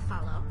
I'll follow.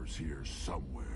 survivors here somewhere.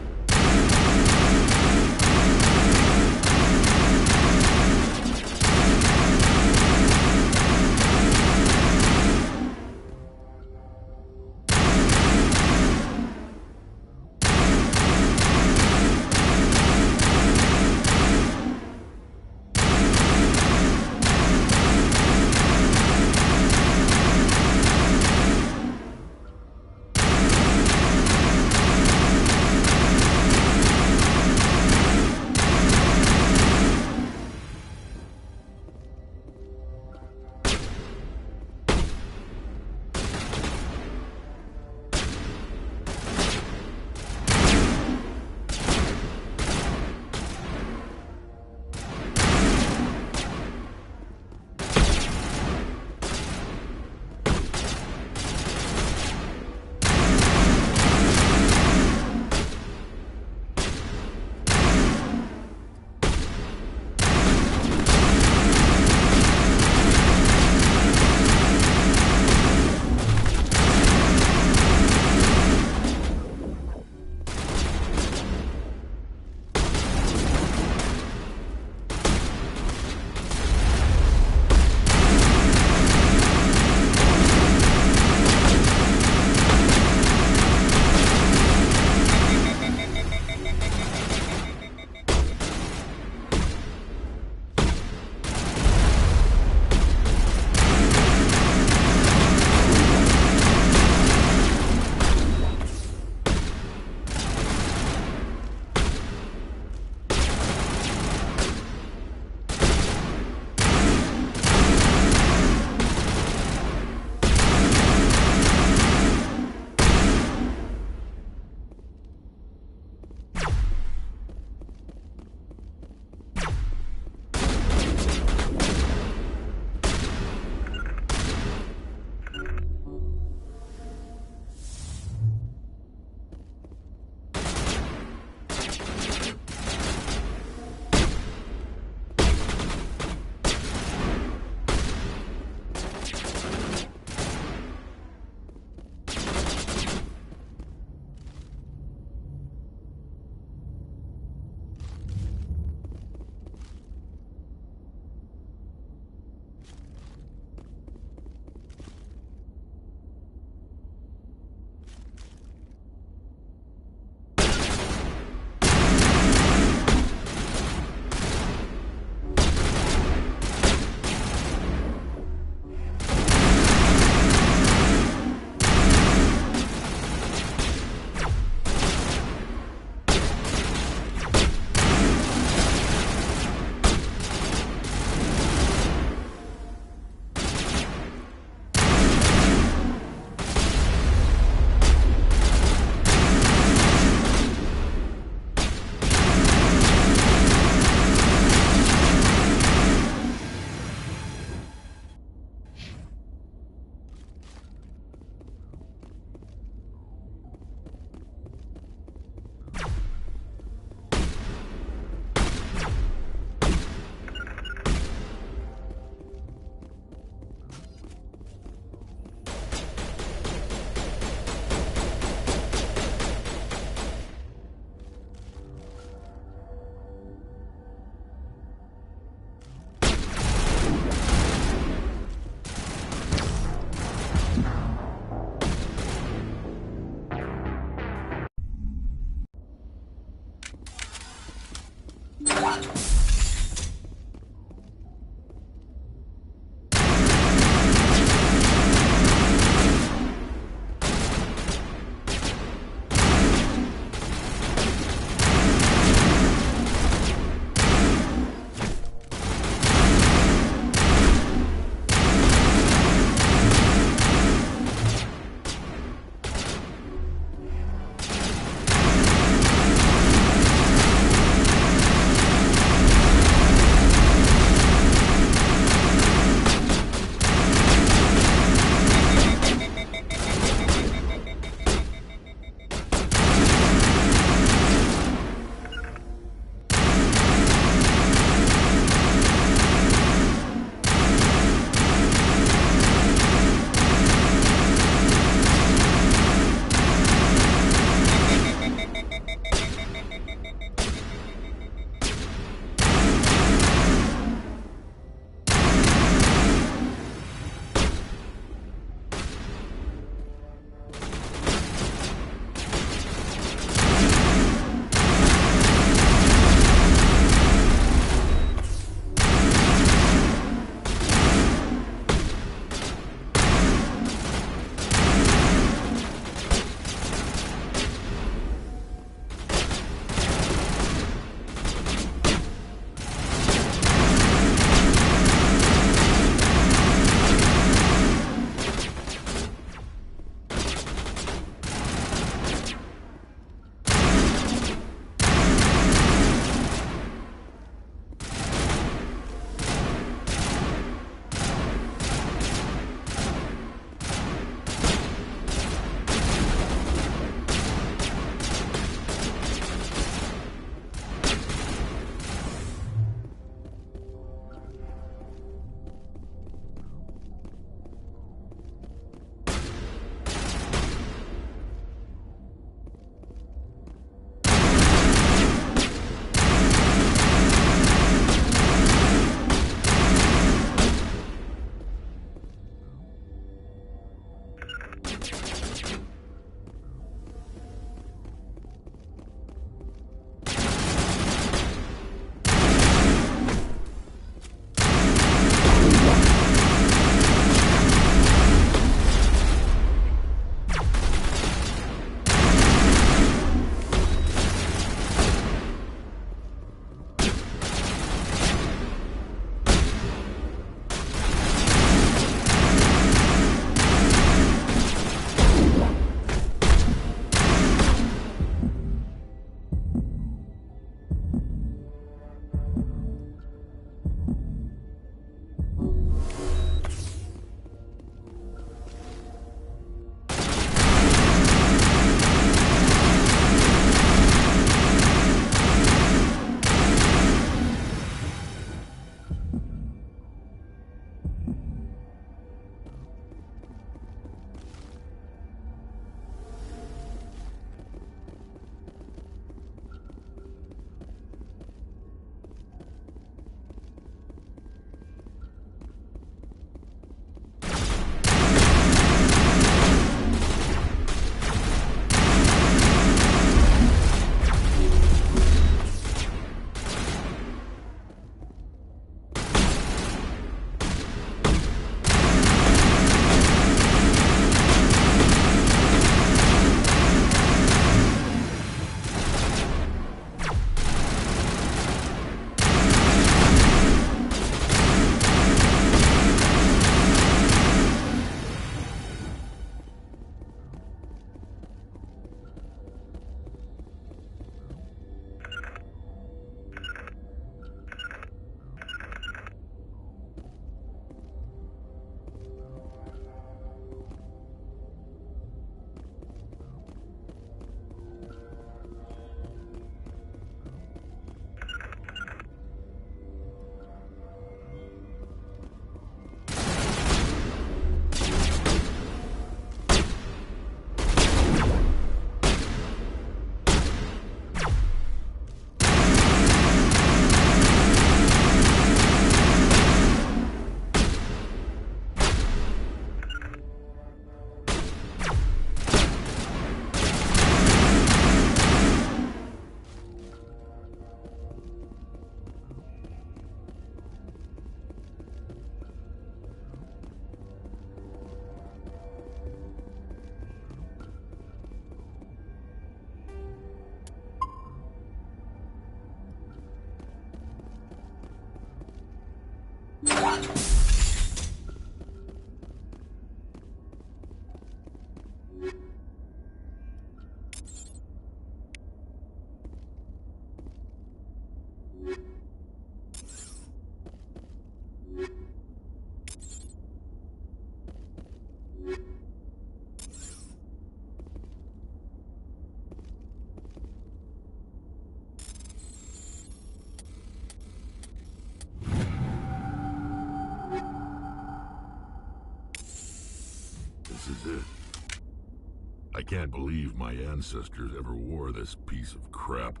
I can't believe my ancestors ever wore this piece of crap.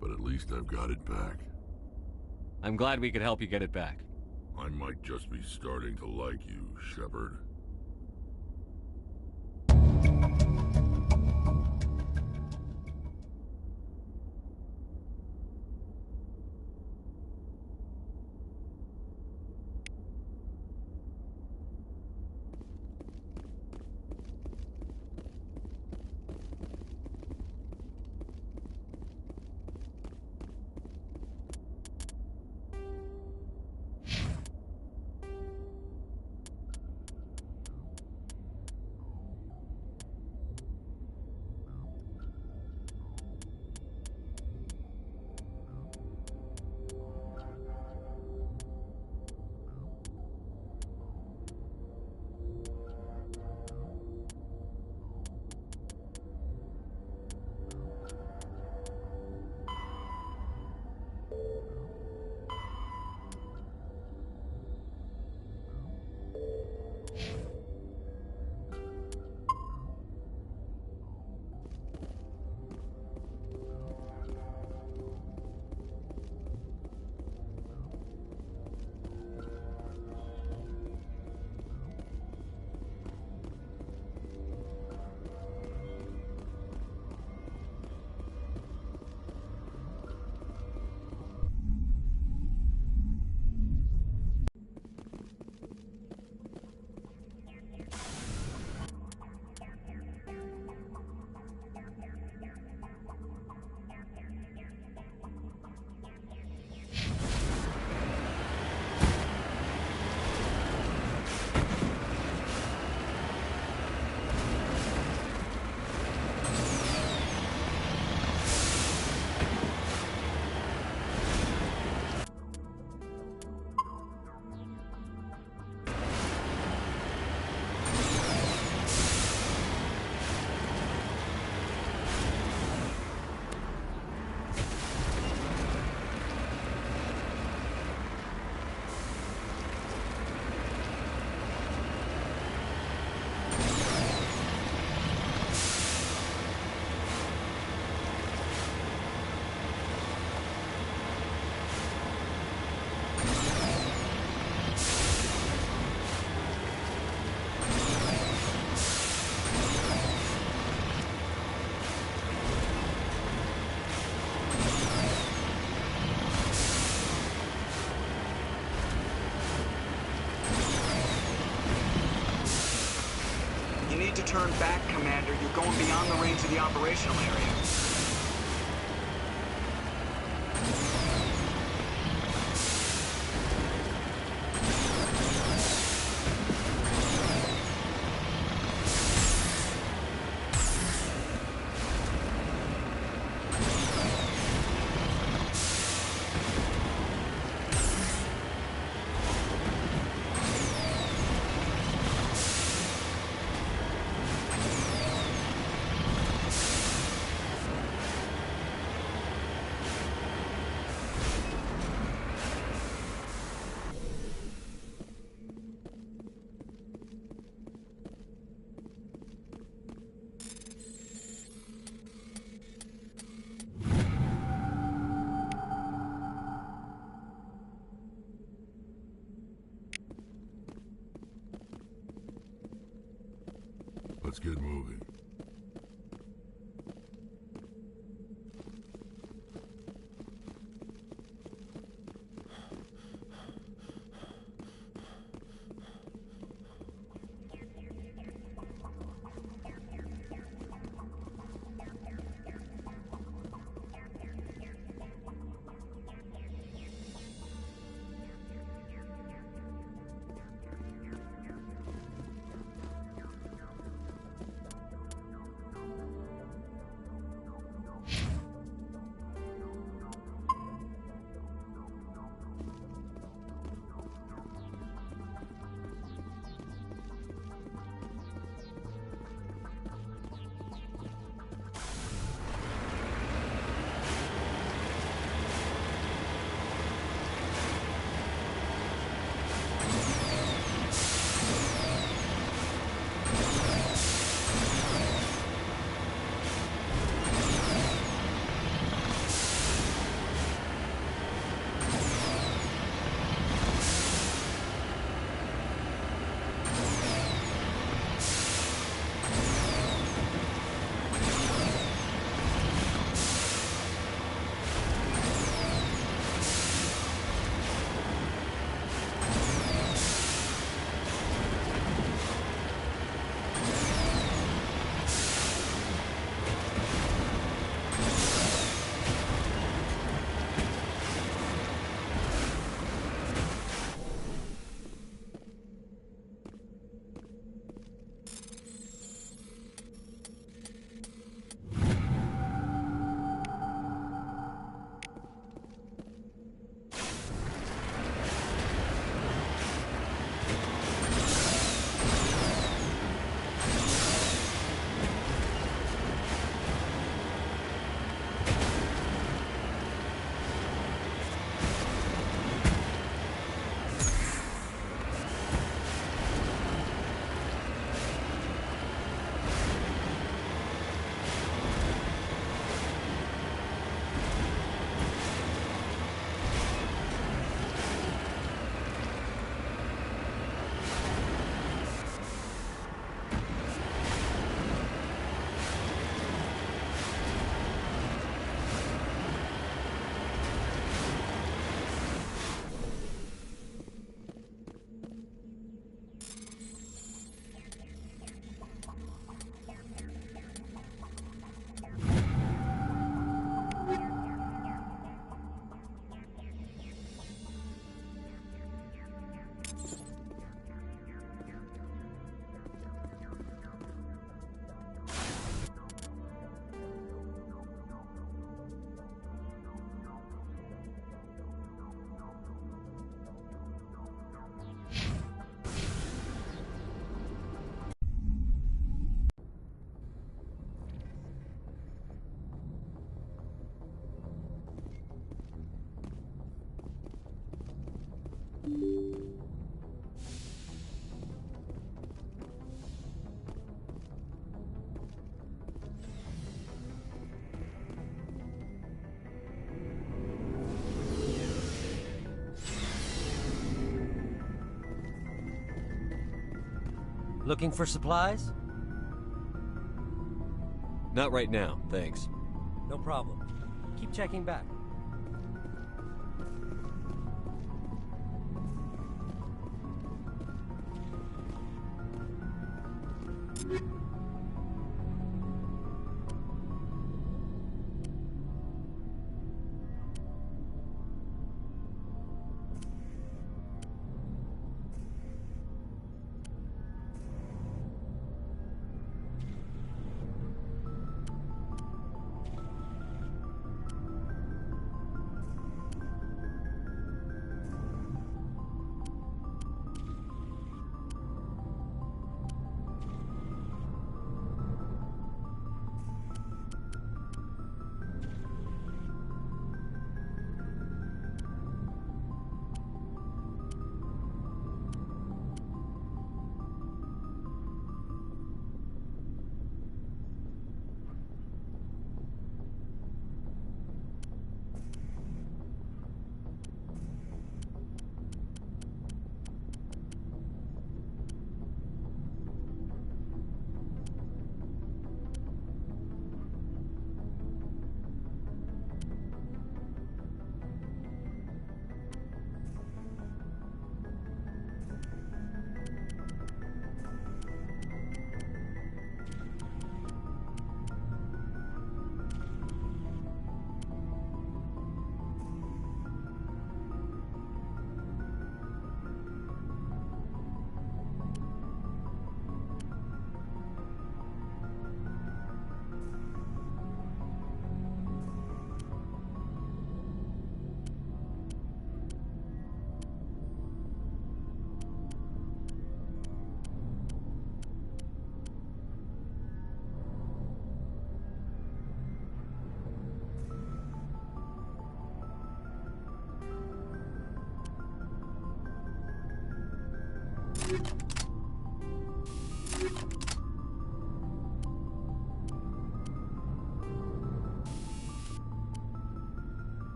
But at least I've got it back. I'm glad we could help you get it back. I might just be starting to like you, Shepard. To turn back, Commander. You're going beyond the range of the operational area. Let's get moving. Looking for supplies? Not right now, thanks. No problem. Keep checking back.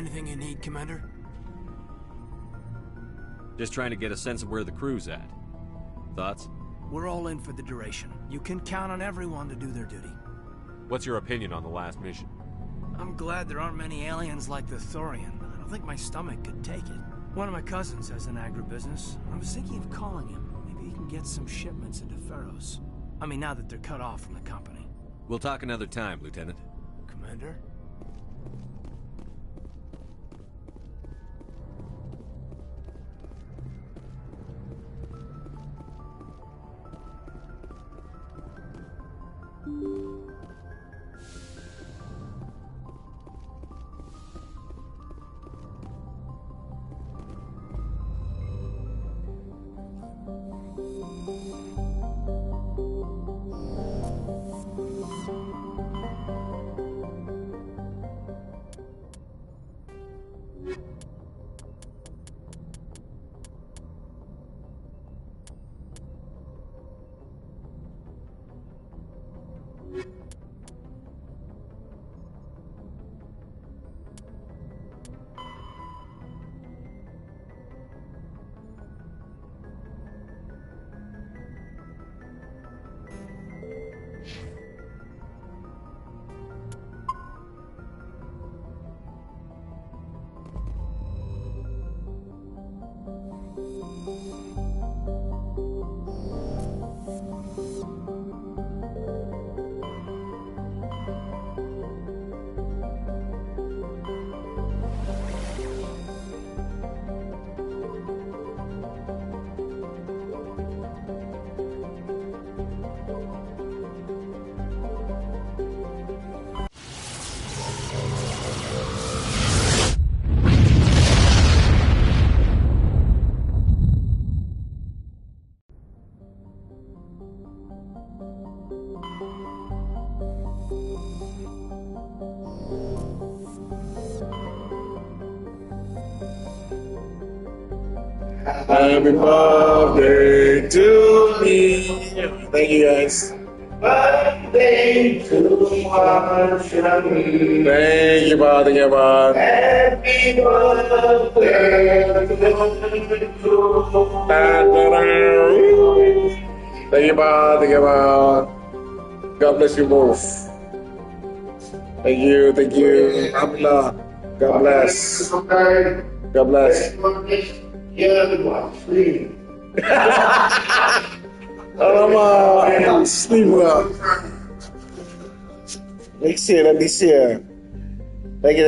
Anything you need, Commander? Just trying to get a sense of where the crew's at. Thoughts? We're all in for the duration. You can count on everyone to do their duty. What's your opinion on the last mission? I'm glad there aren't many aliens like the Thorian. I don't think my stomach could take it. One of my cousins has an agribusiness. I was thinking of calling him. Maybe he can get some shipments into Pharos. I mean, now that they're cut off from the company. We'll talk another time, Lieutenant. Commander? Happy birthday to me. Thank you guys. Birthday to us. Thank you, Bob. Thank you, Bob. Happy birthday to you. Thank you, Bob. Thank you, Bob. God bless you both. Thank you. Thank you. Allah. God bless. God bless. Alamak, sleep lah. Next year. Thank you.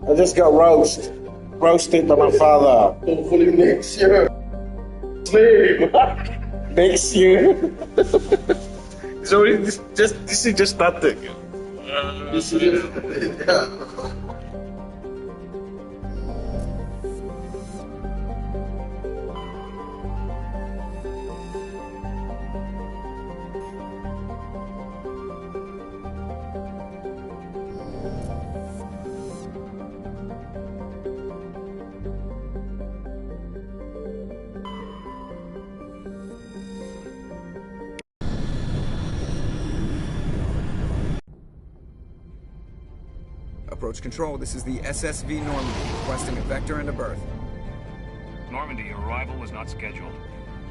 I just got roasted by my father. Hopefully next year. Sleep. Next year. So this is just nothing. This is Approach control, this is the SSV Normandy, requesting a vector and a berth. Normandy, your arrival was not scheduled.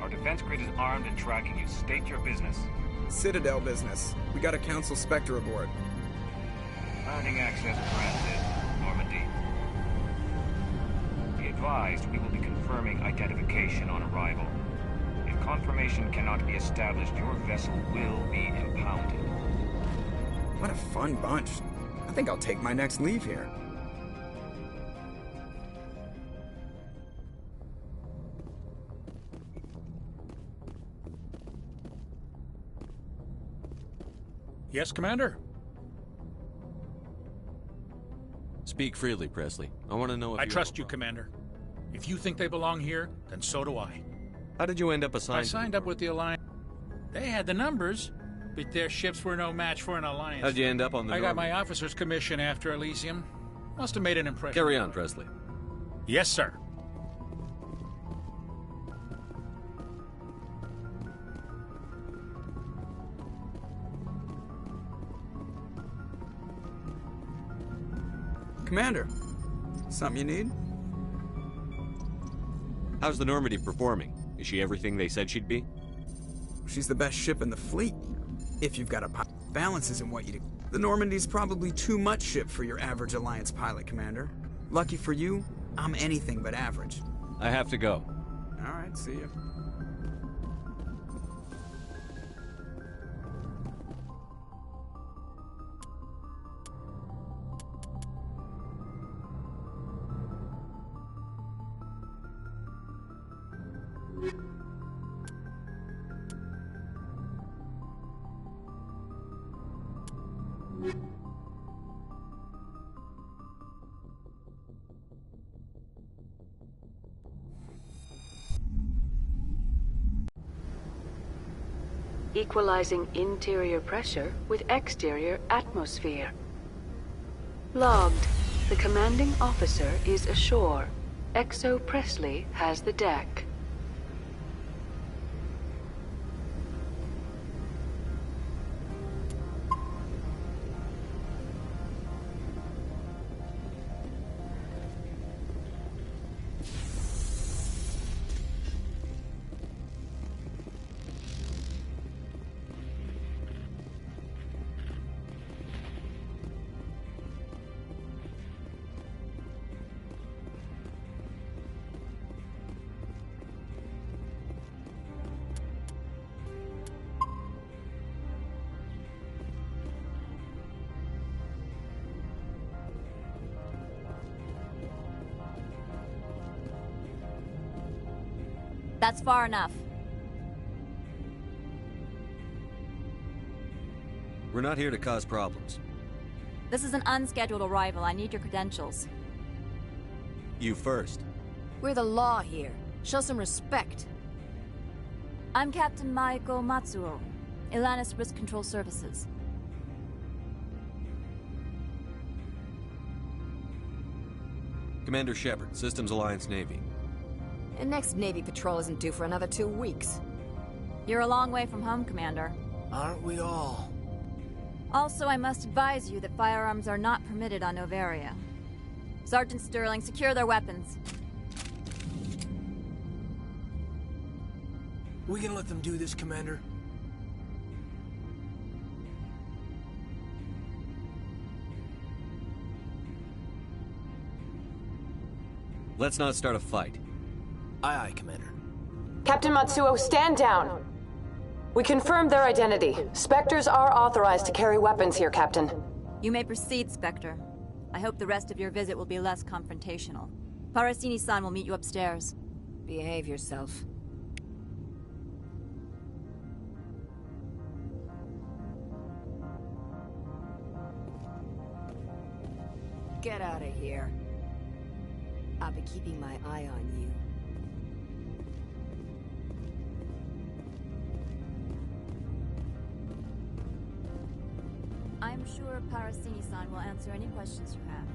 Our defense grid is armed and tracking you. State your business. Citadel business. We got a Council Spectre aboard. Granting access granted, Normandy. Be advised, we will be confirming identification on arrival. If confirmation cannot be established, your vessel will be impounded. What a fun bunch. I think I'll take my next leave here. Yes, Commander? Speak freely, Presley. I want to know if I trust you, Commander. If you think they belong here, then so do I. How did you end up assigned? I signed up with the Alliance. They had the numbers, but their ships were no match for an Alliance. How'd you end up on the I got Normandy? my officer's commission after Elysium. Must have made an impression. Carry on, Presley. Yes, sir. Commander, something you need? How's the Normandy performing? Is she everything they said she'd be? She's the best ship in the fleet. If you've got a pilot, balance isn't what you do. The Normandy's probably too much ship for your average Alliance pilot, Commander. Lucky for you, I'm anything but average. I have to go. All right, see ya. Equalizing interior pressure with exterior atmosphere. Logged. The commanding officer is ashore. Exo Presley has the deck. That's far enough. We're not here to cause problems. This is an unscheduled arrival. I need your credentials. You first. We're the law here. Show some respect. I'm Captain Maiko Matsuo, Ilanis Risk Control Services. Commander Shepard, Systems Alliance Navy. And next Navy patrol isn't due for another 2 weeks. You're a long way from home, Commander. Aren't we all? Also, I must advise you that firearms are not permitted on Novaria. Sergeant Sterling, secure their weapons. We gonna let them do this, Commander? Let's not start a fight. Aye, aye, Commander. Captain Matsuo, stand down. We confirmed their identity. Spectres are authorized to carry weapons here, Captain. You may proceed, Spectre. I hope the rest of your visit will be less confrontational. Parasini-san will meet you upstairs. Behave yourself. Get out of here. I'll be keeping my eye on you. I'm sure Parasini-san will answer any questions you have.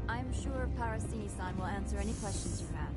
I'm sure Parasini-san will answer any questions you have.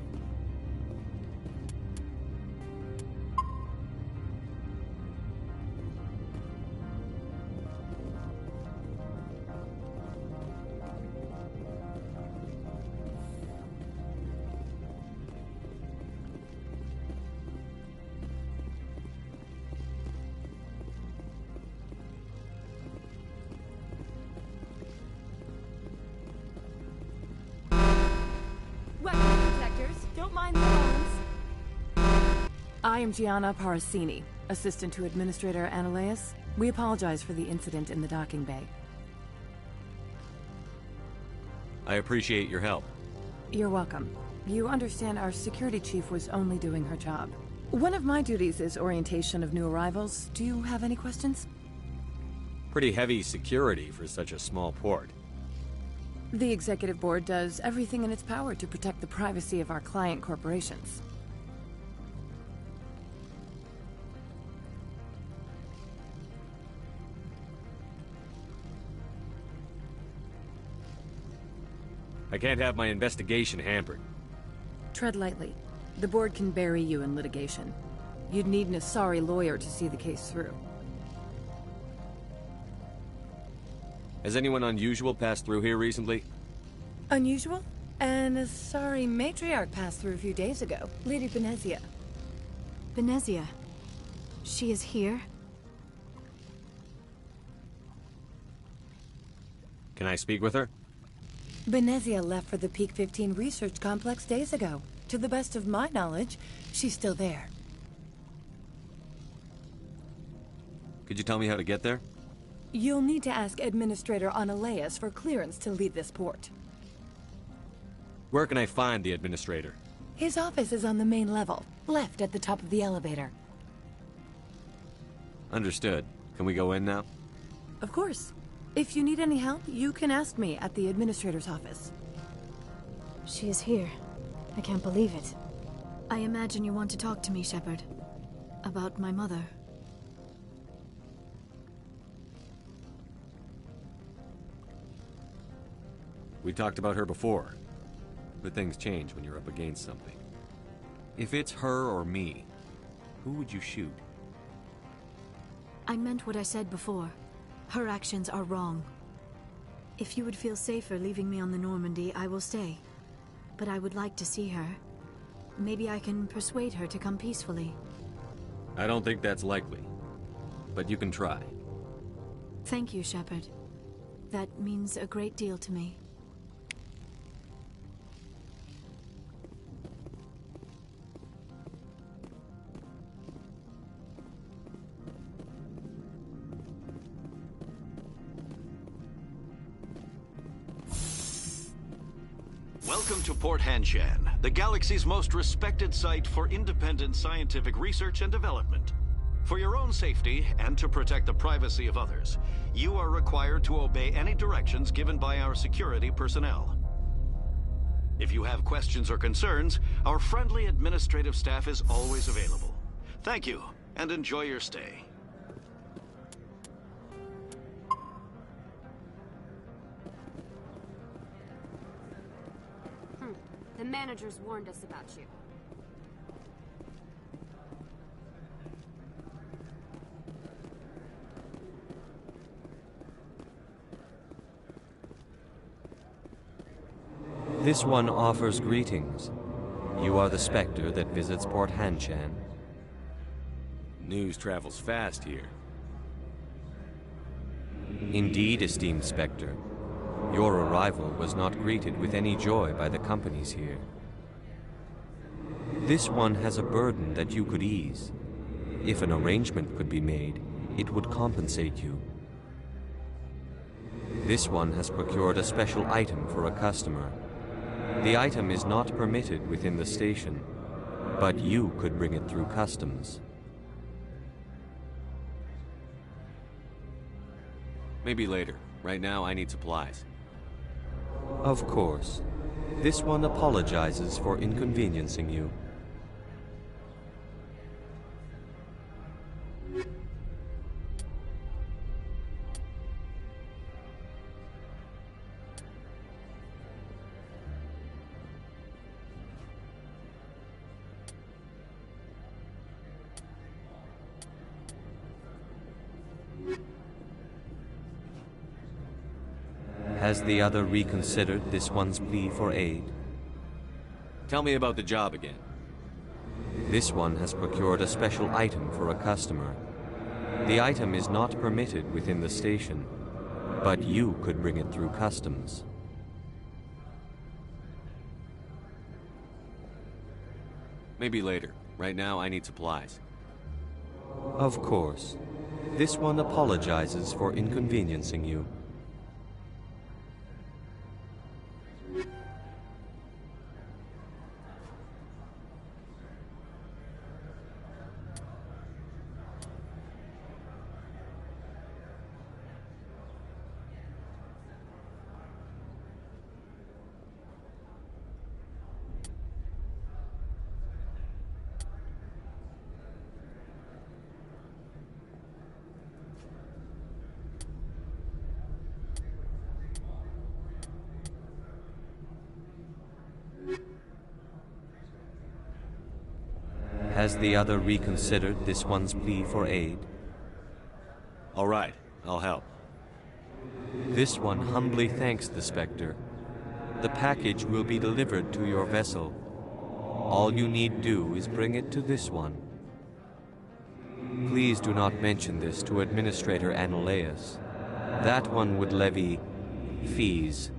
I am Gianna Parasini, assistant to Administrator Ananias. We apologize for the incident in the docking bay. I appreciate your help. You're welcome. You understand our security chief was only doing her job. One of my duties is orientation of new arrivals. Do you have any questions? Pretty heavy security for such a small port. The Executive Board does everything in its power to protect the privacy of our client corporations. I can't have my investigation hampered. Tread lightly. The board can bury you in litigation. You'd need an Asari lawyer to see the case through. Has anyone unusual passed through here recently? Unusual? And a sorry matriarch passed through a few days ago. Lady Benezia. Benezia. She is here? Can I speak with her? Benezia left for the Peak 15 research complex days ago. To the best of my knowledge, she's still there. Could you tell me how to get there? You'll need to ask Administrator Analeas for clearance to leave this port. Where can I find the Administrator? His office is on the main level, left at the top of the elevator. Understood. Can we go in now? Of course. If you need any help, you can ask me at the Administrator's office. She is here. I can't believe it. I imagine you want to talk to me, Shepard. About my mother. We talked about her before. But things change when you're up against something. If it's her or me, who would you shoot? I meant what I said before. Her actions are wrong. If you would feel safer leaving me on the Normandy, I will stay. But I would like to see her. Maybe I can persuade her to come peacefully. I don't think that's likely. But you can try. Thank you, Shepard. That means a great deal to me. Welcome to Port Hanshan, the galaxy's most respected site for independent scientific research and development. For your own safety and to protect the privacy of others, you are required to obey any directions given by our security personnel. If you have questions or concerns, our friendly administrative staff is always available. Thank you, and enjoy your stay. The managers warned us about you. This one offers greetings. You are the Spectre that visits Port Hanshan. News travels fast here. Indeed, esteemed Spectre. Your arrival was not greeted with any joy by the companies here. This one has a burden that you could ease. If an arrangement could be made, it would compensate you. This one has procured a special item for a customer. The item is not permitted within the station, but you could bring it through customs. Maybe later. Right now, I need supplies. Of course. This one apologizes for inconveniencing you. Has the other reconsidered this one's plea for aid? Tell me about the job again. This one has procured a special item for a customer. The item is not permitted within the station, but you could bring it through customs. Maybe later. Right now, I need supplies. Of course. This one apologizes for inconveniencing you. Has the other reconsidered this one's plea for aid? All right, I'll help. This one humbly thanks the Spectre. The package will be delivered to your vessel. All you need do is bring it to this one. Please do not mention this to Administrator Annaleus. That one would levy fees.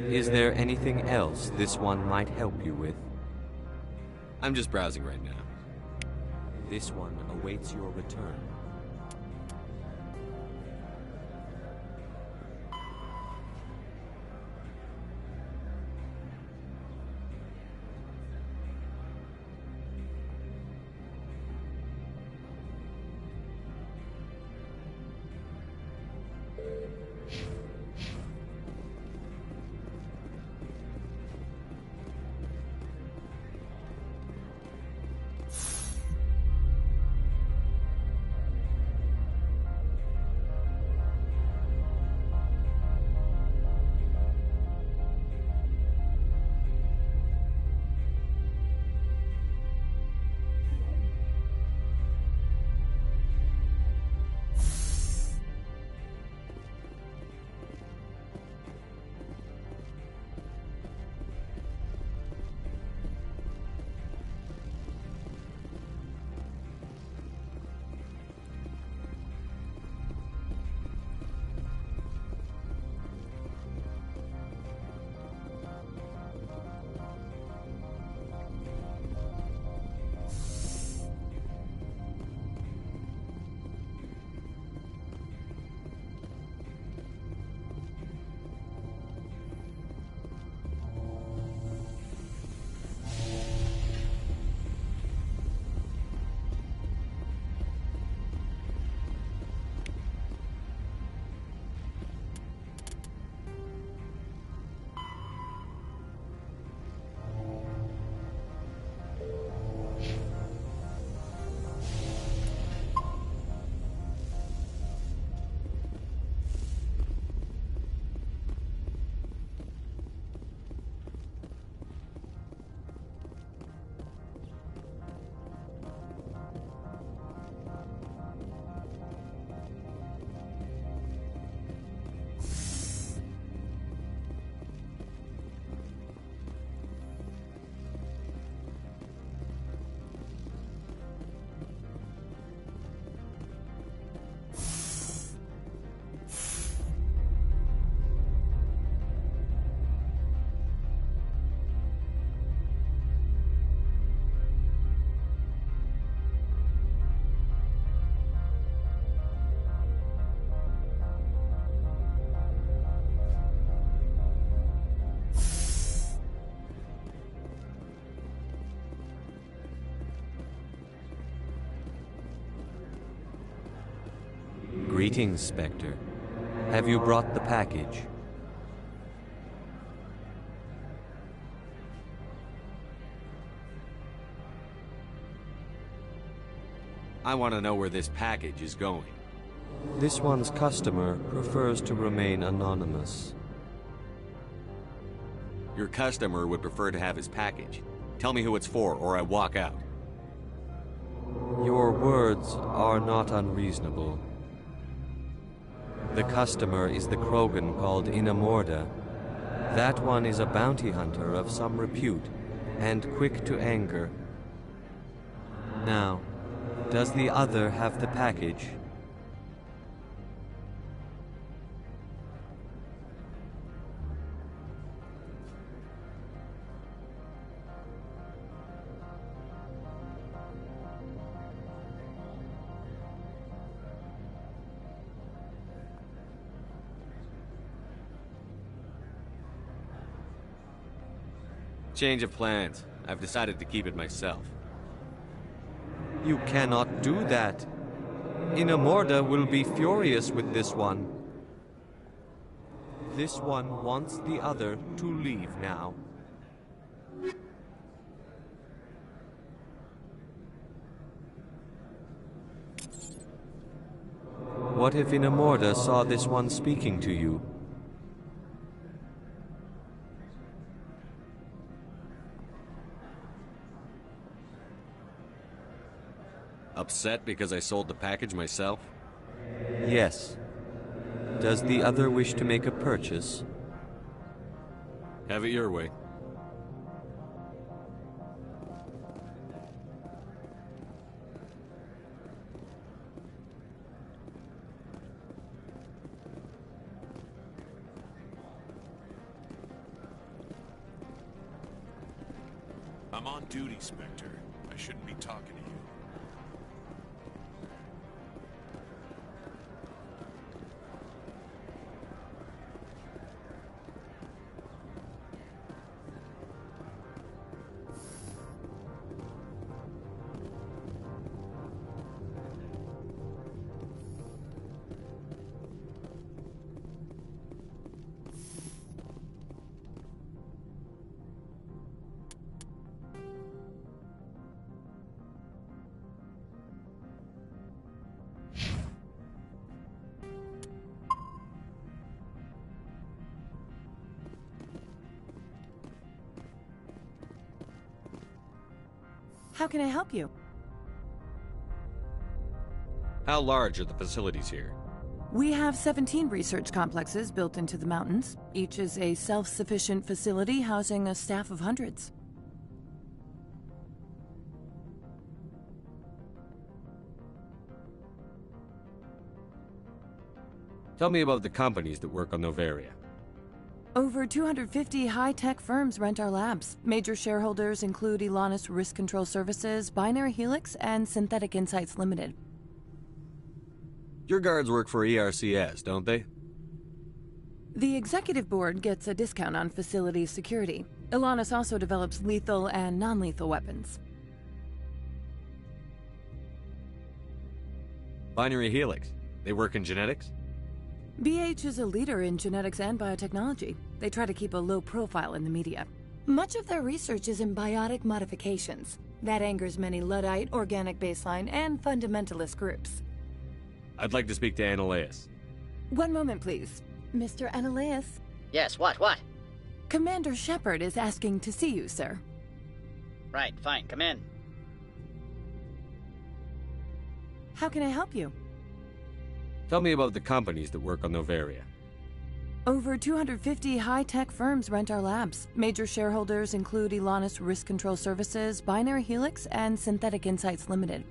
Is there anything else this one might help you with? I'm just browsing right now. This one awaits your return. Greetings, Spectre. Have you brought the package? I want to know where this package is going. This one's customer prefers to remain anonymous. Your customer would prefer to have his package. Tell me who it's for, or I walk out. Your words are not unreasonable. The customer is the Krogan called Inamorda. That one is a bounty hunter of some repute, and quick to anger. Now, does the other have the package? Change of plans. I've decided to keep it myself. You cannot do that. Inamorda will be furious with this one. This one wants the other to leave now. What if Inamorda saw this one speaking to you? Upset because I sold the package myself? Yes. Does the other wish to make a purchase? Have it your way. I'm on duty, Spectre. I shouldn't be talking to you. How can I help you? How large are the facilities here? We have 17 research complexes built into the mountains. Each is a self-sufficient facility housing a staff of hundreds. Tell me about the companies that work on Novaria. Over 250 high-tech firms rent our labs. Major shareholders include Elanus Risk Control Services, Binary Helix, and Synthetic Insights Limited. Your guards work for ERCS, don't they? The executive board gets a discount on facility security. Elanus also develops lethal and non-lethal weapons. Binary Helix. They work in genetics? BH is a leader in genetics and biotechnology. They try to keep a low profile in the media. Much of their research is in biotic modifications. That angers many Luddite, organic baseline, and fundamentalist groups. I'd like to speak to Annaleus. One moment, please. Mr. Annaleus? Yes, what? Commander Shepard is asking to see you, sir. Right, fine, come in. How can I help you? Tell me about the companies that work on Novaria. Over 250 high-tech firms rent our labs. Major shareholders include Elanus Risk Control Services, Binary Helix, and Synthetic Insights Limited.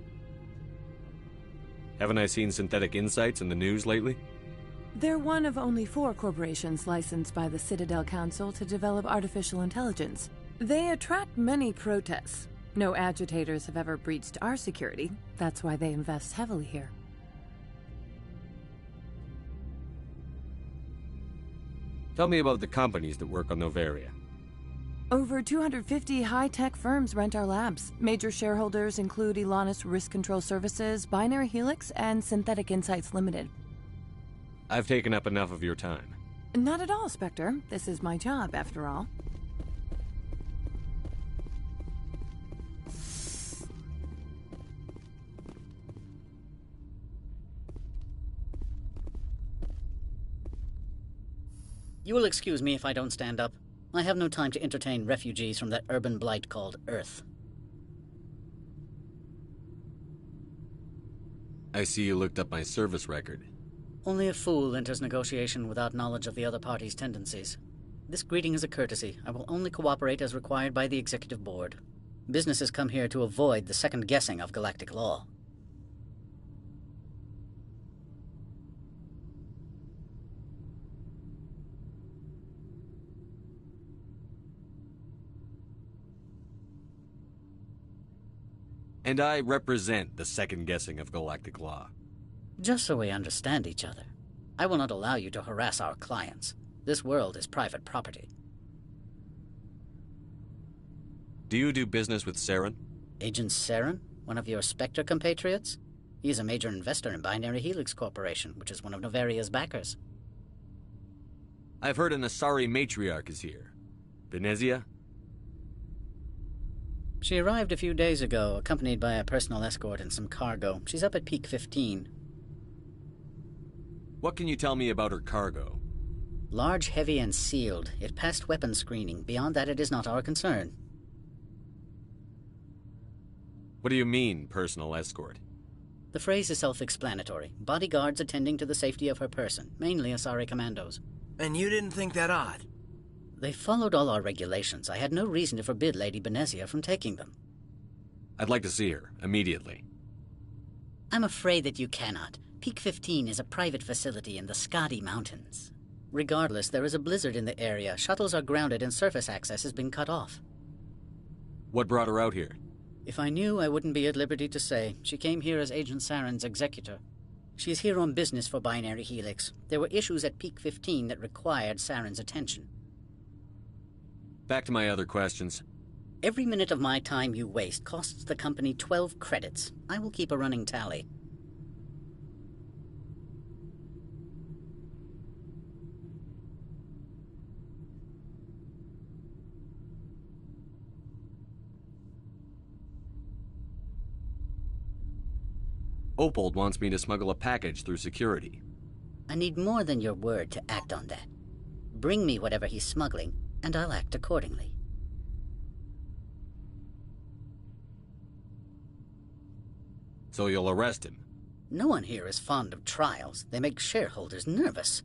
Haven't I seen Synthetic Insights in the news lately? They're one of only 4 corporations licensed by the Citadel Council to develop artificial intelligence. They attract many protests. No agitators have ever breached our security. That's why they invest heavily here. Tell me about the companies that work on Novaria. Over 250 high-tech firms rent our labs. Major shareholders include Elanus Risk Control Services, Binary Helix, and Synthetic Insights Limited. I've taken up enough of your time. Not at all, Spectre. This is my job, after all. You will excuse me if I don't stand up. I have no time to entertain refugees from that urban blight called Earth. I see you looked up my service record. Only a fool enters negotiation without knowledge of the other party's tendencies. This greeting is a courtesy. I will only cooperate as required by the Executive Board. Businesses come here to avoid the second guessing of galactic law. And I represent the second guessing of galactic law. Just so we understand each other, I will not allow you to harass our clients. This world is private property. Do you do business with Saren? Agent Saren? One of your Spectre compatriots? He is a major investor in Binary Helix Corporation, which is one of Novaria's backers. I've heard an Asari matriarch is here. Venezia? She arrived a few days ago, accompanied by a personal escort and some cargo. She's up at Peak 15. What can you tell me about her cargo? Large, heavy, and sealed. It passed weapons screening. Beyond that, it is not our concern. What do you mean, personal escort? The phrase is self-explanatory. Bodyguards attending to the safety of her person, mainly Asari commandos. And you didn't think that odd? They followed all our regulations. I had no reason to forbid Lady Benezia from taking them. I'd like to see her, immediately. I'm afraid that you cannot. Peak 15 is a private facility in the Skadi Mountains. Regardless, there is a blizzard in the area. Shuttles are grounded and surface access has been cut off. What brought her out here? If I knew, I wouldn't be at liberty to say. She came here as Agent Saren's executor. She's here on business for Binary Helix. There were issues at Peak 15 that required Saren's attention. Back to my other questions. Every minute of my time you waste costs the company 12 credits. I will keep a running tally. Opold wants me to smuggle a package through security. I need more than your word to act on that. Bring me whatever he's smuggling, and I'll act accordingly. So you'll arrest him? No one here is fond of trials. They make shareholders nervous.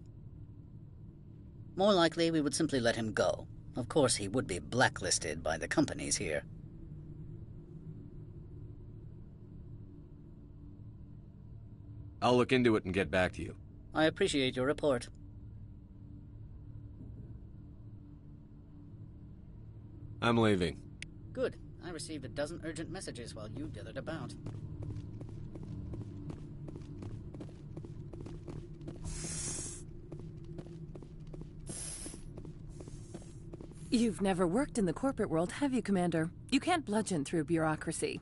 More likely, we would simply let him go. Of course, he would be blacklisted by the companies here. I'll look into it and get back to you. I appreciate your report. I'm leaving. Good. I received a dozen urgent messages while you dithered about. You've never worked in the corporate world, have you, Commander? You can't bludgeon through bureaucracy.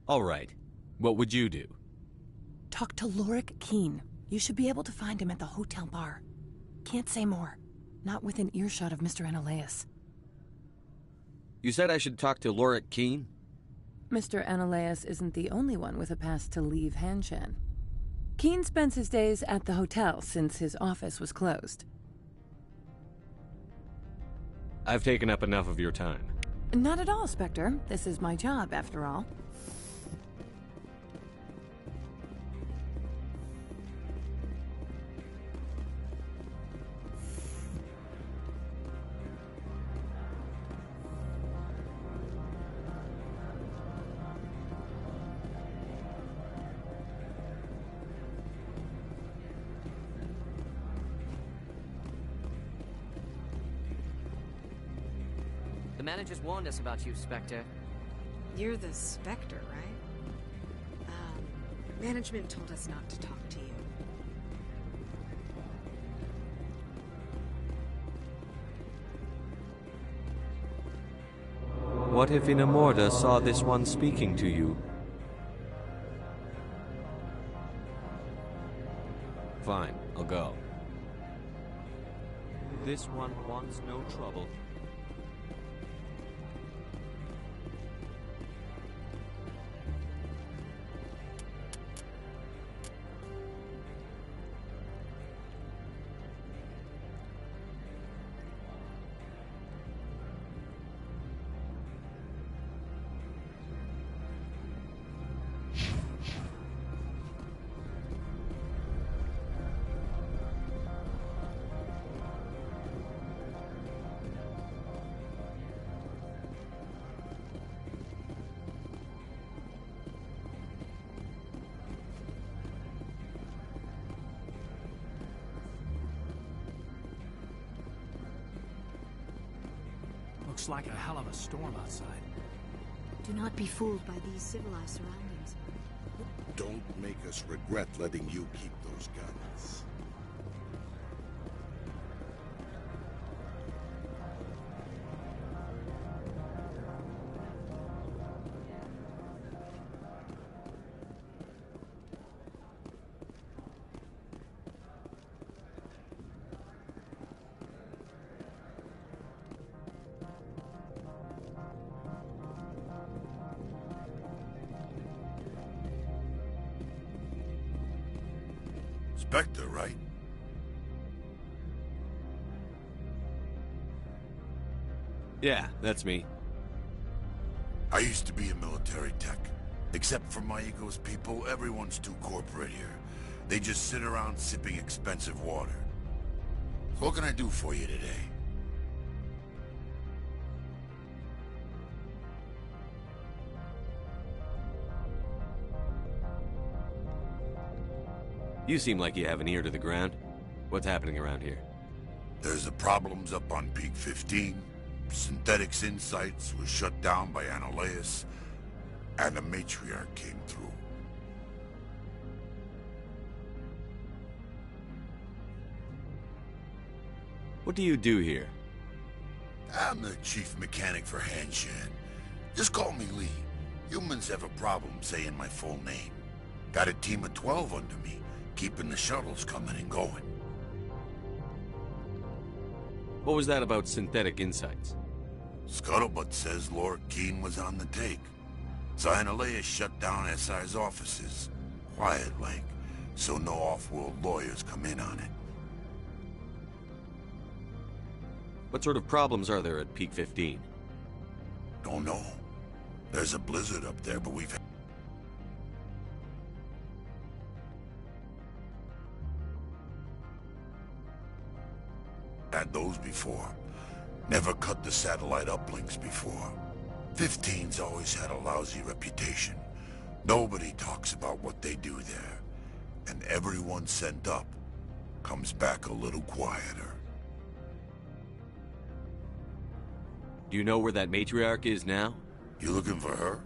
All right. What would you do? Talk to Lorik Keen. You should be able to find him at the hotel bar. Can't say more. Not within earshot of Mr. Analaeus. You said I should talk to Lorik Keen? Mr. Analaeus isn't the only one with a pass to leave Hanshan. Keen spends his days at the hotel since his office was closed. I've taken up enough of your time. Not at all, Spectre. This is my job, after all. The managers warned us about you, Spectre. You're the Spectre, right? Management told us not to talk to you. What if Inamorda saw this one speaking to you? Fine, I'll go. This one wants no trouble. Looks like a hell of a storm outside. Do not be fooled by these civilized surroundings. Don't make us regret letting you keep those guns. Spectre, right? Yeah, that's me. I used to be a military tech. Except for my ego's people, everyone's too corporate here. They just sit around sipping expensive water. So what can I do for you today? You seem like you have an ear to the ground. What's happening around here? There's the problems up on Peak 15. Synthetics Insights was shut down by Annihilus, and the Matriarch came through. What do you do here? I'm the chief mechanic for Hanshan. Just call me Lee. Humans have a problem saying my full name. Got a team of 12 under me, keeping the shuttles coming and going. What was that about Synthetic Insights? Scuttlebutt says Lord Keene was on the take. Annihilus shut down SI's offices. Quiet-like, so no off-world lawyers come in on it. What sort of problems are there at Peak 15? Don't know. There's a blizzard up there, but we've had those before. Never cut the satellite uplinks before. 15's always had a lousy reputation. Nobody talks about what they do there. And everyone sent up comes back a little quieter. Do you know where that Matriarch is now? You looking for her?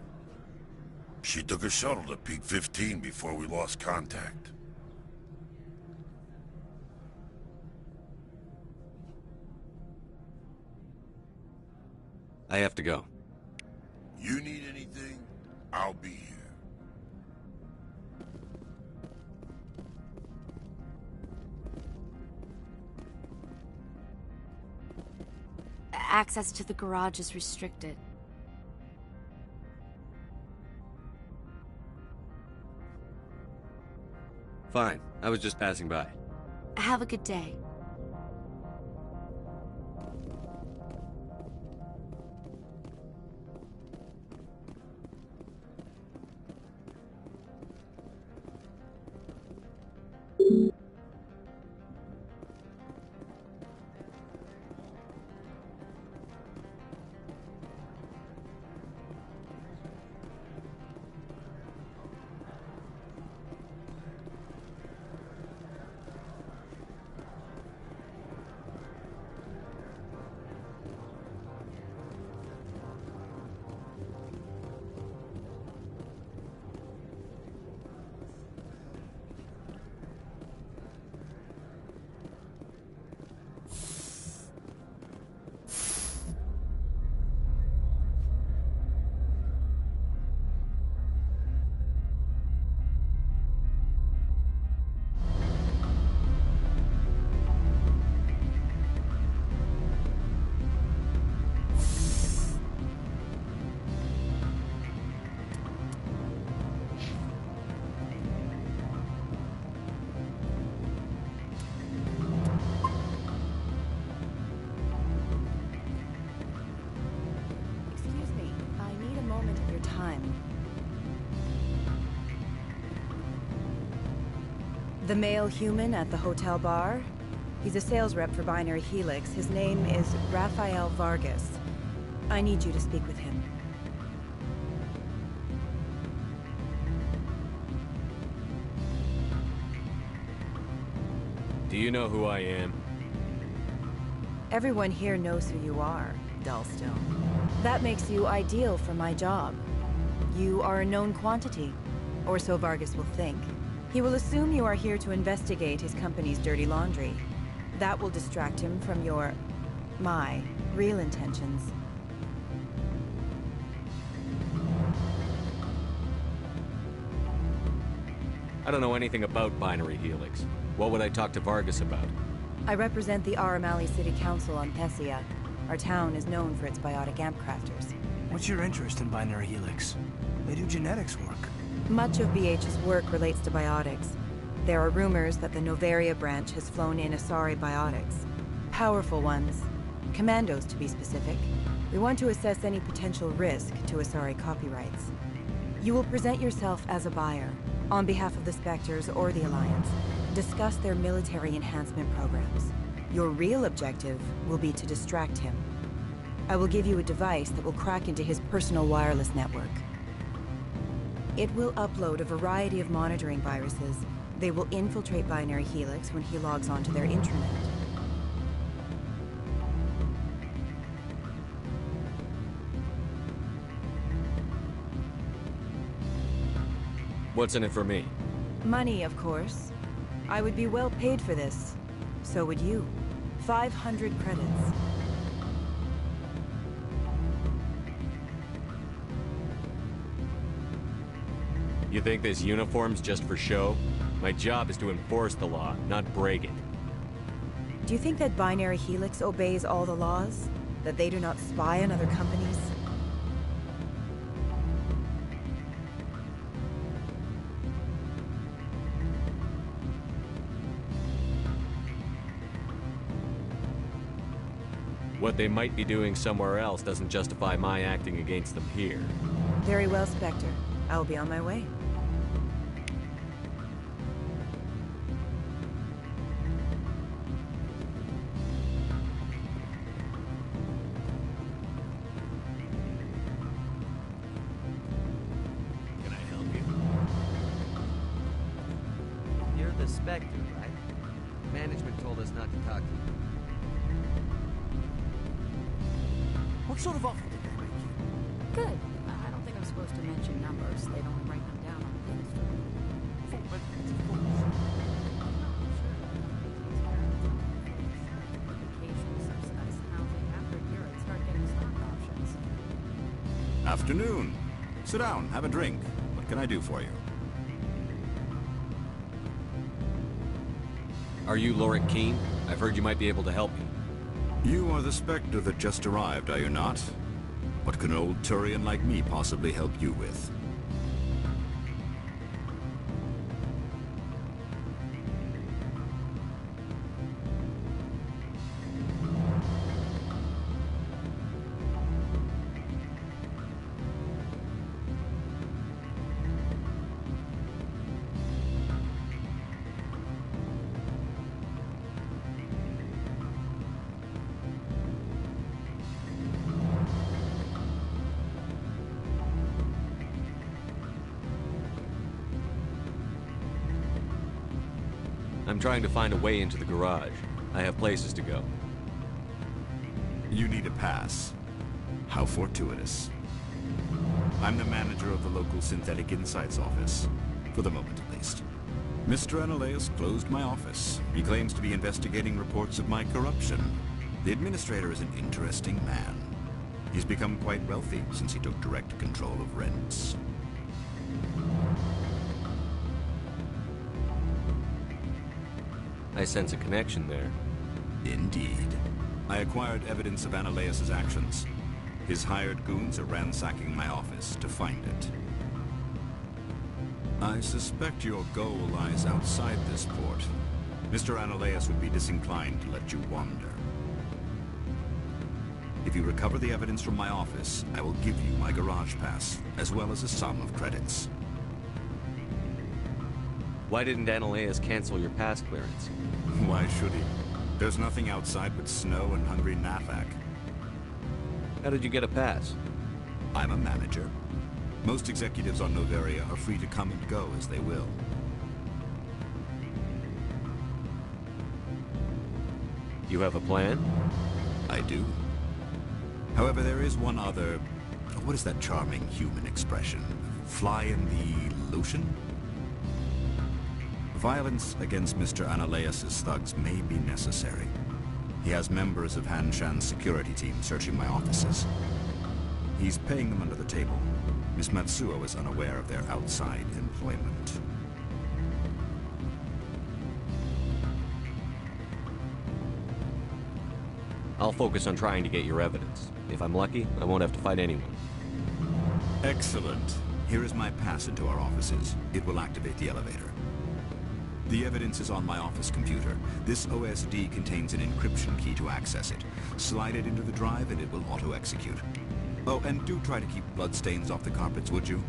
She took a shuttle to Peak 15 before we lost contact. I have to go. You need anything, I'll be here. Access to the garage is restricted. Fine. I was just passing by. Have a good day. The male human at the hotel bar? He's a sales rep for Binary Helix. His name is Rafael Vargas. I need you to speak with him. Do you know who I am? Everyone here knows who you are, Dullstone. That makes you ideal for my job. You are a known quantity, or so Vargas will think. He will assume you are here to investigate his company's dirty laundry. That will distract him from my real intentions. I don't know anything about Binary Helix. What would I talk to Vargas about? I represent the Aramali City Council on Thessia. Our town is known for its biotic amp crafters. What's your interest in Binary Helix? They do genetics work. Much of BH's work relates to biotics. There are rumors that the Novaria branch has flown in Asari biotics. Powerful ones. Commandos, to be specific. We want to assess any potential risk to Asari copyrights. You will present yourself as a buyer, on behalf of the Spectres or the Alliance. Discuss their military enhancement programs. Your real objective will be to distract him. I will give you a device that will crack into his personal wireless network. It will upload a variety of monitoring viruses. They will infiltrate Binary Helix when he logs onto their intranet. What's in it for me? Money, of course. I would be well paid for this. So would you. 500 credits. You think this uniform's just for show? My job is to enforce the law, not break it. Do you think that Binary Helix obeys all the laws? That they do not spy on other companies? What they might be doing somewhere else doesn't justify my acting against them here. Very well, Spectre. I will be on my way. Can I help you? You're the Spectre, right? Management told us not to talk to you. What sort of offer did they make you? Good. I don't think I'm supposed to mention numbers. They don't write them down on the instrument. Full benefits, of course. Vacation, subsidized housing. After a year, I'd start getting stock options. Afternoon. Sit down, have a drink. What can I do for you? Are you Lorik Keen? I've heard you might be able to help me. You are the Spectre that just arrived, are you not? What can an old Turian like me possibly help you with? I'm trying to find a way into the garage. I have places to go. You need a pass. How fortuitous. I'm the manager of the local Synthetic Insights office. For the moment, at least. Mr. Analeus closed my office. He claims to be investigating reports of my corruption. The administrator is an interesting man. He's become quite wealthy since he took direct control of rents. I sense a connection there. Indeed. I acquired evidence of Analeus' actions. His hired goons are ransacking my office to find it. I suspect your goal lies outside this port. Mr. Analeus would be disinclined to let you wander. If you recover the evidence from my office, I will give you my garage pass, as well as a sum of credits. Why didn't Analeus cancel your pass clearance? Why should he? There's nothing outside but snow and hungry Nafak. How did you get a pass? I'm a manager. Most executives on Noveria are free to come and go as they will. You have a plan? I do. However, there is one other... What is that charming human expression? Fly in the lotion? Violence against Mr. Analeus' thugs may be necessary. He has members of Han Shan's security team searching my offices. He's paying them under the table. Miss Matsuo is unaware of their outside employment. I'll focus on trying to get your evidence. If I'm lucky, I won't have to fight anyone. Excellent. Here is my pass into our offices. It will activate the elevator. The evidence is on my office computer. This OSD contains an encryption key to access it. Slide it into the drive and it will auto-execute. Oh, and do try to keep bloodstains off the carpets, would you?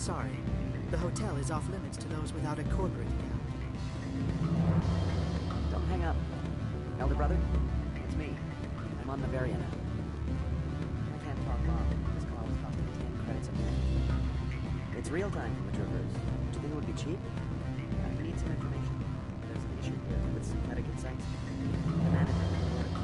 Sorry. The hotel is off limits to those without a corporate account. Don't hang up. Elder brother, it's me. I'm on the Varian app. I can't talk long. This call is costing 10 credits a minute. It's real time from the Traverse. Do you think it would be cheap? I need some information. There's an issue here with synthetic insights. The manager of the work.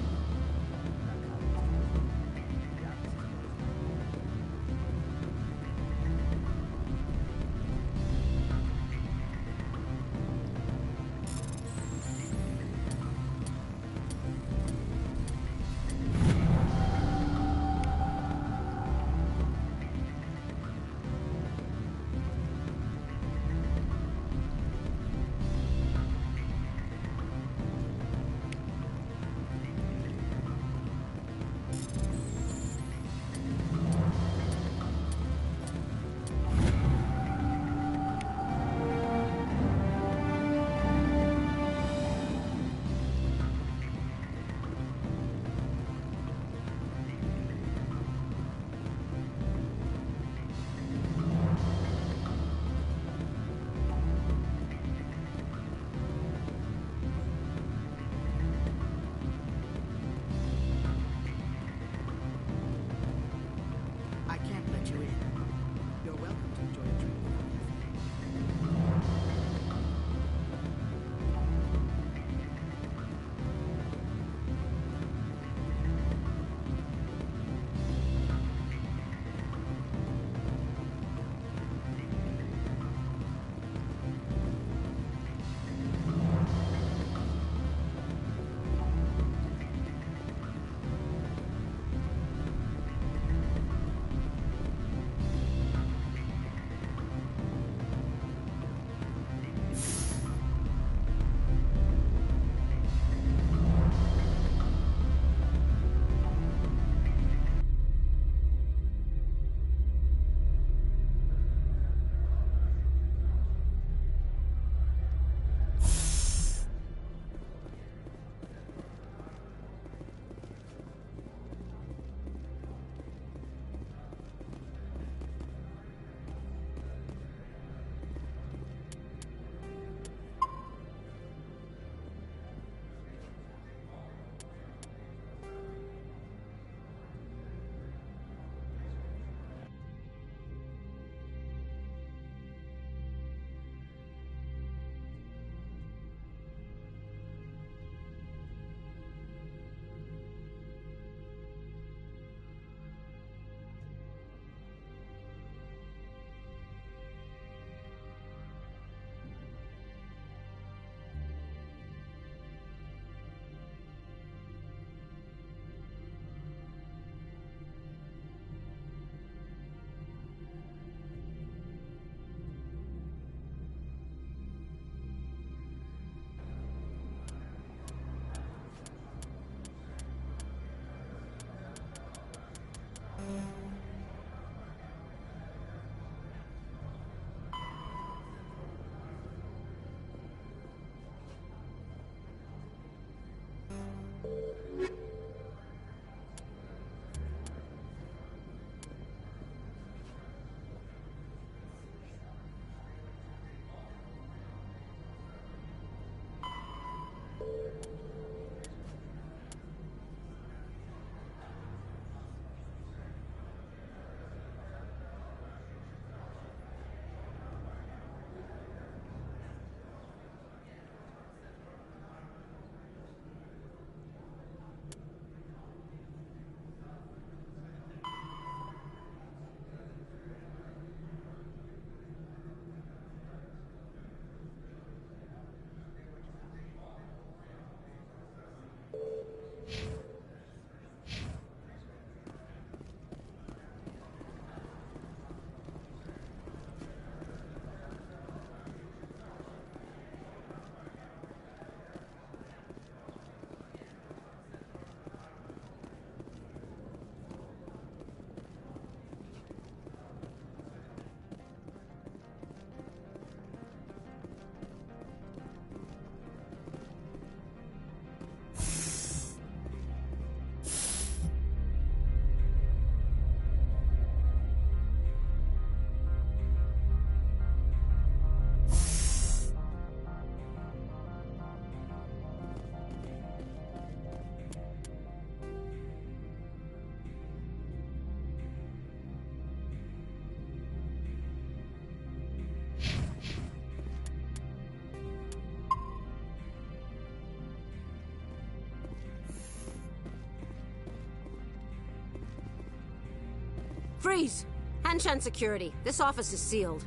Freeze! Hanshan security. This office is sealed.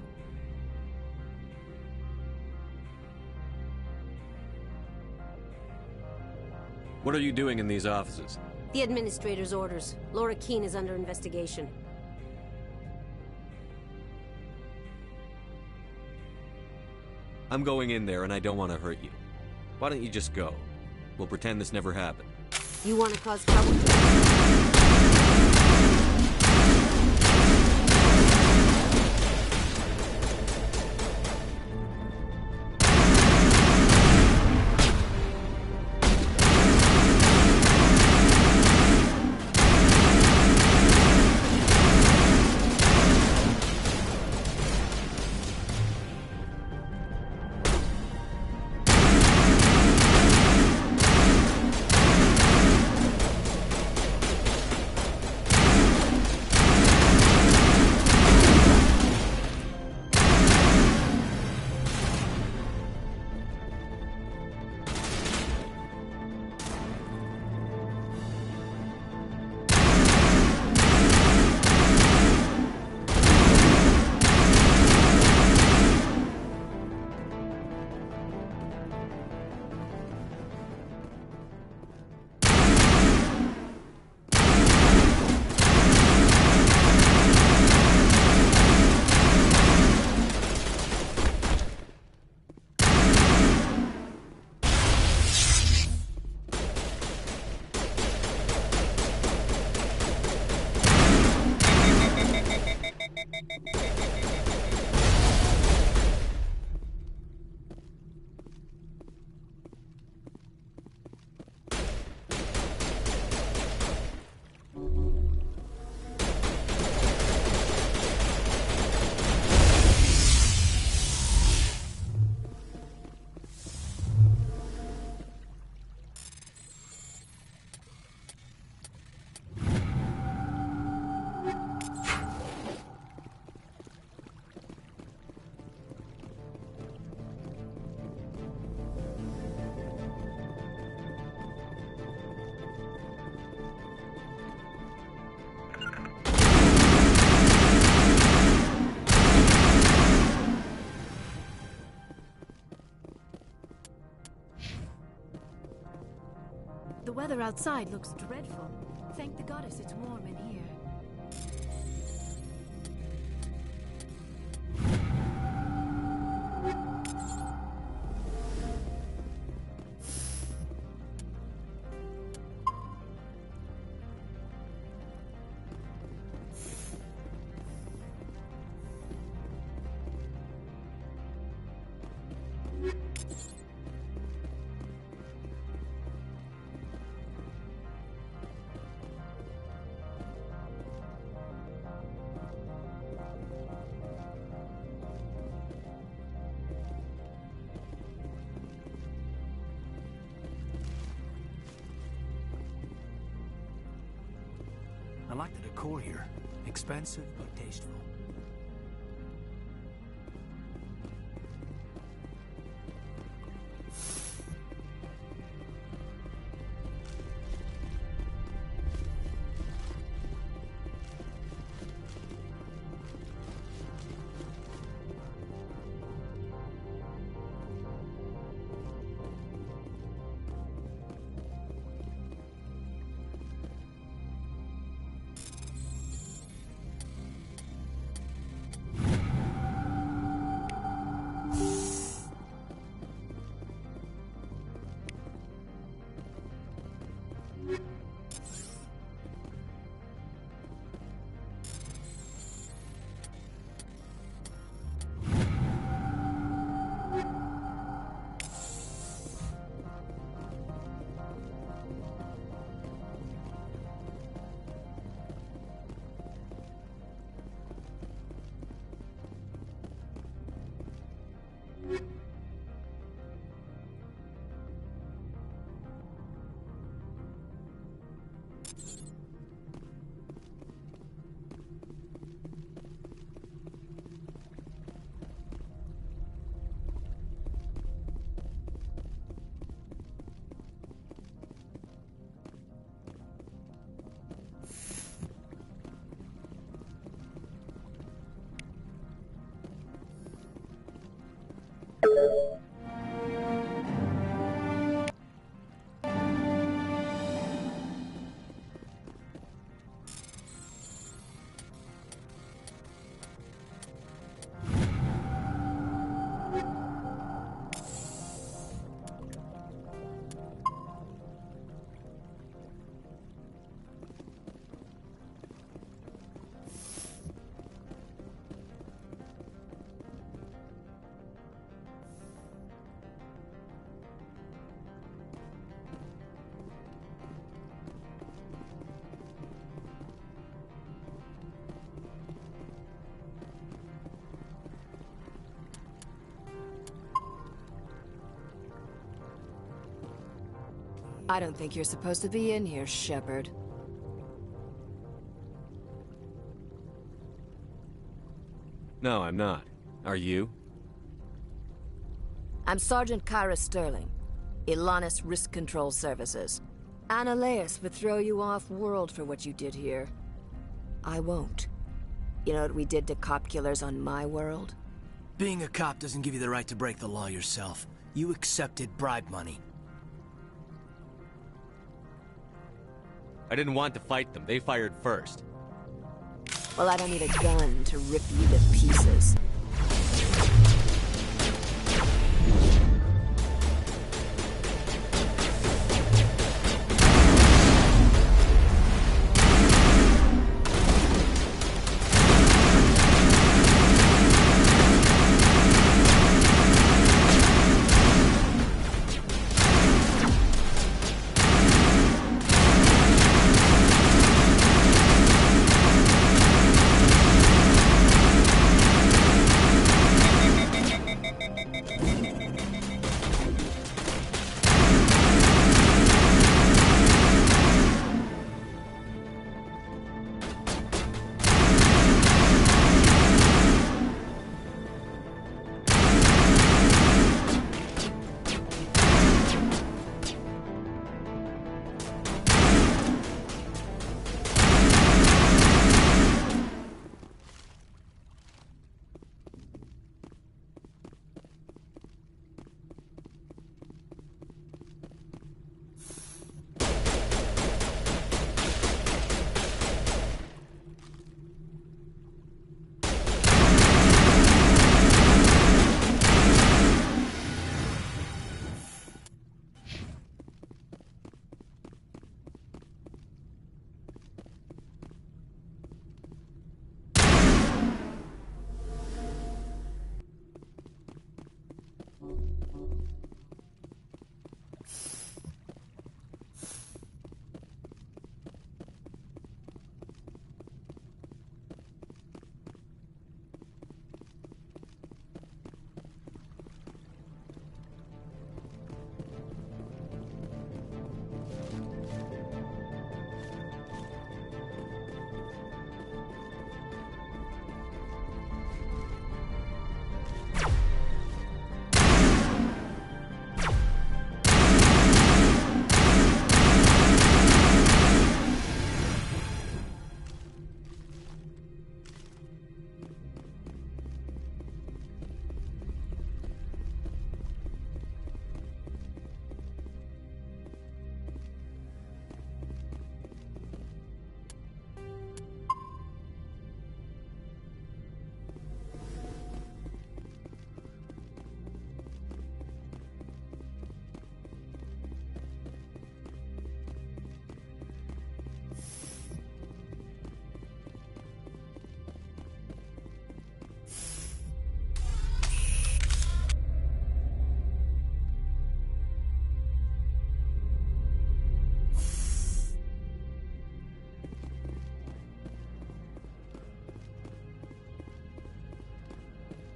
What are you doing in these offices? The administrator's orders. Laura Keene is under investigation. I'm going in there and I don't want to hurt you. Why don't you just go? We'll pretend this never happened. You want to cause trouble? The weather outside looks dreadful. Thank the goddess it's warm in here. I like the decor here. Expensive, but tasteful. I don't think you're supposed to be in here, Shepard. No, I'm not. Are you? I'm Sergeant Kyra Sterling, Ilanis Risk Control Services. Annaleus would throw you off-world for what you did here. I won't. You know what we did to cop killers on my world? Being a cop doesn't give you the right to break the law yourself. You accepted bribe money. I didn't want to fight them. They fired first. Well, I don't need a gun to rip you to pieces.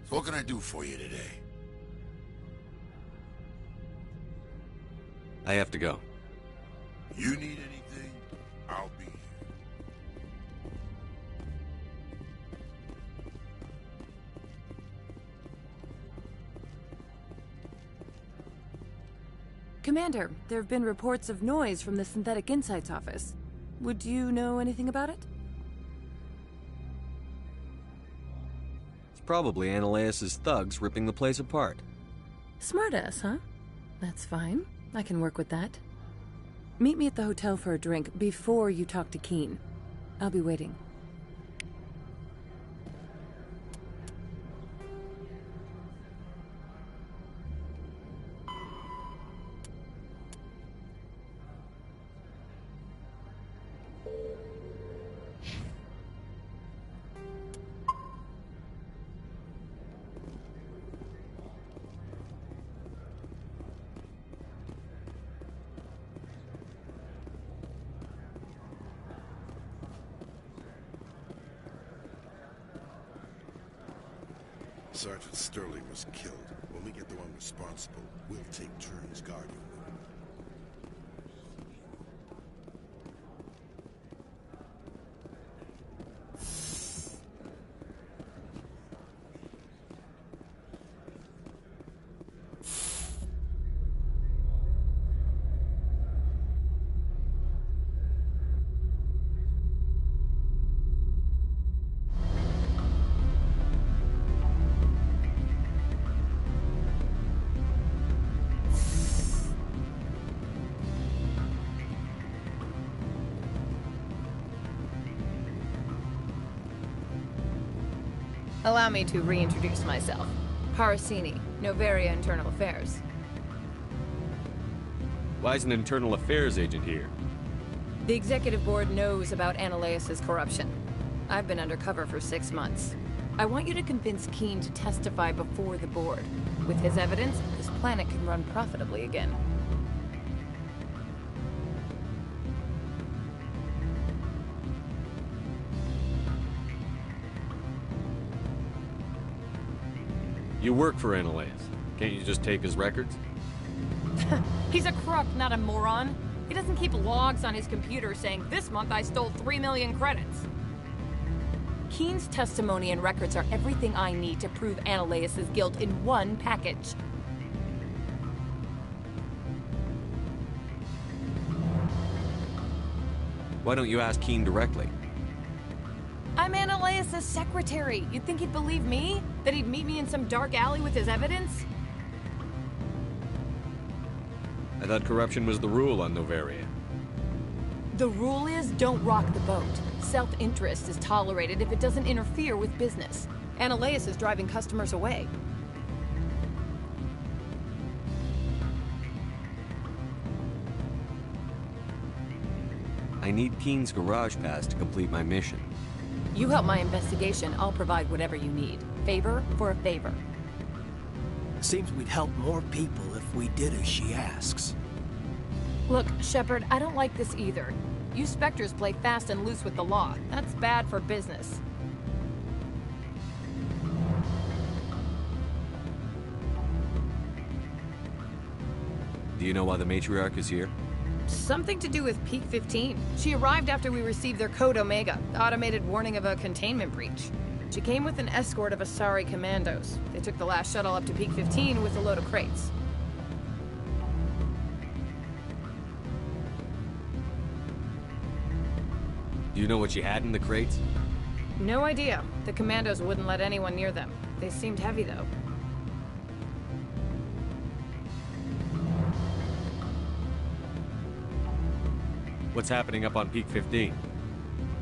So what can I do for you today? I have to go. You need anything, I'll be here. Commander, there have been reports of noise from the Synthetic Insights office. Would you know anything about it? It's probably Annaleus' thugs ripping the place apart. Smartass, huh? That's fine. I can work with that. Meet me at the hotel for a drink before you talk to Keen. I'll be waiting. Sergeant Sterling was killed. When we get the one responsible, we'll take turns guarding them. Allow me to reintroduce myself. Parasini, Novaria Internal Affairs. Why is an internal affairs agent here? The executive board knows about Ananias' corruption. I've been undercover for 6 months. I want you to convince Keen to testify before the board. With his evidence, this planet can run profitably again. You work for Ananias. Can't you just take his records? He's a crook, not a moron. He doesn't keep logs on his computer saying, "This month I stole 3 million credits." Keen's testimony and records are everything I need to prove Ananias' guilt in one package. Why don't you ask Keen directly? I'm Ananias' secretary. You'd think he'd believe me? That he'd meet me in some dark alley with his evidence? I thought corruption was the rule on Novaria. The rule is, don't rock the boat. Self-interest is tolerated if it doesn't interfere with business. Ananias is driving customers away. I need Keen's garage pass to complete my mission. You help my investigation, I'll provide whatever you need. Favor for a favor. Seems we'd help more people if we did as she asks. Look, Shepard, I don't like this either. You Spectres play fast and loose with the law. That's bad for business. Do you know why the matriarch is here? Something to do with Peak 15. She arrived after we received their Code Omega, the automated warning of a containment breach. She came with an escort of Asari commandos. They took the last shuttle up to Peak 15 with a load of crates. Do you know what she had in the crates? No idea. The commandos wouldn't let anyone near them. They seemed heavy, though. What's happening up on Peak 15?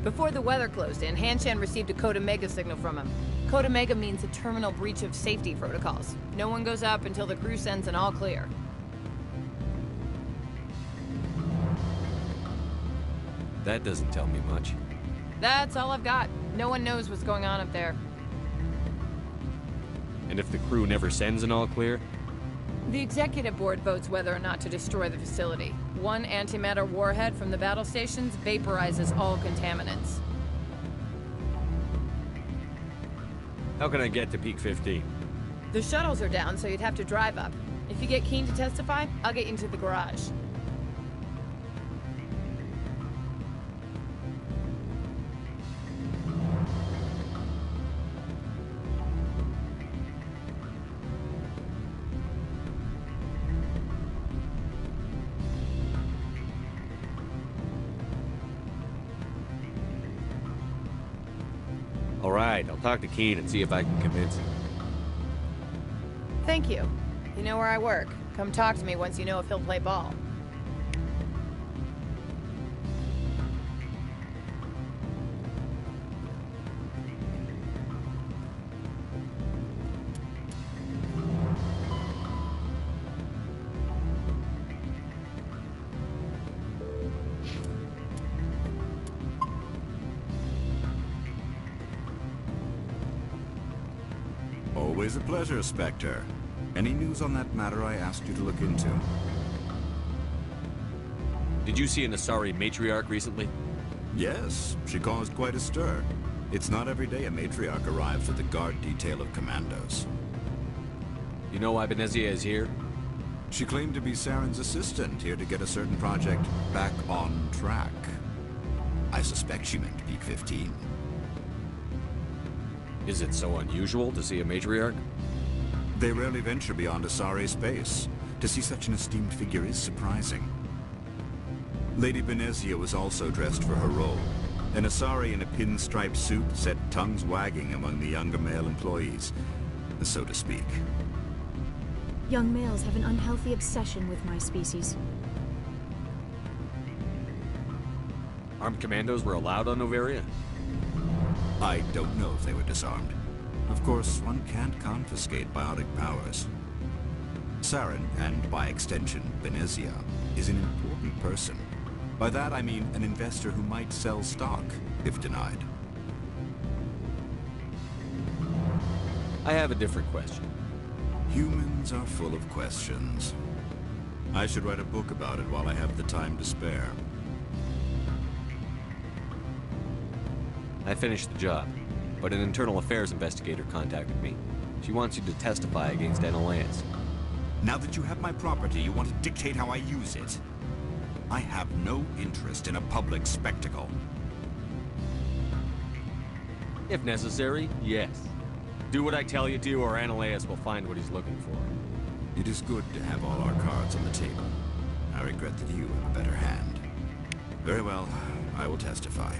Before the weather closed in, Hanshan received a Code Omega signal from him. Code Omega means a terminal breach of safety protocols. No one goes up until the crew sends an all clear. That doesn't tell me much. That's all I've got. No one knows what's going on up there. And if the crew never sends an all clear? The executive board votes whether or not to destroy the facility. One antimatter warhead from the battle stations vaporizes all contaminants. How can I get to Peak 15? The shuttles are down, so you'd have to drive up. If you get Keen to testify, I'll get you into the garage. All right, I'll talk to Keen and see if I can convince him. Thank you. You know where I work. Come talk to me once you know if he'll play ball. Always a pleasure, Spectre. Any news on that matter I asked you to look into? Did you see an Asari matriarch recently? Yes, she caused quite a stir. It's not every day a matriarch arrives with a guard detail of commandos. You know why Benezia is here? She claimed to be Saren's assistant, here to get a certain project back on track. I suspect she meant Peak 15. Is it so unusual to see a matriarch? They rarely venture beyond Asari space. To see such an esteemed figure is surprising. Lady Benezia was also dressed for her role. An Asari in a pinstriped suit set tongues wagging among the younger male employees, so to speak. Young males have an unhealthy obsession with my species. Armed commandos were allowed on Noveria? I don't know if they were disarmed. Of course, one can't confiscate biotic powers. Saren, and by extension, Benezia, is an important person. By that I mean an investor who might sell stock, if denied. I have a different question. Humans are full of questions. I should write a book about it while I have the time to spare. I finished the job, but an internal affairs investigator contacted me. She wants you to testify against Analeus. Now that you have my property, you want to dictate how I use it? I have no interest in a public spectacle. If necessary, yes. Do what I tell you to, or Analeus will find what he's looking for. It is good to have all our cards on the table. I regret that you have a better hand. Very well, I will testify.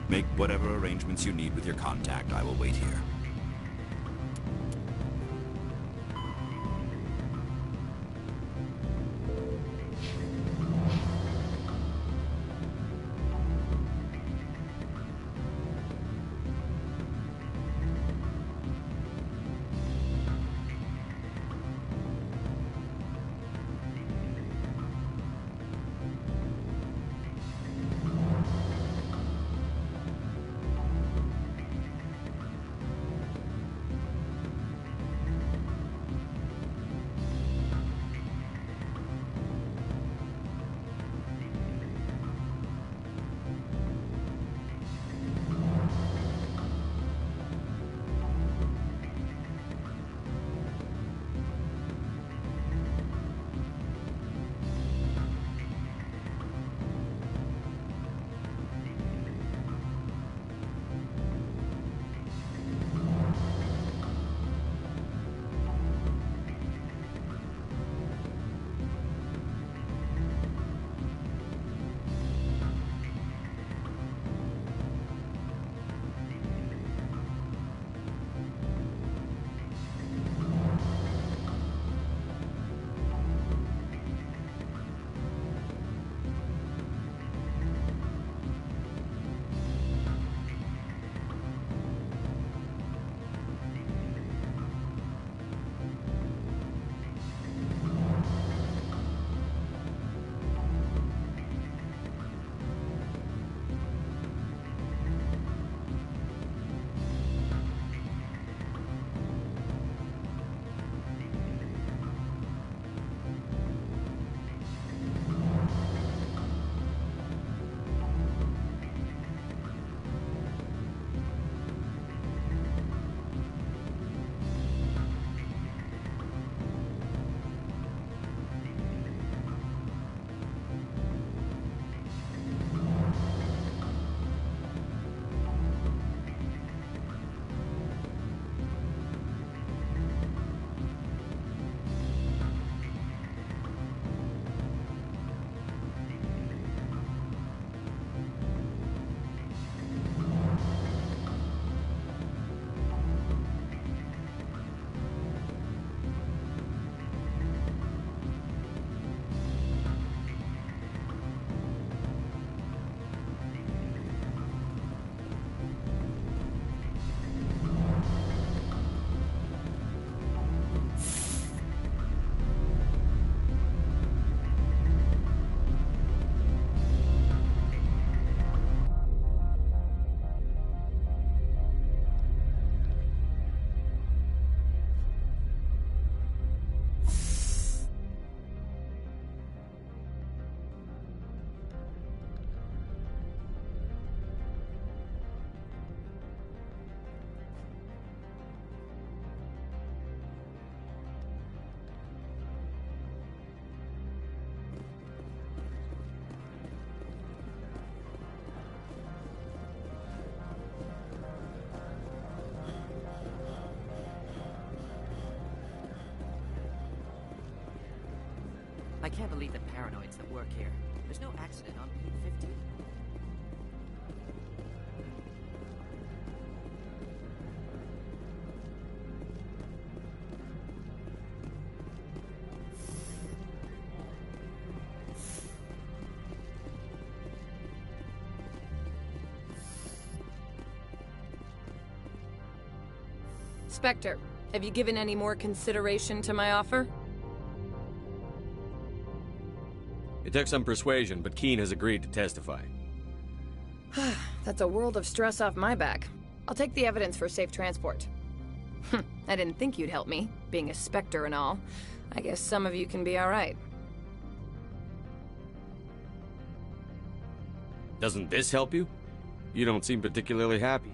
Make whatever arrangements you need with your contact. I will wait here. I can't believe the paranoids that work here. There's no accident on P-15. Spectre, have you given any more consideration to my offer? It took some persuasion, but Keen has agreed to testify. That's a world of stress off my back. I'll take the evidence for safe transport. I didn't think you'd help me, being a Spectre and all. I guess some of you can be alright. Doesn't this help you? You don't seem particularly happy.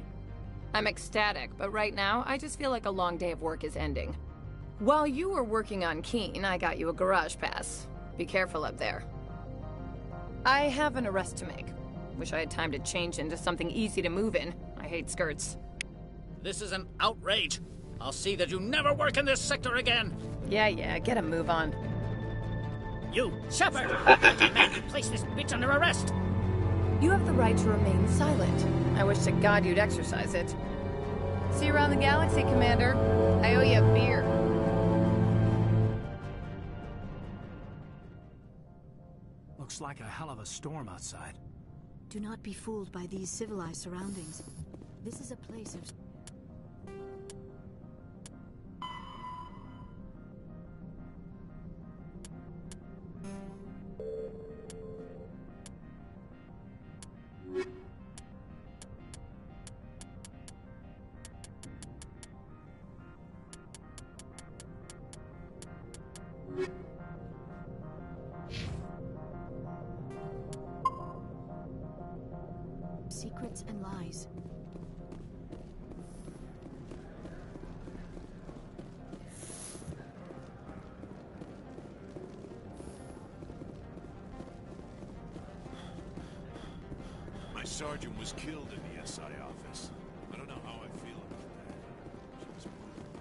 I'm ecstatic, but right now, I just feel like a long day of work is ending. While you were working on Keen, I got you a garage pass. Be careful up there. I have an arrest to make. Wish I had time to change into something easy to move in. I hate skirts. This is an outrage. I'll see that you never work in this sector again. Yeah, get a move on. You, Shepard! You place this bitch under arrest! You have the right to remain silent. I wish to God you'd exercise it. See you around the galaxy, Commander. I owe you a beer. Looks like a hell of a storm outside. Do not be fooled by these civilized surroundings. This is a place of... secrets and lies. My sergeant was killed in the SI office. I don't know how I feel about that. She was brutal.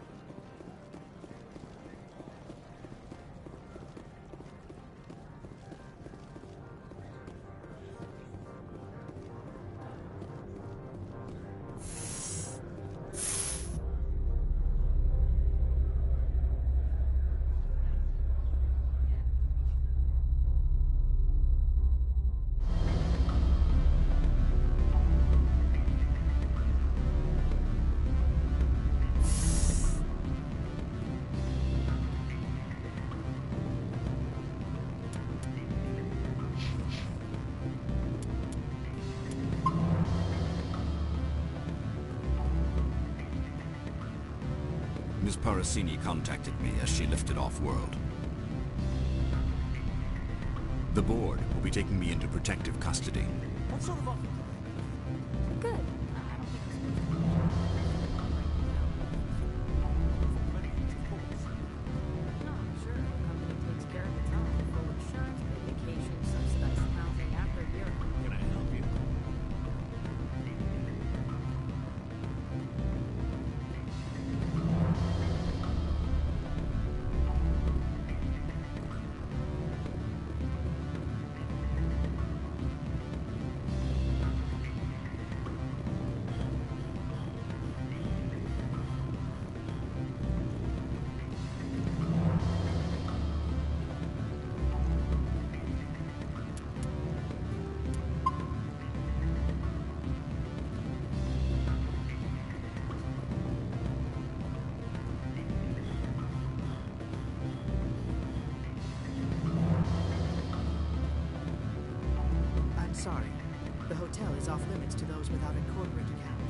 Ms. Parasini contacted me as she lifted off-world. The board will be taking me into protective custody. What sort of offer? Good. Sorry. The hotel is off limits to those without a corporate account.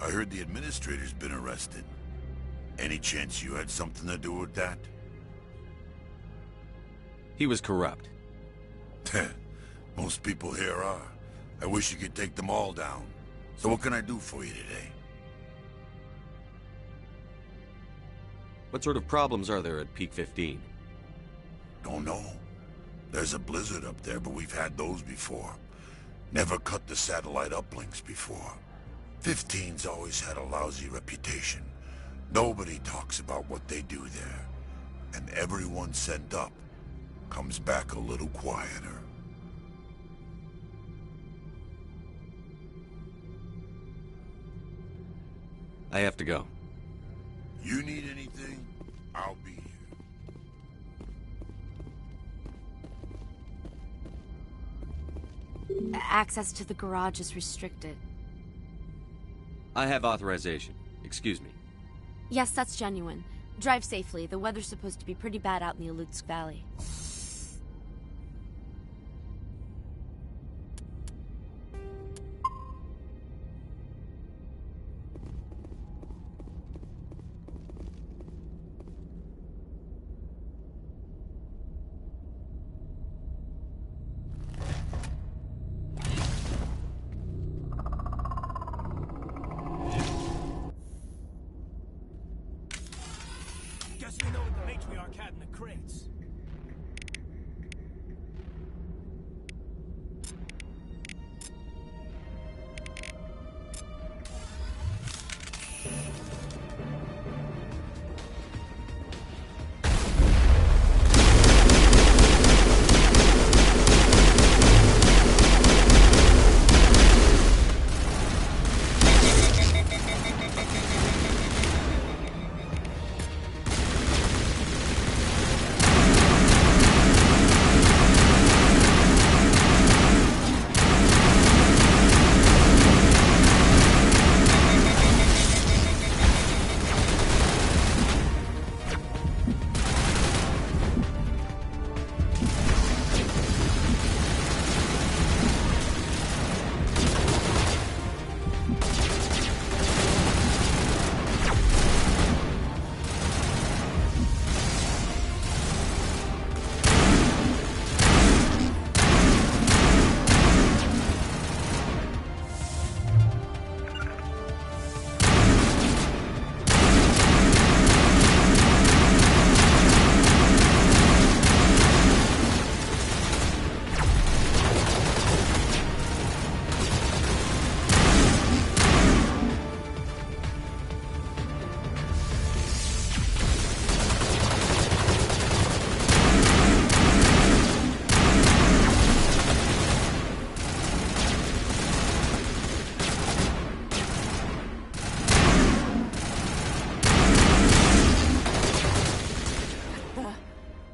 I heard the administrator's been arrested. Any chance you had something to do with that? He was corrupt. Most people here are. I wish you could take them all down. So what can I do for you today? What sort of problems are there at Peak 15? Don't know. There's a blizzard up there, but we've had those before. Never cut the satellite uplinks before. 15's always had a lousy reputation. Nobody talks about what they do there. And everyone sent up comes back a little quieter. I have to go. You need anything? I'll be here. Access to the garage is restricted. I have authorization. Excuse me. Yes, that's genuine. Drive safely. The weather's supposed to be pretty bad out in the Alutsk Valley. Guess we know what the matriarch had in the crates.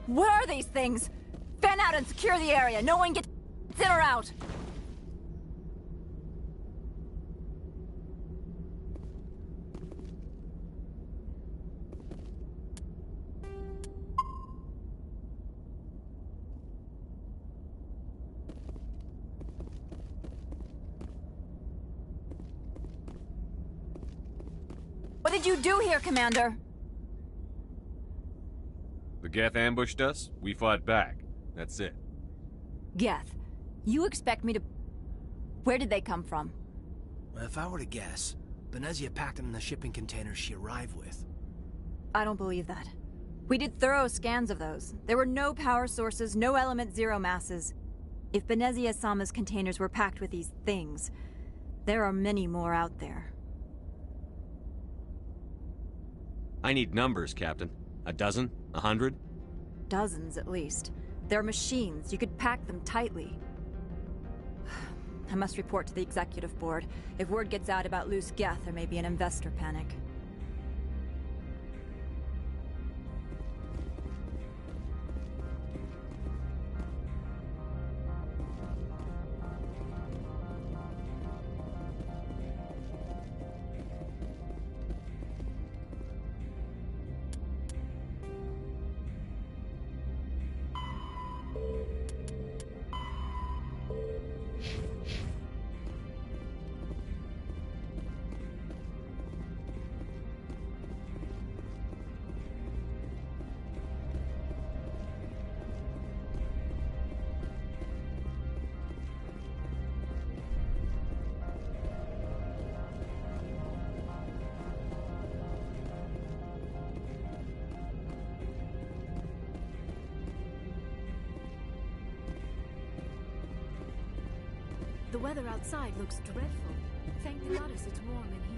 What are these things? Fan out and secure the area. No one gets in or out. What did you do here, Commander? The Geth ambushed us, we fought back. That's it. Geth, you expect me to... Where did they come from? Well, if I were to guess, Benezia packed them in the shipping containers she arrived with. I don't believe that. We did thorough scans of those. There were no power sources, no element zero masses. If Benezia-sama's containers were packed with these things, there are many more out there. I need numbers, Captain. A dozen? 100? Dozens, at least. They're machines. You could pack them tightly. I must report to the executive board. If word gets out about loose Geth, there may be an investor panic. weather outside looks dreadful. Thank the goddess it's warm in here.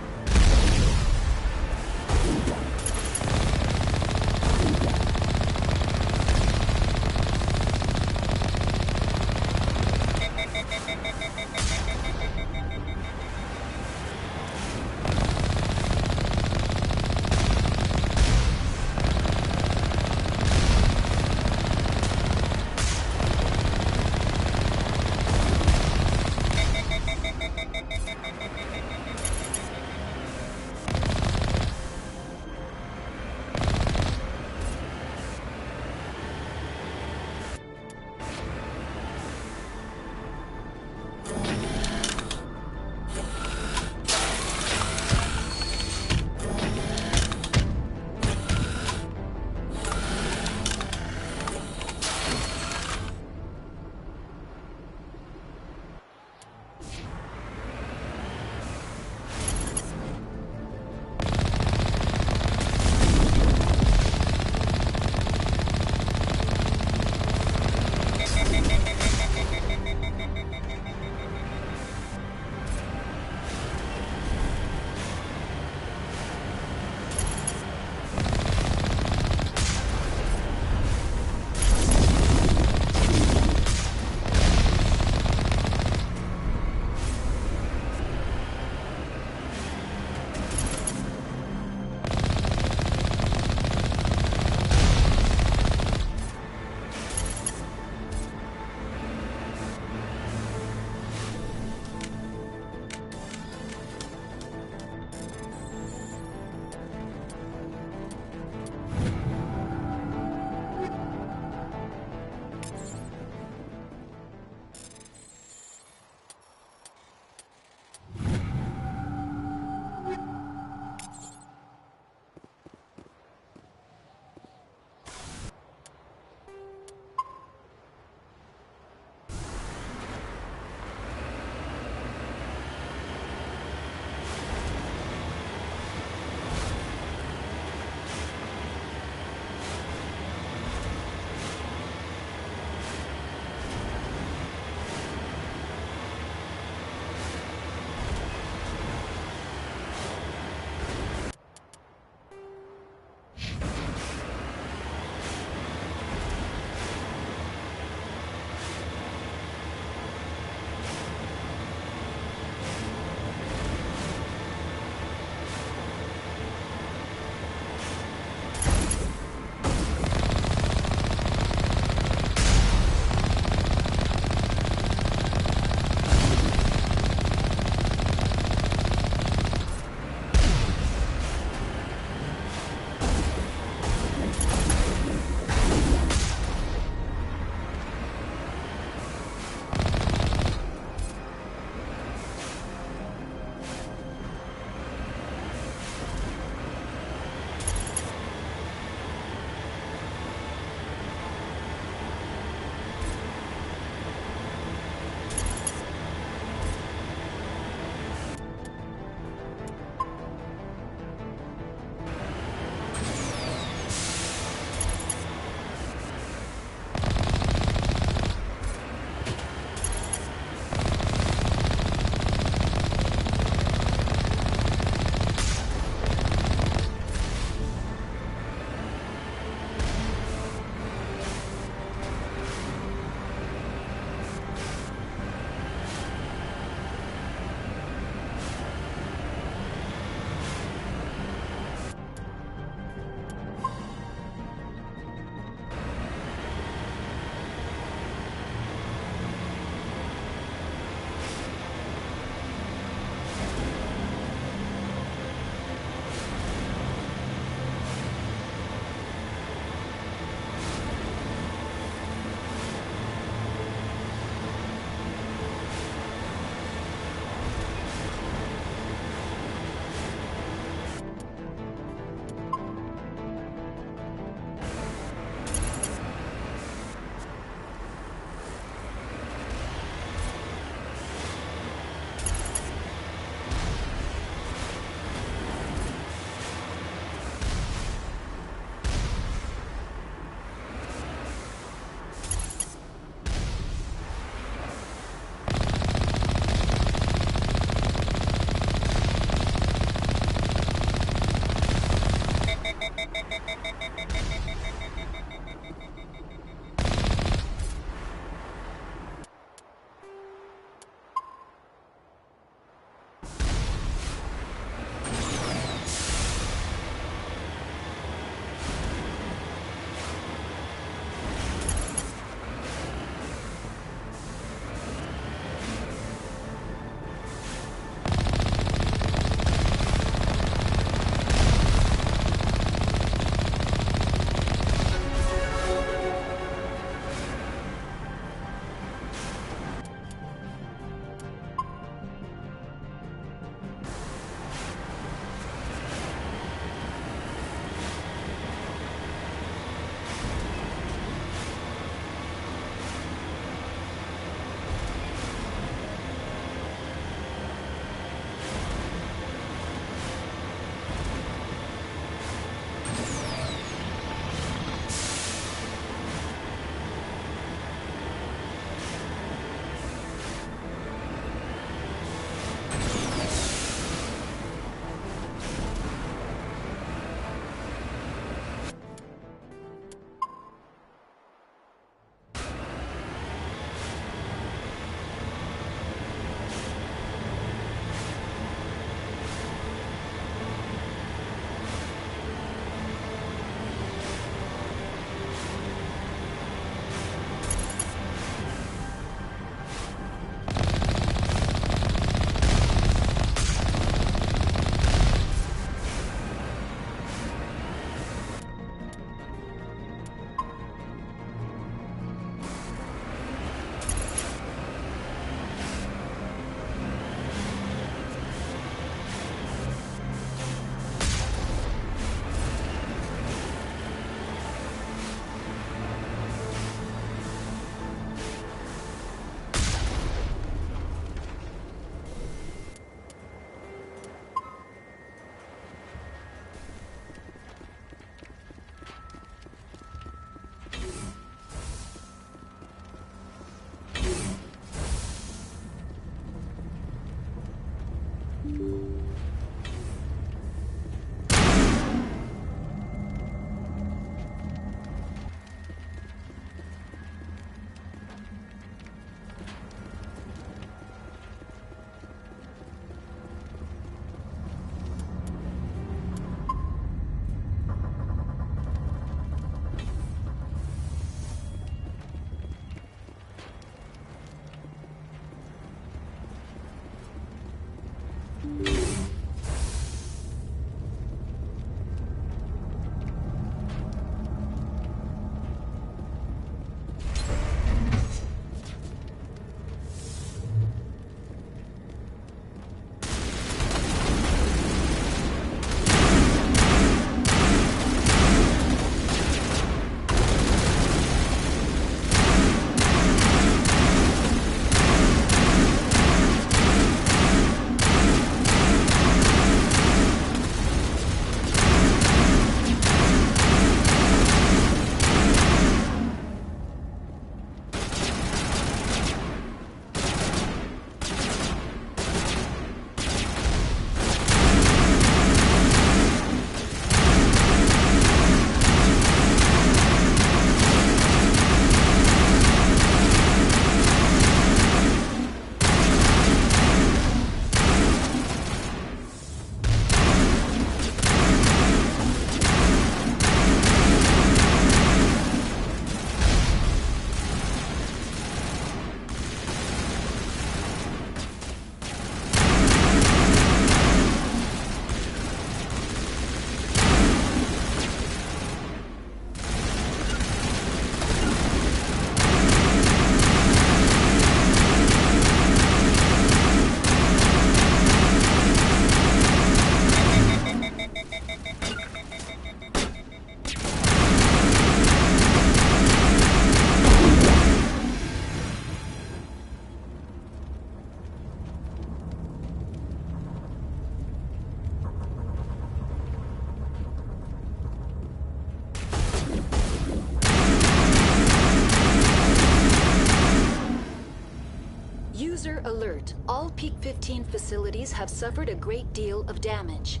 Peak 15 facilities have suffered a great deal of damage.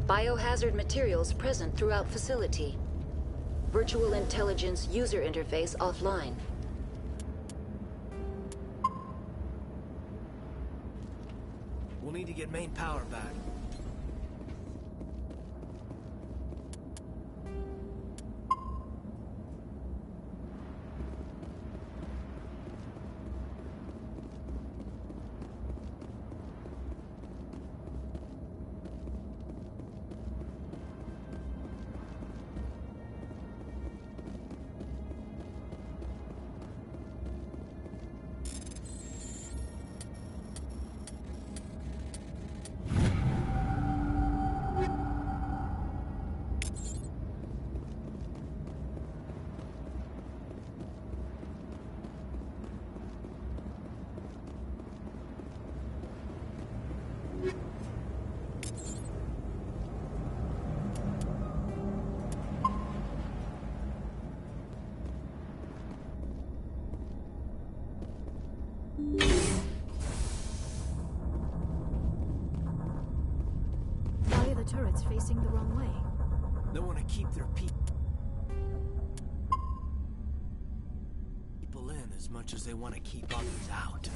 Biohazard materials present throughout facility. Virtual intelligence user interface offline. We'll need to get main power back. Why are the turrets facing the wrong way? They want to keep their people in as much as they want to keep others out.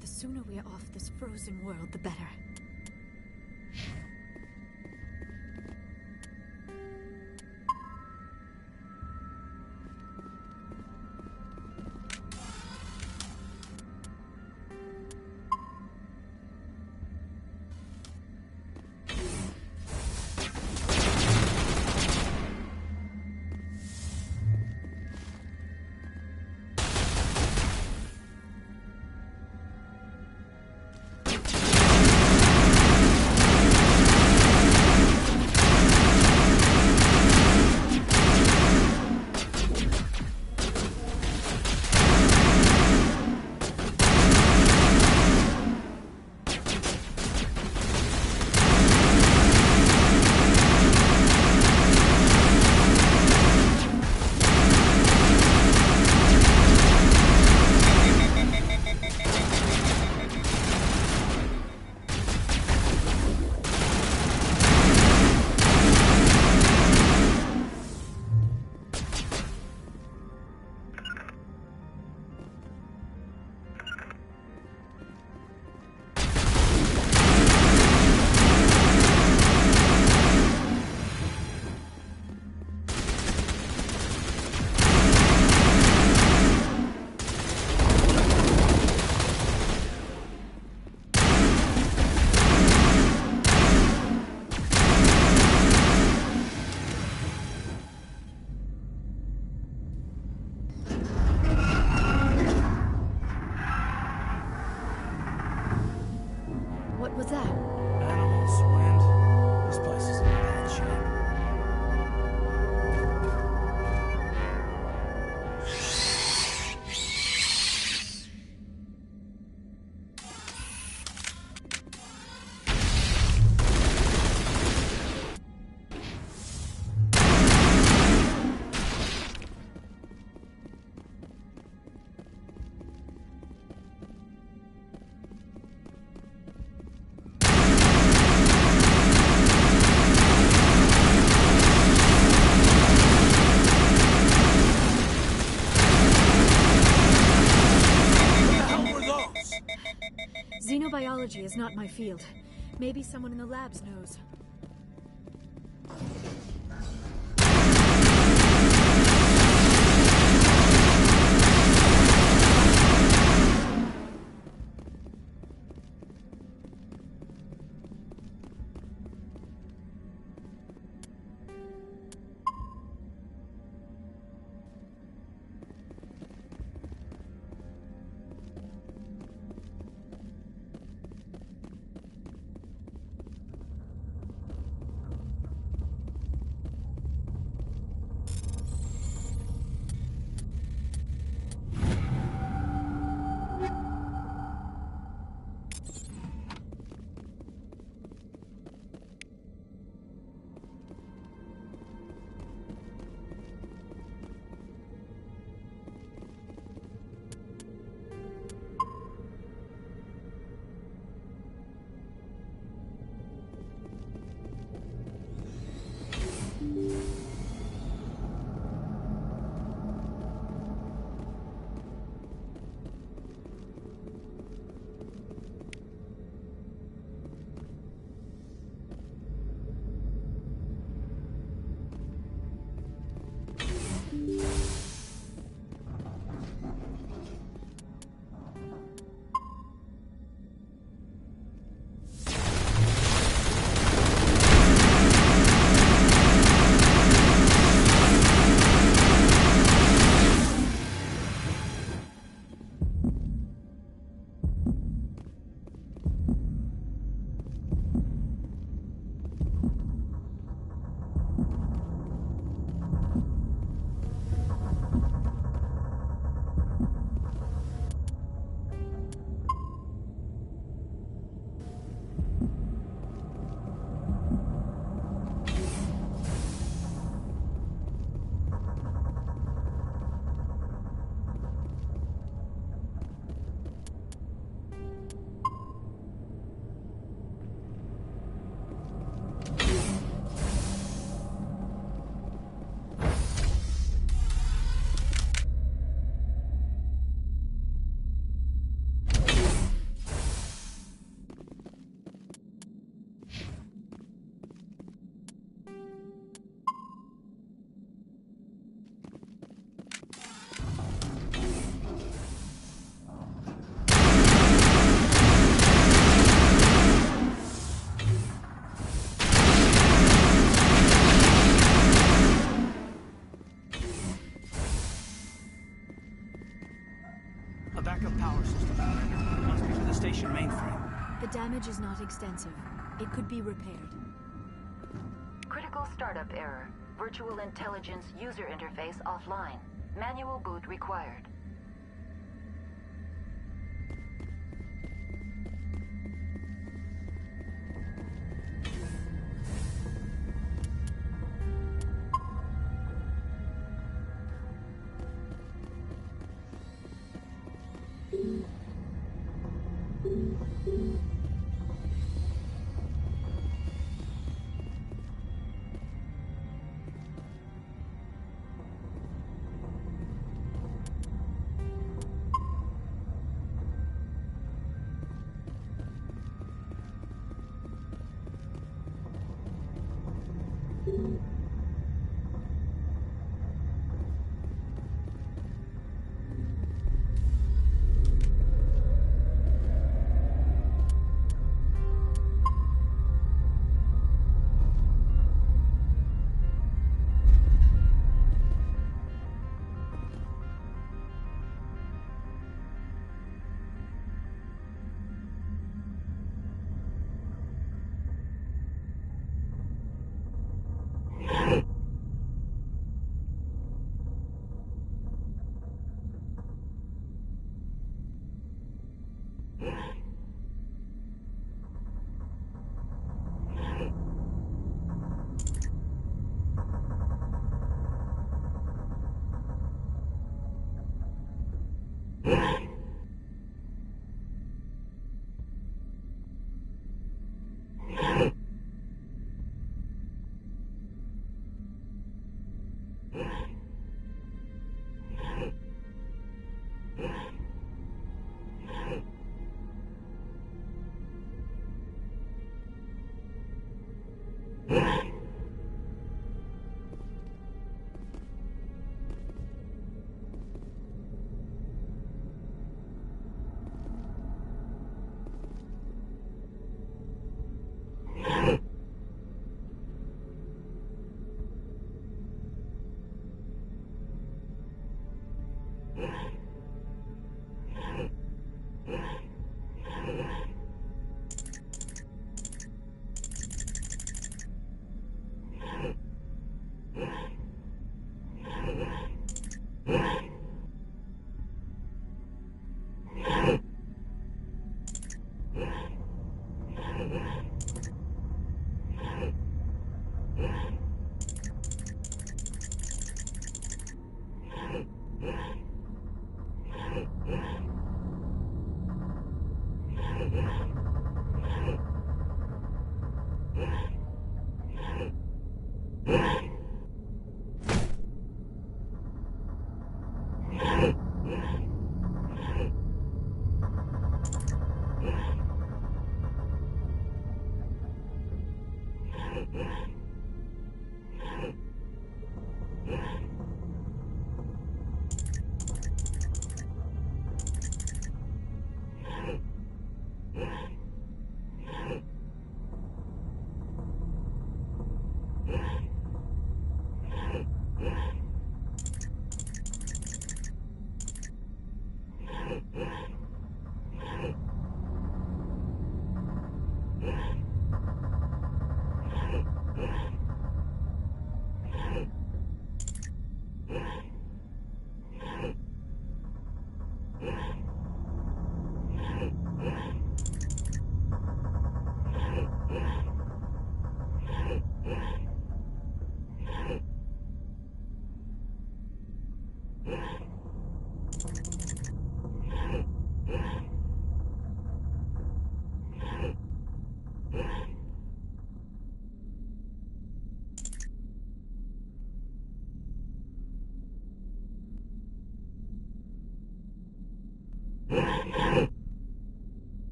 The sooner we are off this frozen world, the better. What was that? Animals, wind. This place is in bad shape. is not my field. Maybe someone in the labs knows. A backup power system. Must be for the station mainframe. The damage is not extensive. It could be repaired. Critical startup error. Virtual intelligence user interface offline. Manual boot required.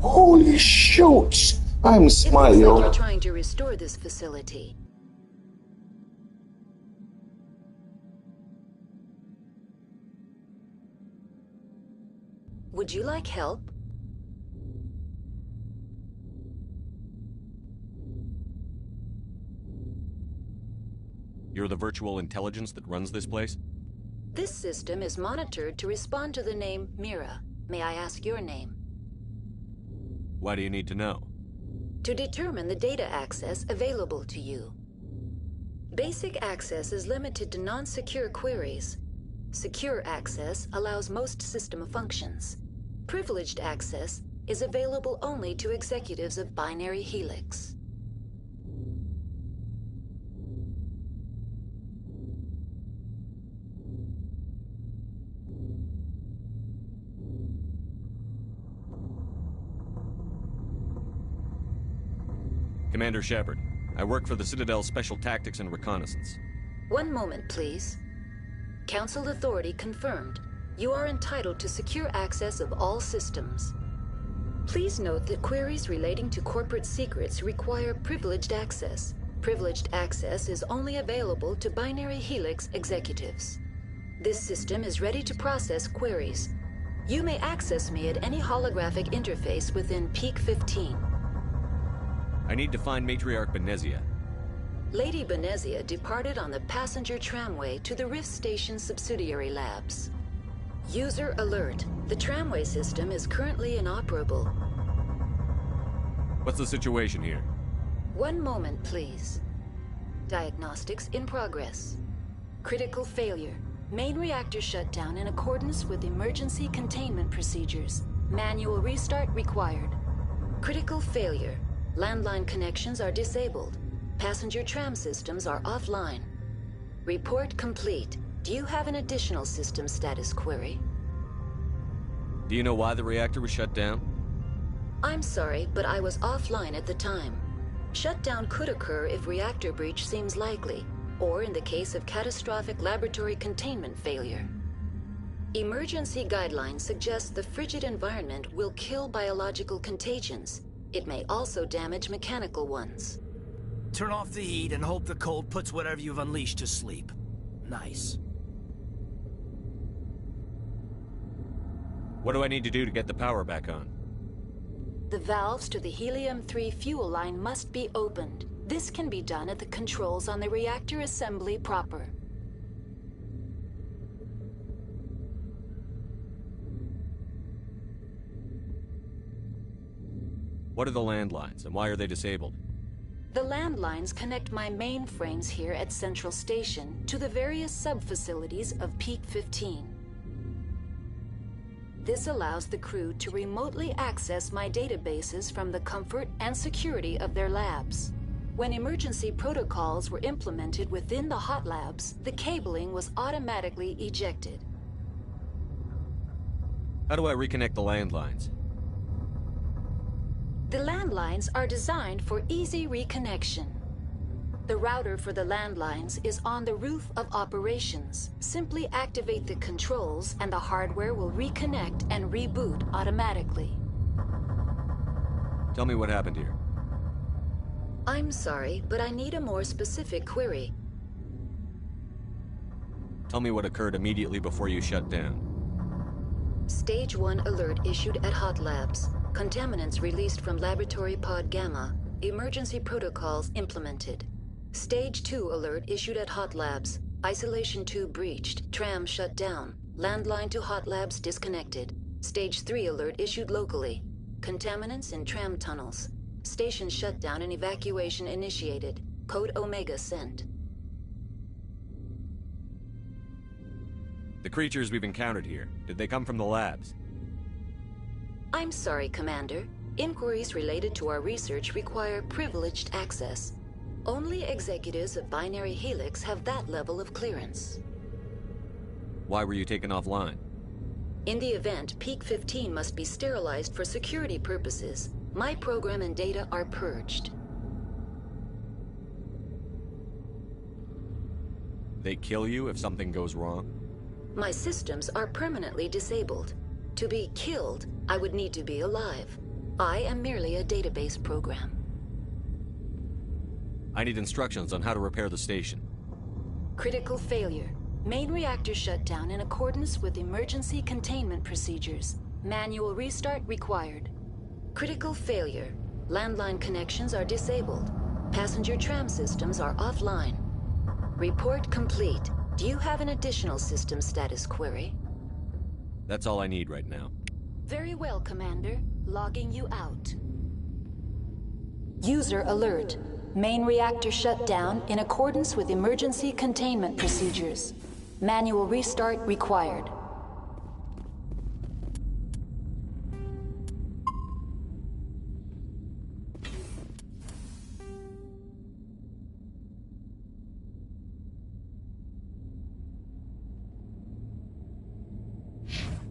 Holy shoots! I'm It looks like Smile. you're trying to restore this facility. Would you like help? You're the virtual intelligence that runs this place? This system is monitored to respond to the name Mira. May I ask your name? Why do you need to know? To determine the data access available to you. Basic access is limited to non-secure queries. Secure access allows most system functions. Privileged access is available only to executives of Binary Helix. Commander Shepard, I work for the Citadel's Special Tactics and Reconnaissance. One moment, please. Council authority confirmed. You are entitled to secure access of all systems. Please note that queries relating to corporate secrets require privileged access. Privileged access is only available to Binary Helix executives. This system is ready to process queries. You may access me at any holographic interface within Peak 15. I need to find Matriarch Benezia. Lady Benezia departed on the passenger tramway to the Rift Station subsidiary labs. User alert. The tramway system is currently inoperable. What's the situation here? One moment, please. Diagnostics in progress. Critical failure. Main reactor shut down in accordance with emergency containment procedures. Manual restart required. Critical failure. Landline connections are disabled. Passenger tram systems are offline. Report complete. Do you have an additional system status query? Do you know why the reactor was shut down? I'm sorry, but I was offline at the time. Shutdown could occur if reactor breach seems likely, or in the case of catastrophic laboratory containment failure. Emergency guidelines suggest the frigid environment will kill biological contagions. It may also damage mechanical ones. Turn off the heat and hope the cold puts whatever you've unleashed to sleep. Nice. What do I need to do to get the power back on? The valves to the helium-3 fuel line must be opened. This can be done at the controls on the reactor assembly proper. What are the landlines, and why are they disabled? The landlines connect my mainframes here at Central Station to the various sub-facilities of Peak 15. This allows the crew to remotely access my databases from the comfort and security of their labs. When emergency protocols were implemented within the hot labs, the cabling was automatically ejected. How do I reconnect the landlines? The landlines are designed for easy reconnection. The router for the landlines is on the roof of operations. Simply activate the controls and the hardware will reconnect and reboot automatically. Tell me what happened here. I'm sorry, but I need a more specific query. Tell me what occurred immediately before you shut down. Stage 1 alert issued at Hot Labs. Contaminants released from Laboratory Pod Gamma. Emergency protocols implemented. Stage 2 alert issued at Hot Labs. Isolation tube breached. Tram shut down. Landline to Hot Labs disconnected. Stage 3 alert issued locally. Contaminants in tram tunnels. Station shutdown and evacuation initiated. Code Omega sent. The creatures we've encountered here, did they come from the labs? I'm sorry, Commander. Inquiries related to our research require privileged access. Only executives of Binary Helix have that level of clearance. Why were you taken offline? In the event, Peak 15 must be sterilized for security purposes. My program and data are purged. They kill you if something goes wrong? My systems are permanently disabled. To be killed, I would need to be alive. I am merely a database program. I need instructions on how to repair the station. Critical failure. Main reactor shut down in accordance with emergency containment procedures. Manual restart required. Critical failure. Landline connections are disabled. Passenger tram systems are offline. Report complete. Do you have an additional system status query? That's all I need right now. Very well, Commander. Logging you out. User alert. Main reactor shut down in accordance with emergency containment procedures. Manual restart required.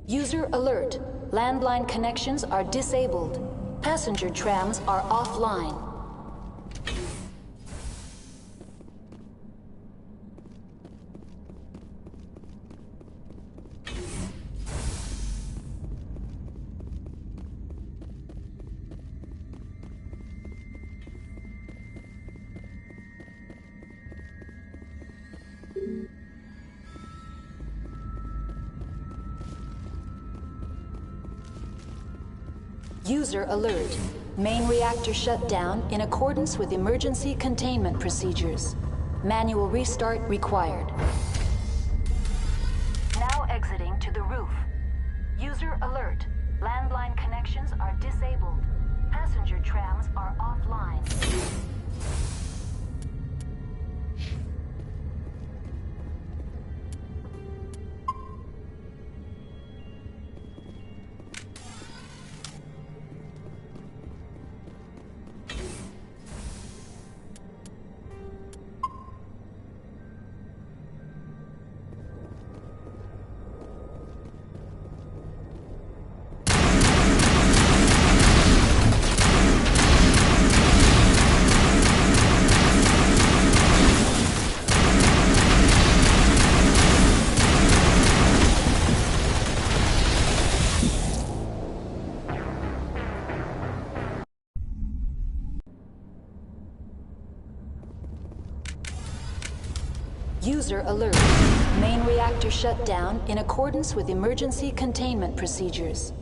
User alert. Landline connections are disabled. Passenger trams are offline. User alert. Main reactor shut down in accordance with emergency containment procedures. Manual restart required. Now exiting to the roof. User alert. Landline connections are disabled. Passenger trams are offline. User alert. Main reactor shut down in accordance with emergency containment procedures.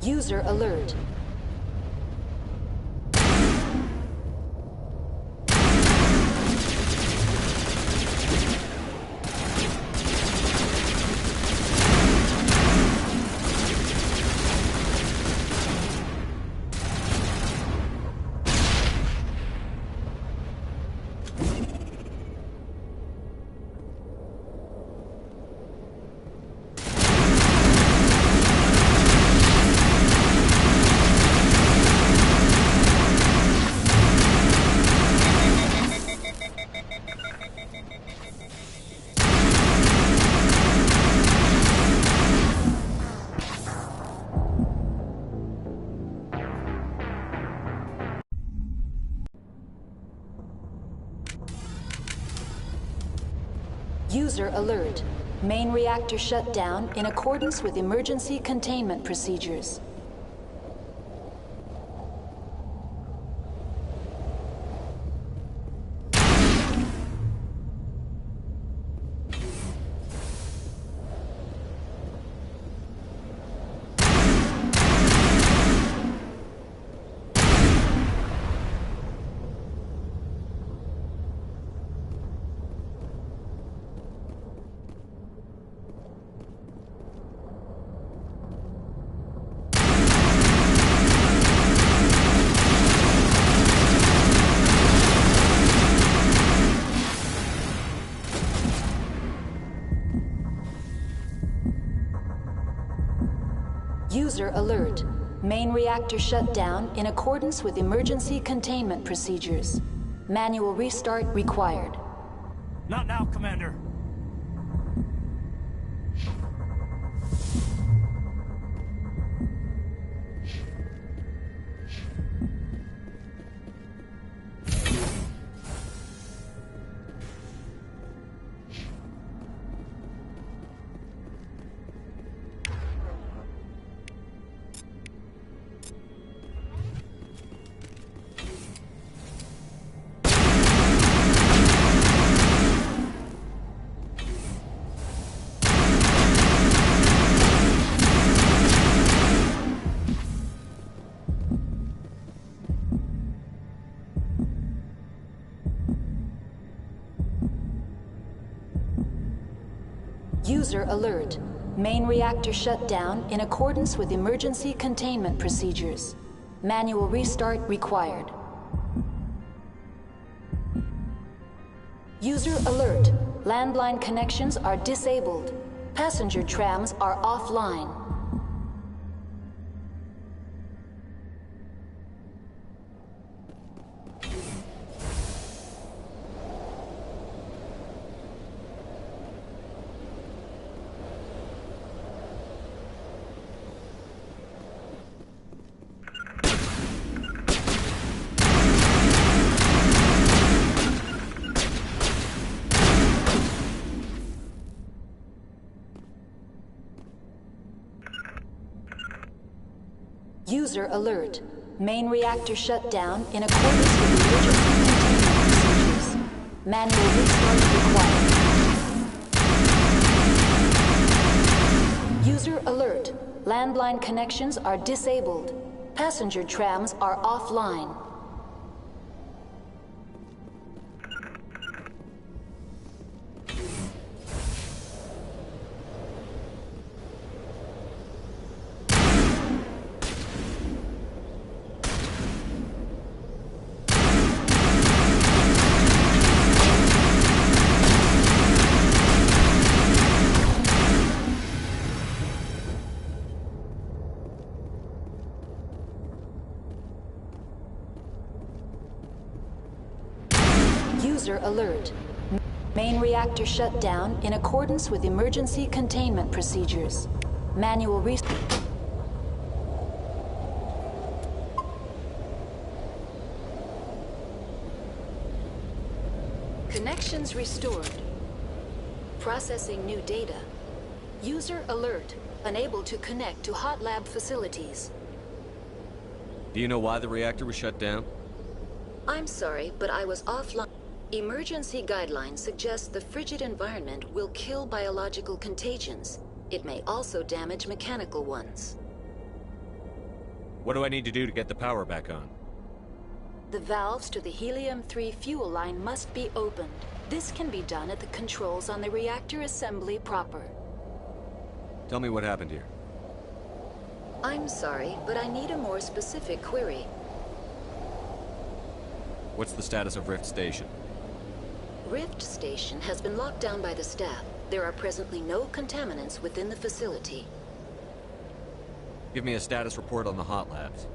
User alert. User alert. Main reactor shut down in accordance with emergency containment procedures. User alert. Main reactor shut down in accordance with emergency containment procedures. Manual restart required. Not now, Commander. User alert. Main reactor shut down in accordance with emergency containment procedures. Manual restart required. User alert. Landline connections are disabled. Passenger trams are offline. User alert. Main reactor shut down in accordance with emergency containment procedures. Manual restart required. User alert. Landline connections are disabled. Passenger trams are offline. User alert. Main reactor shut down in accordance with emergency containment procedures. Manual restart. Connections restored. Processing new data. User alert. Unable to connect to hot lab facilities. Do you know why the reactor was shut down? I'm sorry, but I was offline. Emergency guidelines suggest the frigid environment will kill biological contagions. It may also damage mechanical ones. What do I need to do to get the power back on? The valves to the helium-3 fuel line must be opened. This can be done at the controls on the reactor assembly proper. Tell me what happened here. I'm sorry, but I need a more specific query. What's the status of Rift Station? Rift Station has been locked down by the staff. There are presently no contaminants within the facility. Give me a status report on the hot labs.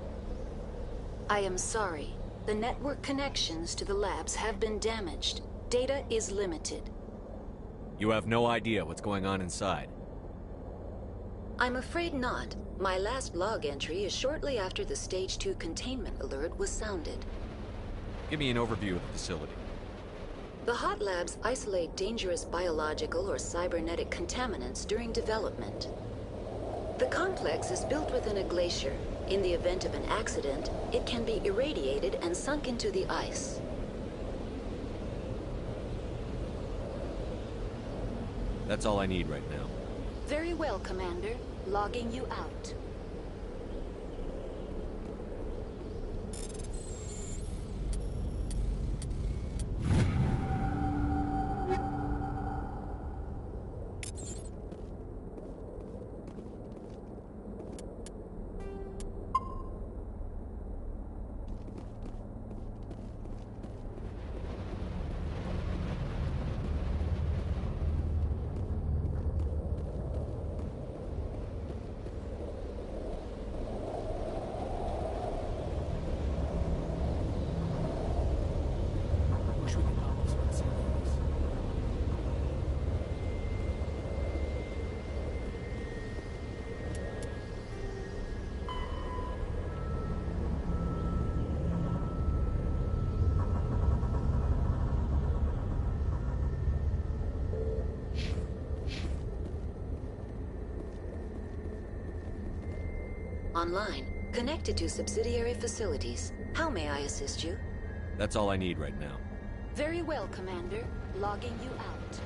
I am sorry. The network connections to the labs have been damaged. Data is limited. You have no idea what's going on inside. I'm afraid not. My last log entry is shortly after the Stage 2 containment alert was sounded. Give me an overview of the facility. The hot labs isolate dangerous biological or cybernetic contaminants during development. The complex is built within a glacier. In the event of an accident, it can be irradiated and sunk into the ice. That's all I need right now. Very well, Commander. Logging you out. Online. Connected to subsidiary facilities. How may I assist you? That's all I need right now. Very well, Commander. Logging you out.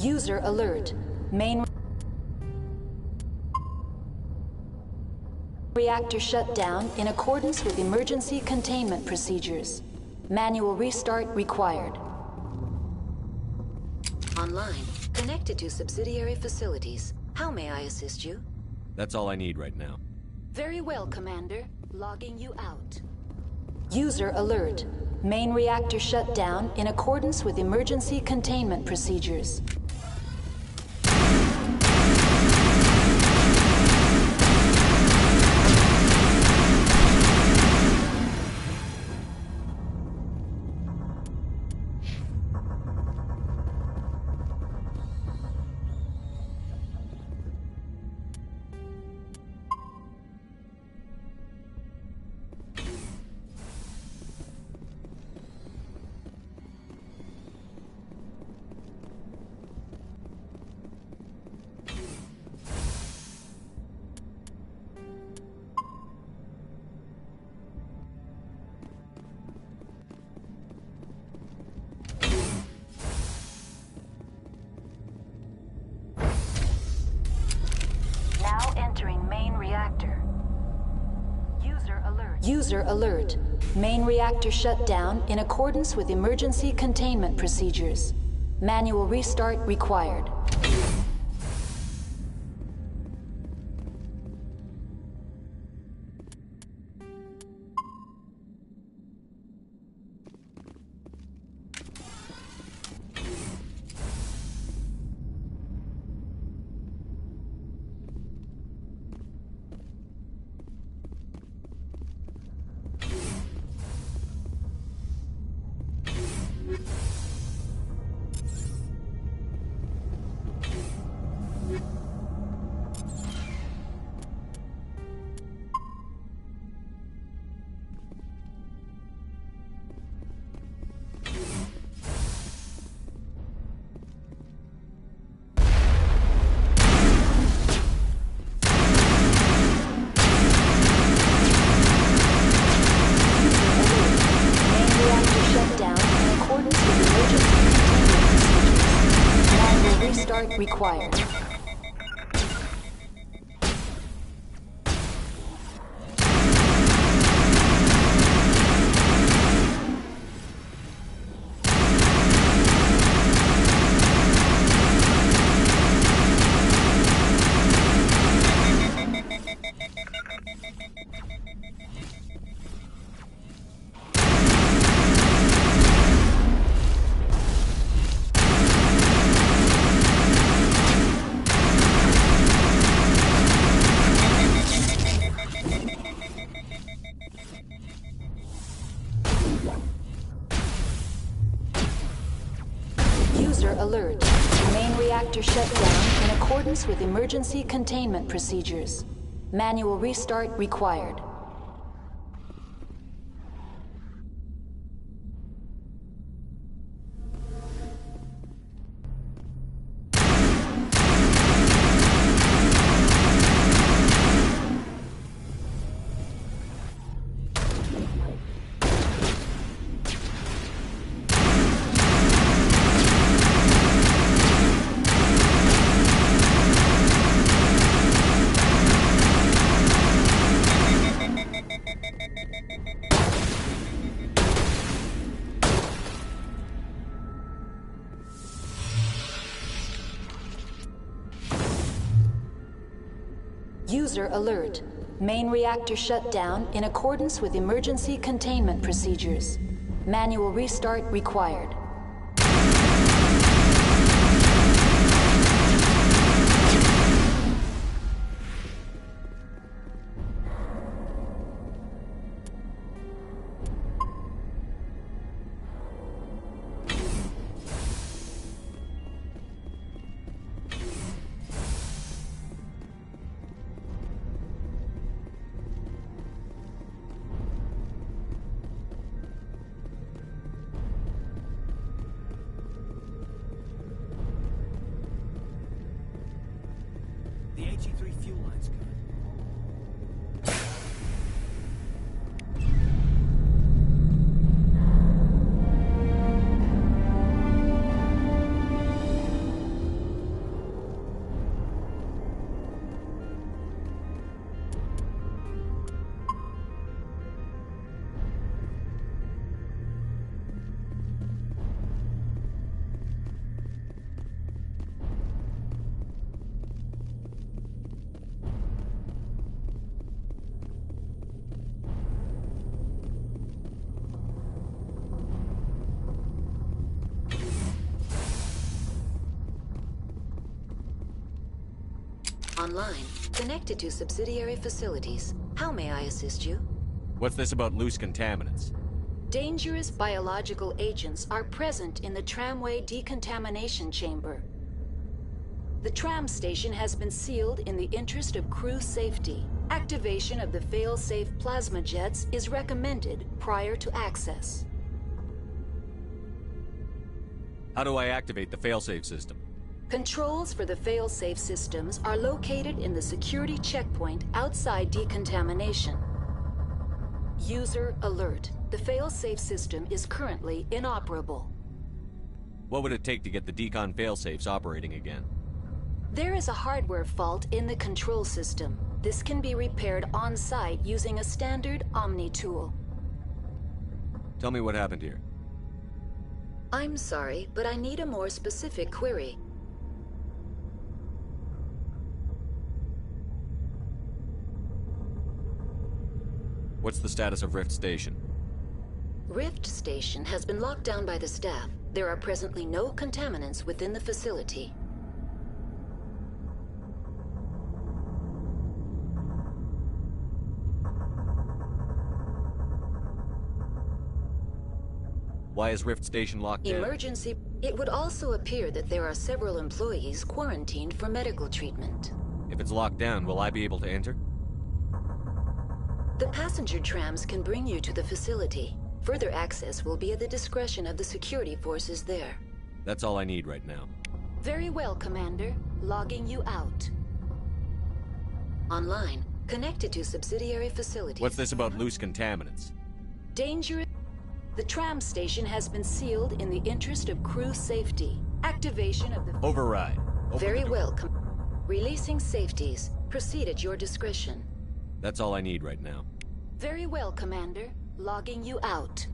User alert. Main reactor shut down in accordance with emergency containment procedures. Manual restart required. Online. Connected to subsidiary facilities. How may I assist you? That's all I need right now. Very well, Commander. Logging you out. User alert. Main reactor shut down in accordance with emergency containment procedures. User alert. Main reactor shut down in accordance with emergency containment procedures. Manual restart required. Required. Alert. Main reactor shut down in accordance with emergency containment procedures. Manual restart required. User alert. Main reactor shut down in accordance with emergency containment procedures. Manual restart required. The HE3 fuel line's good. Online. Connected to subsidiary facilities. How may I assist you? What's this about loose contaminants? Dangerous biological agents are present in the tramway decontamination chamber. The tram station has been sealed in the interest of crew safety. Activation of the fail-safe plasma jets is recommended prior to access. How do I activate the failsafe system? Controls for the fail-safe systems are located in the security checkpoint outside decontamination. User alert. The fail-safe system is currently inoperable. What would it take to get the decon failsafes operating again? There is a hardware fault in the control system. This can be repaired on-site using a standard Omni tool. Tell me what happened here. I'm sorry, but I need a more specific query. What's the status of Rift Station? Rift Station has been locked down by the staff. There are presently no contaminants within the facility. Why is Rift Station locked down? Emergency. It would also appear that there are several employees quarantined for medical treatment. If it's locked down, will I be able to enter? The passenger trams can bring you to the facility. Further access will be at the discretion of the security forces there. That's all I need right now. Very well, Commander. Logging you out. Online. Connected to subsidiary facilities. What's this about loose contaminants? Dangerous. The tram station has been sealed in the interest of crew safety. Activation of the... Override. Very well, Releasing safeties. Proceed at your discretion. That's all I need right now. Very well, Commander. Logging you out.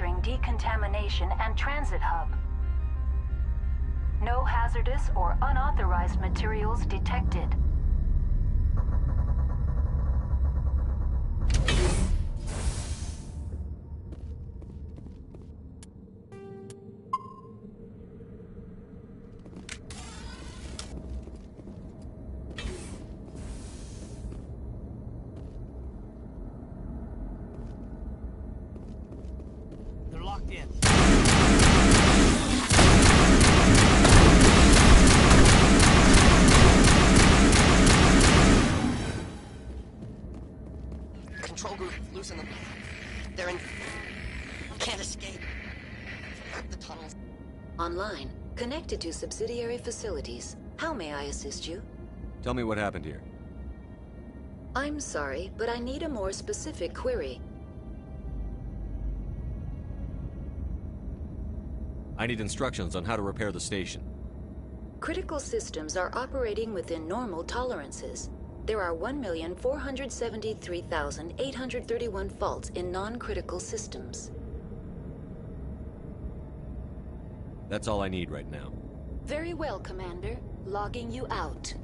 manufacturing, decontamination, and transit hub. No hazardous or unauthorized materials detected. They're locked in. Control group, loosen them. They're in... Can't escape. The tunnels. Online, connected to subsidiary facilities. How may I assist you? Tell me what happened here. I'm sorry, but I need a more specific query. I need instructions on how to repair the station. Critical systems are operating within normal tolerances. There are 1,473,831 faults in non-critical systems. That's all I need right now. Very well, Commander. Logging you out.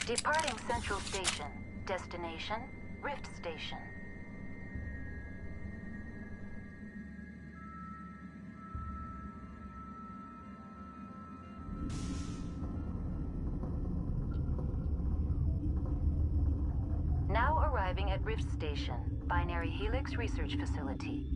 Departing Central Station. Destination, Rift Station. Now arriving at Rift Station, Binary Helix Research Facility.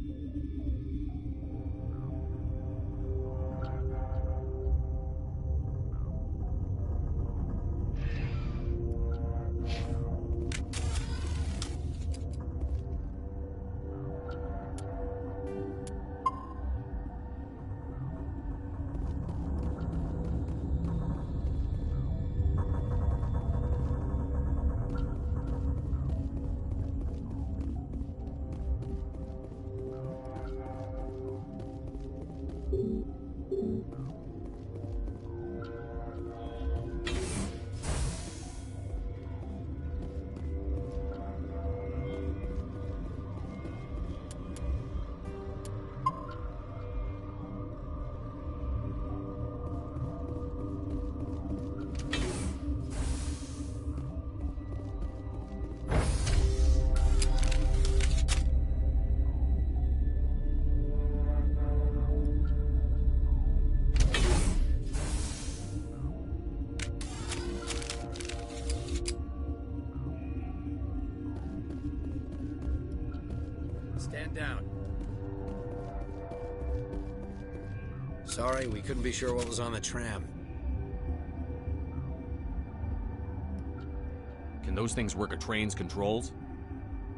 Sorry, we couldn't be sure what was on the tram. Can those things work a train's controls?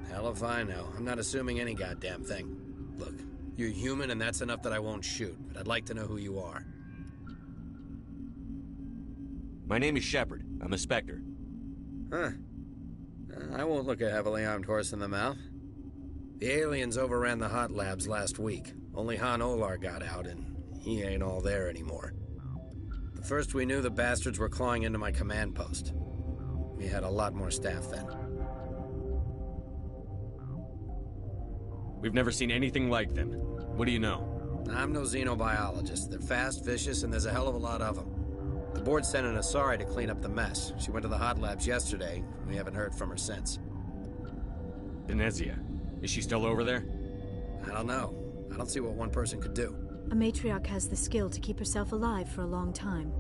Hell if I know. I'm not assuming any goddamn thing. Look, you're human and that's enough that I won't shoot, but I'd like to know who you are. My name is Shepard. I'm a Spectre. Huh. I won't look a heavily armed horse in the mouth. The aliens overran the hot labs last week. Only Han Olar got out, and he ain't all there anymore. The first we knew, the bastards were clawing into my command post. We had a lot more staff then. We've never seen anything like them. What do you know? I'm no xenobiologist. They're fast, vicious, and there's a hell of a lot of them. The board sent an Asari to clean up the mess. She went to the hot labs yesterday. We haven't heard from her since. Venezia. Is she still over there? I don't know. I don't see what one person could do. A matriarch has the skill to keep herself alive for a long time.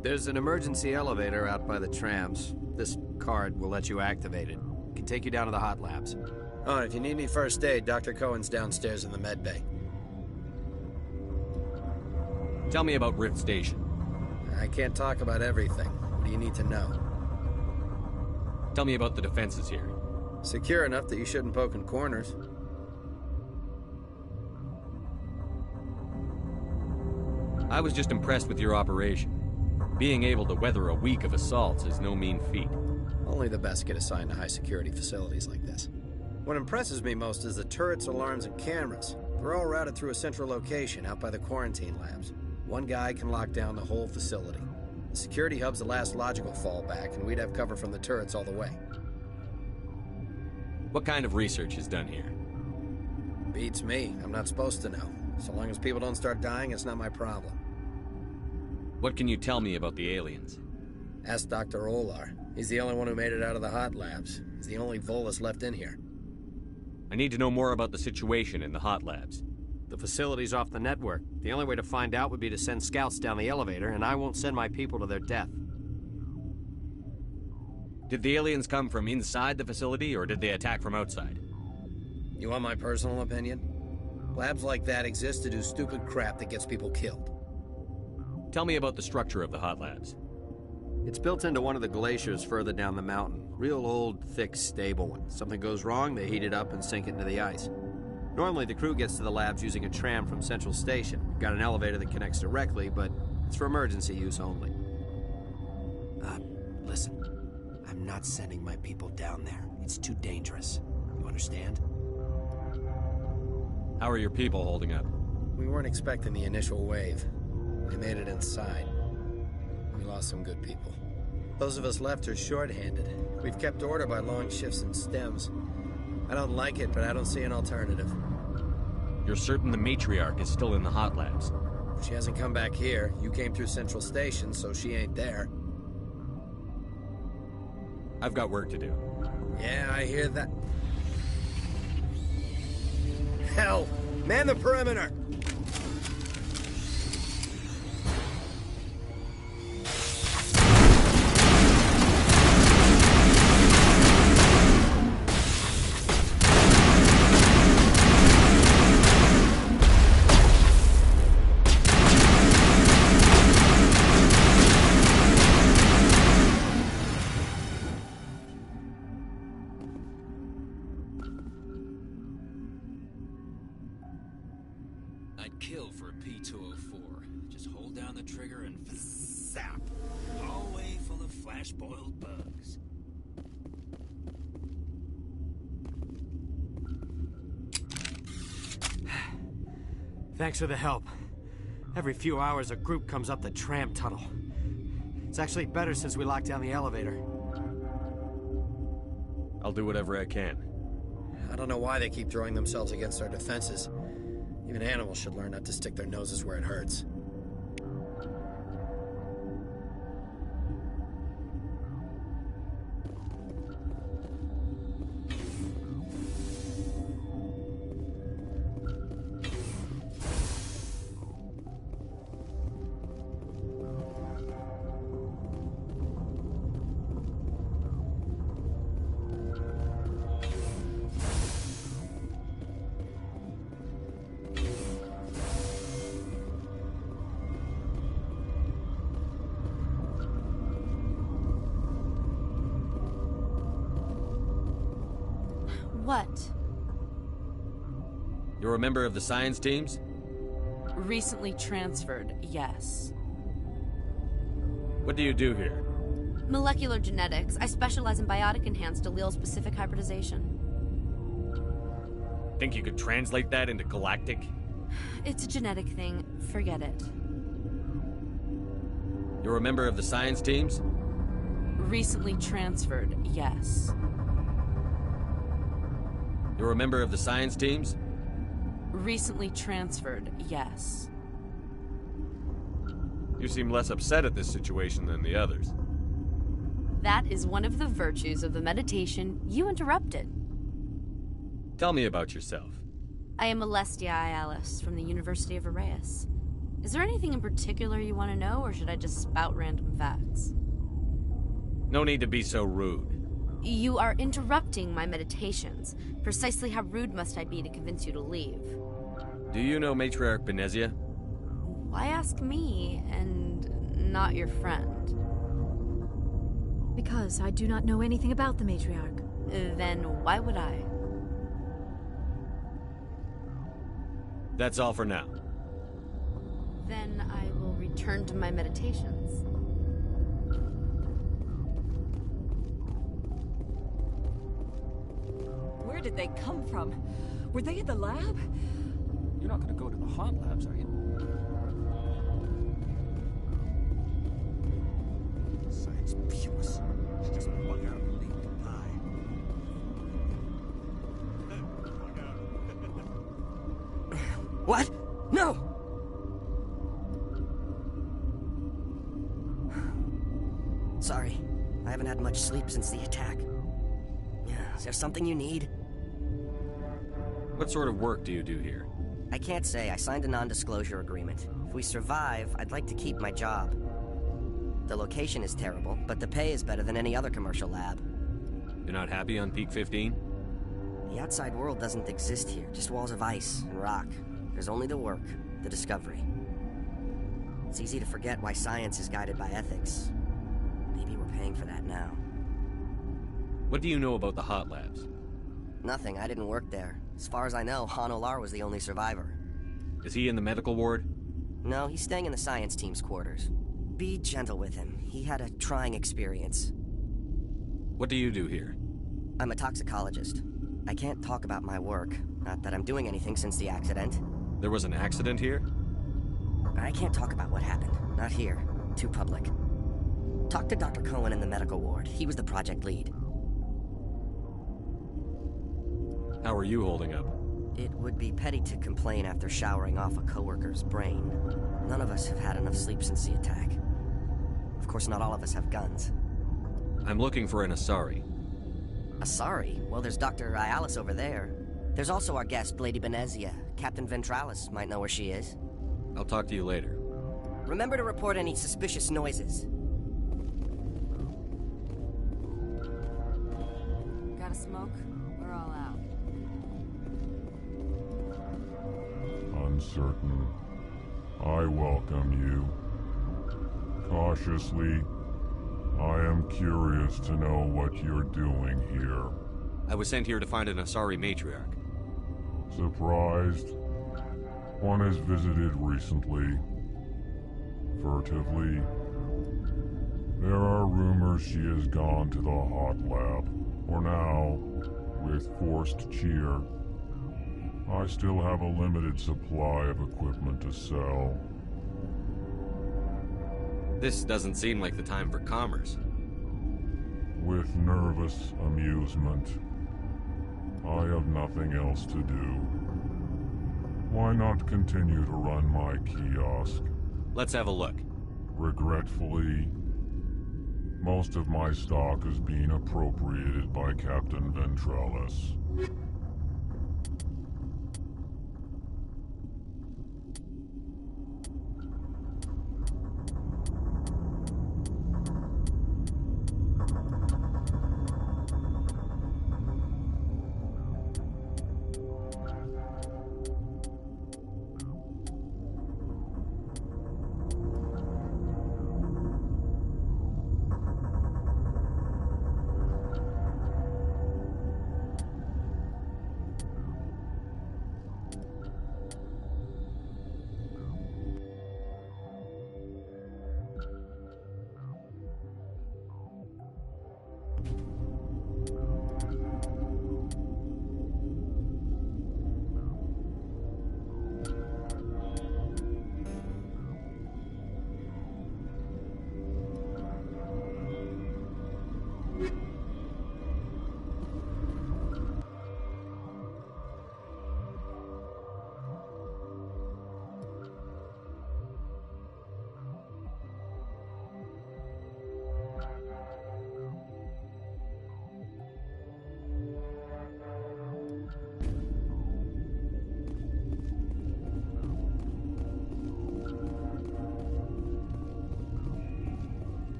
There's an emergency elevator out by the trams. This card will let you activate it. It can take you down to the hot labs. Oh, and if you need any first aid, Dr. Cohen's downstairs in the med bay. Tell me about Rift Station. I can't talk about everything. What do you need to know? Tell me about the defenses here. Secure enough that you shouldn't poke in corners. I was just impressed with your operation. Being able to weather a week of assaults is no mean feat. Only the best get assigned to high-security facilities like this. What impresses me most is the turrets, alarms, and cameras. They're all routed through a central location out by the quarantine labs. One guy can lock down the whole facility. The security hub's the last logical fallback, and we'd have cover from the turrets all the way. What kind of research is done here? Beats me. I'm not supposed to know. So long as people don't start dying, it's not my problem. What can you tell me about the aliens? Ask Dr. Olar. He's the only one who made it out of the hot labs. He's the only Volus left in here. I need to know more about the situation in the hot labs. The facility's off the network. The only way to find out would be to send scouts down the elevator, and I won't send my people to their death. Did the aliens come from inside the facility, or did they attack from outside? You want my personal opinion? Labs like that exist to do stupid crap that gets people killed. Tell me about the structure of the hot labs. It's built into one of the glaciers further down the mountain. Real old, thick, stable one. Something goes wrong, they heat it up and sink it into the ice. Normally, the crew gets to the labs using a tram from Central Station. We've got an elevator that connects directly, but it's for emergency use only. Listen. I'm not sending my people down there. It's too dangerous. You understand? How are your people holding up? We weren't expecting the initial wave. They made it inside. We lost some good people. Those of us left are short-handed. We've kept order by long shifts and stems. I don't like it, but I don't see an alternative. You're certain the matriarch is still in the hot labs? She hasn't come back here. You came through Central Station, so she ain't there. I've got work to do. Yeah, I hear that. Hell! Man the perimeter! I'd kill for a P-204. Just hold down the trigger and zap. Hallway full of flash-boiled bugs. Thanks for the help. Every few hours, a group comes up the tram tunnel. It's actually better since we locked down the elevator. I'll do whatever I can. I don't know why they keep throwing themselves against our defenses. Even animals should learn not to stick their noses where it hurts. What? You're a member of the science teams? Recently transferred, yes. What do you do here? Molecular genetics. I specialize in biotic-enhanced allele-specific hybridization. Think you could translate that into galactic? It's a genetic thing. Forget it. You're a member of the science teams? Recently transferred, yes. You're a member of the science teams? Recently transferred, yes. You seem less upset at this situation than the others. That is one of the virtues of the meditation you interrupted. Tell me about yourself. I am Alestia Ialis from the University of Arraeus. Is there anything in particular you want to know, or should I just spout random facts? No need to be so rude. You are interrupting my meditations. Precisely how rude must I be to convince you to leave? Do you know Matriarch Benezia? Why ask me, and not your friend? Because I do not know anything about the Matriarch. Then why would I? That's all for now. Then I will return to my meditations. Where did they come from? Were they at the lab? You're not gonna go to the hot labs, are you? Science purist. She just bug out and leave to die. What? No! Sorry. I haven't had much sleep since the attack. Is there something you need? What sort of work do you do here? I can't say. I signed a non-disclosure agreement. If we survive, I'd like to keep my job. The location is terrible, but the pay is better than any other commercial lab. You're not happy on Peak 15? The outside world doesn't exist here, just walls of ice and rock. There's only the work, the discovery. It's easy to forget why science is guided by ethics. Maybe we're paying for that now. What do you know about the hot labs? Nothing. I didn't work there. As far as I know, Han Olar was the only survivor. Is he in the medical ward? No, he's staying in the science team's quarters. Be gentle with him. He had a trying experience. What do you do here? I'm a toxicologist. I can't talk about my work. Not that I'm doing anything since the accident. There was an accident here? I can't talk about what happened. Not here. Too public. Talk to Dr. Cohen in the medical ward. He was the project lead. How are you holding up? It would be petty to complain after showering off a coworker's brain. None of us have had enough sleep since the attack. Of course, not all of us have guns. I'm looking for an Asari. Asari? Well, there's Dr. Ialis over there. There's also our guest, Lady Benezia. Captain Ventralis might know where she is. I'll talk to you later. Remember to report any suspicious noises. Got a smoke? We're all out. Uncertain. I welcome you. Cautiously, I am curious to know what you're doing here. I was sent here to find an Asari matriarch. Surprised? One has visited recently. Furtively. There are rumors she has gone to the hot lab. For now, with forced cheer. I still have a limited supply of equipment to sell. This doesn't seem like the time for commerce. With nervous amusement. I have nothing else to do. Why not continue to run my kiosk? Let's have a look. Regretfully, most of my stock is being appropriated by Captain Ventralis.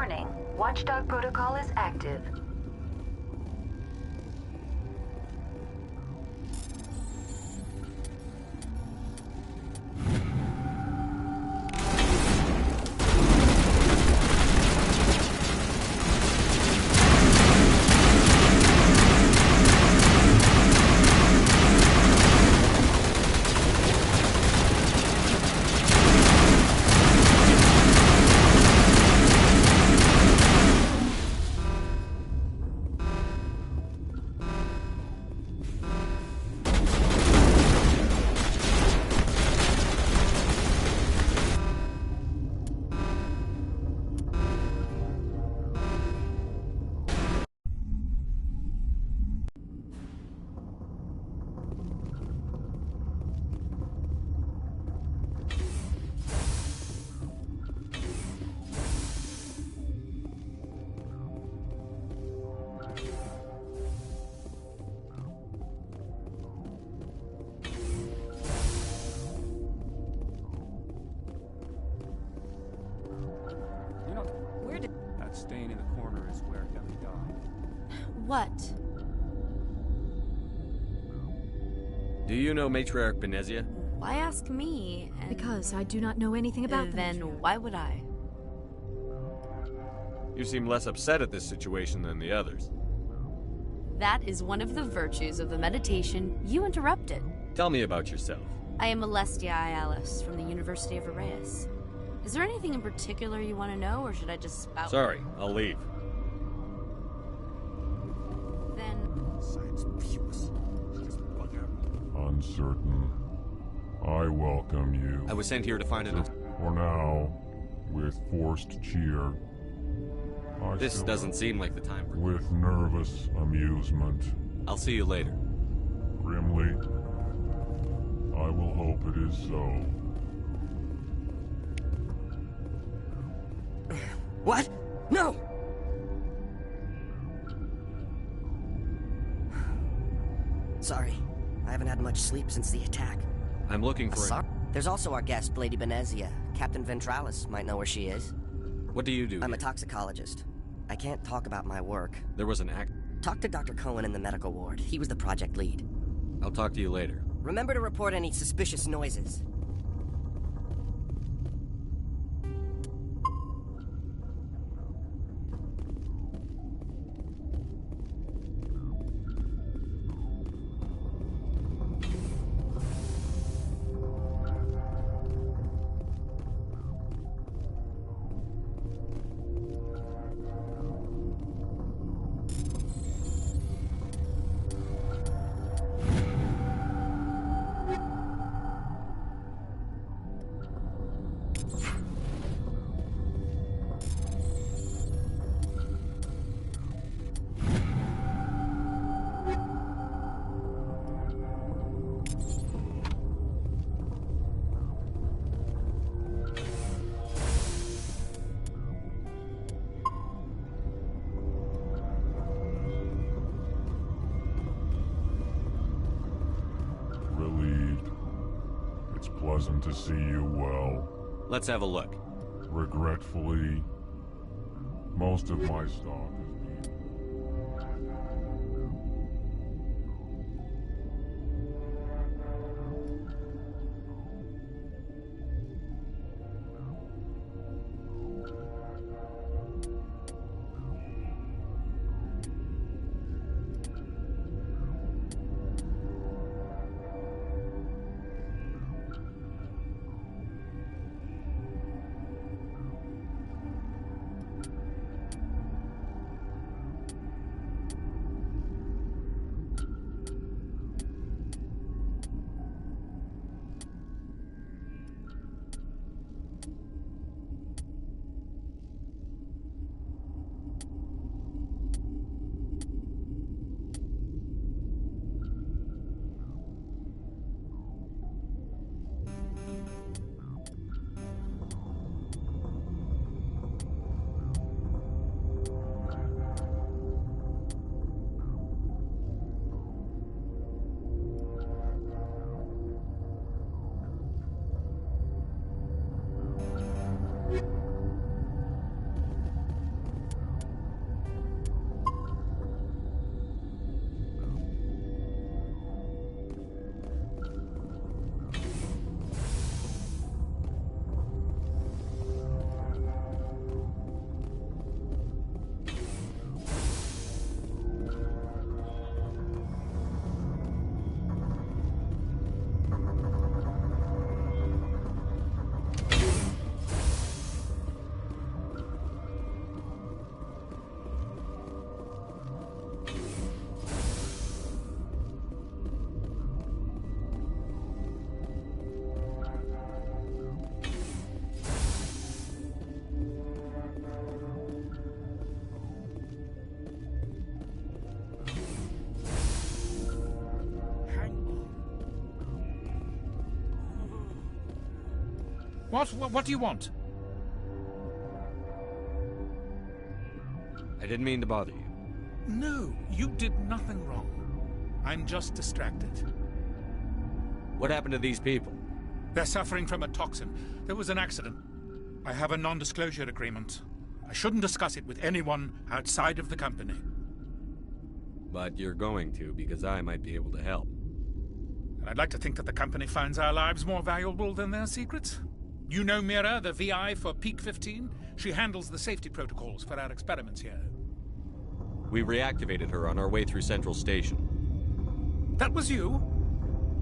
Warning, Watchdog Protocol is active. That stain in the corner is where Debbie died. What? Do you know Matriarch Benezia? Why ask me? Because I do not know anything about them. Then why would I? You seem less upset at this situation than the others. That is one of the virtues of the meditation you interrupted. Tell me about yourself. I am Alestia Ialis from the University of Arrayas. Is there anything in particular you want to know, or should I just spout? Sorry, I'll leave. Then... Uncertain. I welcome you. I was sent here to find an... For now, with forced cheer. This doesn't seem like the time for... With nervous amusement. I'll see you later. Grimly, I will hope it is so. What? No! Sorry, I haven't had much sleep since the attack. I'm looking for There's also our guest, Lady Benezia. Captain Ventralis might know where she is. What do you do? I'm a toxicologist. I can't talk about my work. There was an act... Talk to Dr. Cohen in the medical ward. He was the project lead. I'll talk to you later. Remember to report any suspicious noises. Pleasant to see you well. Let's have a look. Regretfully, most of my stock is What do you want? I didn't mean to bother you. No, you did nothing wrong. I'm just distracted. What happened to these people? They're suffering from a toxin. There was an accident. I have a non-disclosure agreement. I shouldn't discuss it with anyone outside of the company. But you're going to, because I might be able to help. And I'd like to think that the company finds our lives more valuable than their secrets. You know Mira, the VI for Peak 15? She handles the safety protocols for our experiments here. We reactivated her on our way through Central Station. That was you?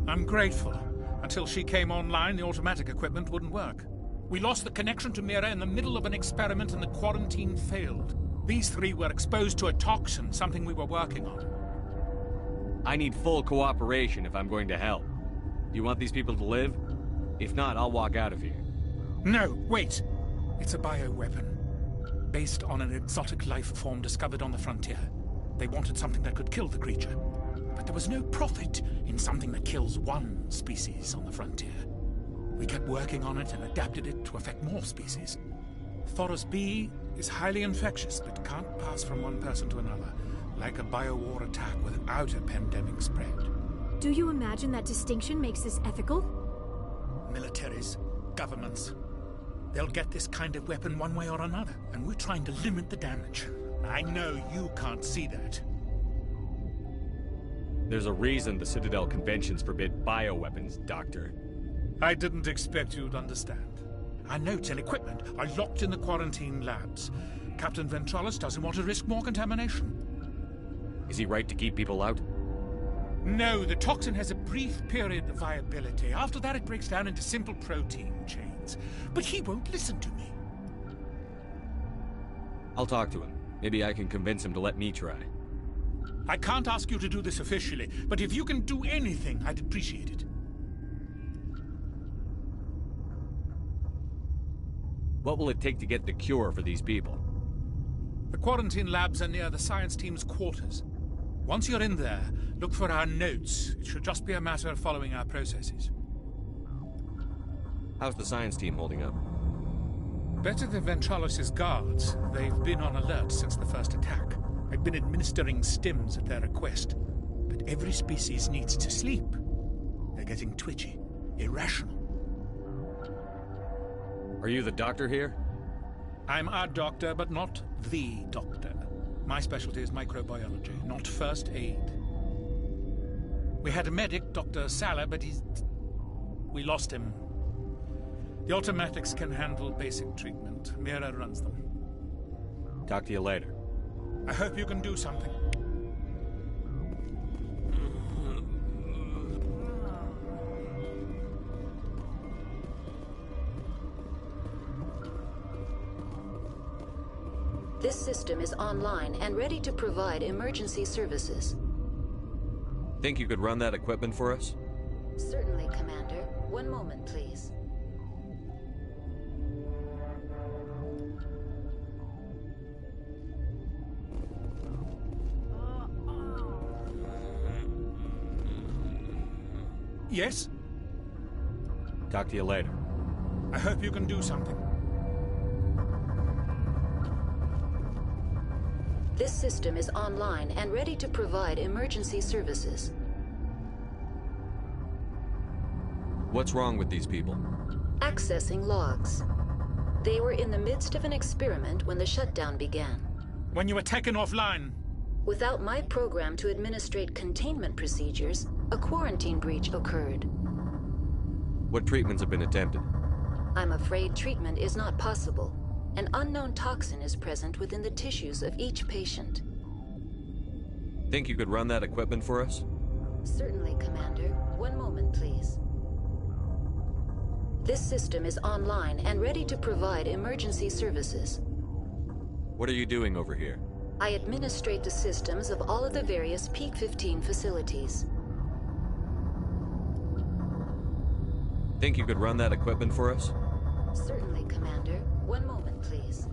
I'm grateful. Until she came online, the automatic equipment wouldn't work. We lost the connection to Mira in the middle of an experiment and the quarantine failed. These three were exposed to a toxin, something we were working on. I need full cooperation if I'm going to help. Do you want these people to live? If not, I'll walk out of here. No, wait. It's a bioweapon. Based on an exotic life form discovered on the frontier. They wanted something that could kill the creature. But there was no profit in something that kills one species on the frontier. We kept working on it and adapted it to affect more species. Thoros B is highly infectious, but can't pass from one person to another, like a biowar attack without a pandemic spread. Do you imagine that distinction makes this ethical? Militaries, governments, they'll get this kind of weapon one way or another, and we're trying to limit the damage. I know you can't see that. There's a reason the Citadel conventions forbid bioweapons, Doctor. I didn't expect you'd understand. Our notes and equipment are locked in the quarantine labs. Captain Ventralis doesn't want to risk more contamination. Is he right to keep people out? No, the toxin has a brief period of viability. After that, it breaks down into simple protein chains. But he won't listen to me. I'll talk to him. Maybe I can convince him to let me try. I can't ask you to do this officially, but if you can do anything, I'd appreciate it. What will it take to get the cure for these people? The quarantine labs are near the science team's quarters. Once you're in there, look for our notes. It should just be a matter of following our processes. How's the science team holding up? Better than Ventralis' guards. They've been on alert since the first attack. I've been administering stims at their request. But every species needs to sleep. They're getting twitchy, irrational. Are you the doctor here? I'm our doctor, but not the doctor. My specialty is microbiology, not first aid. We had a medic, Dr. Salah, but we lost him. The automatics can handle basic treatment. Mira runs them. Talk to you later. I hope you can do something. This system is online and ready to provide emergency services. Think you could run that equipment for us? Certainly, Commander. One moment, please. Yes? Talk to you later. I hope you can do something. This system is online and ready to provide emergency services. What's wrong with these people? Accessing logs. They were in the midst of an experiment when the shutdown began. When you were taken offline. Without my program to administrate containment procedures, a quarantine breach occurred. What treatments have been attempted? I'm afraid treatment is not possible. An unknown toxin is present within the tissues of each patient. Think you could run that equipment for us? Certainly, Commander. One moment, please. This system is online and ready to provide emergency services. What are you doing over here? I administrate the systems of all of the various Peak 15 facilities. Think you could run that equipment for us? Certainly, Commander. One moment, please.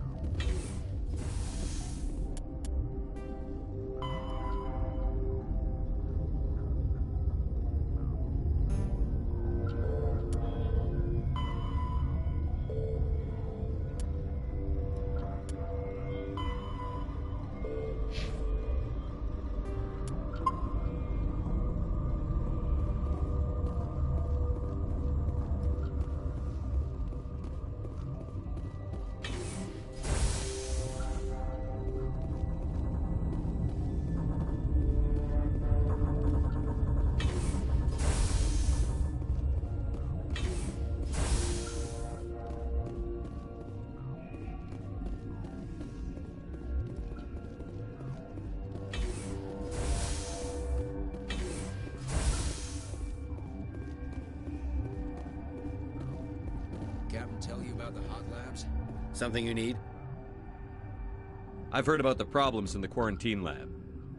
tell you about the hot labs? Something you need? I've heard about the problems in the quarantine lab.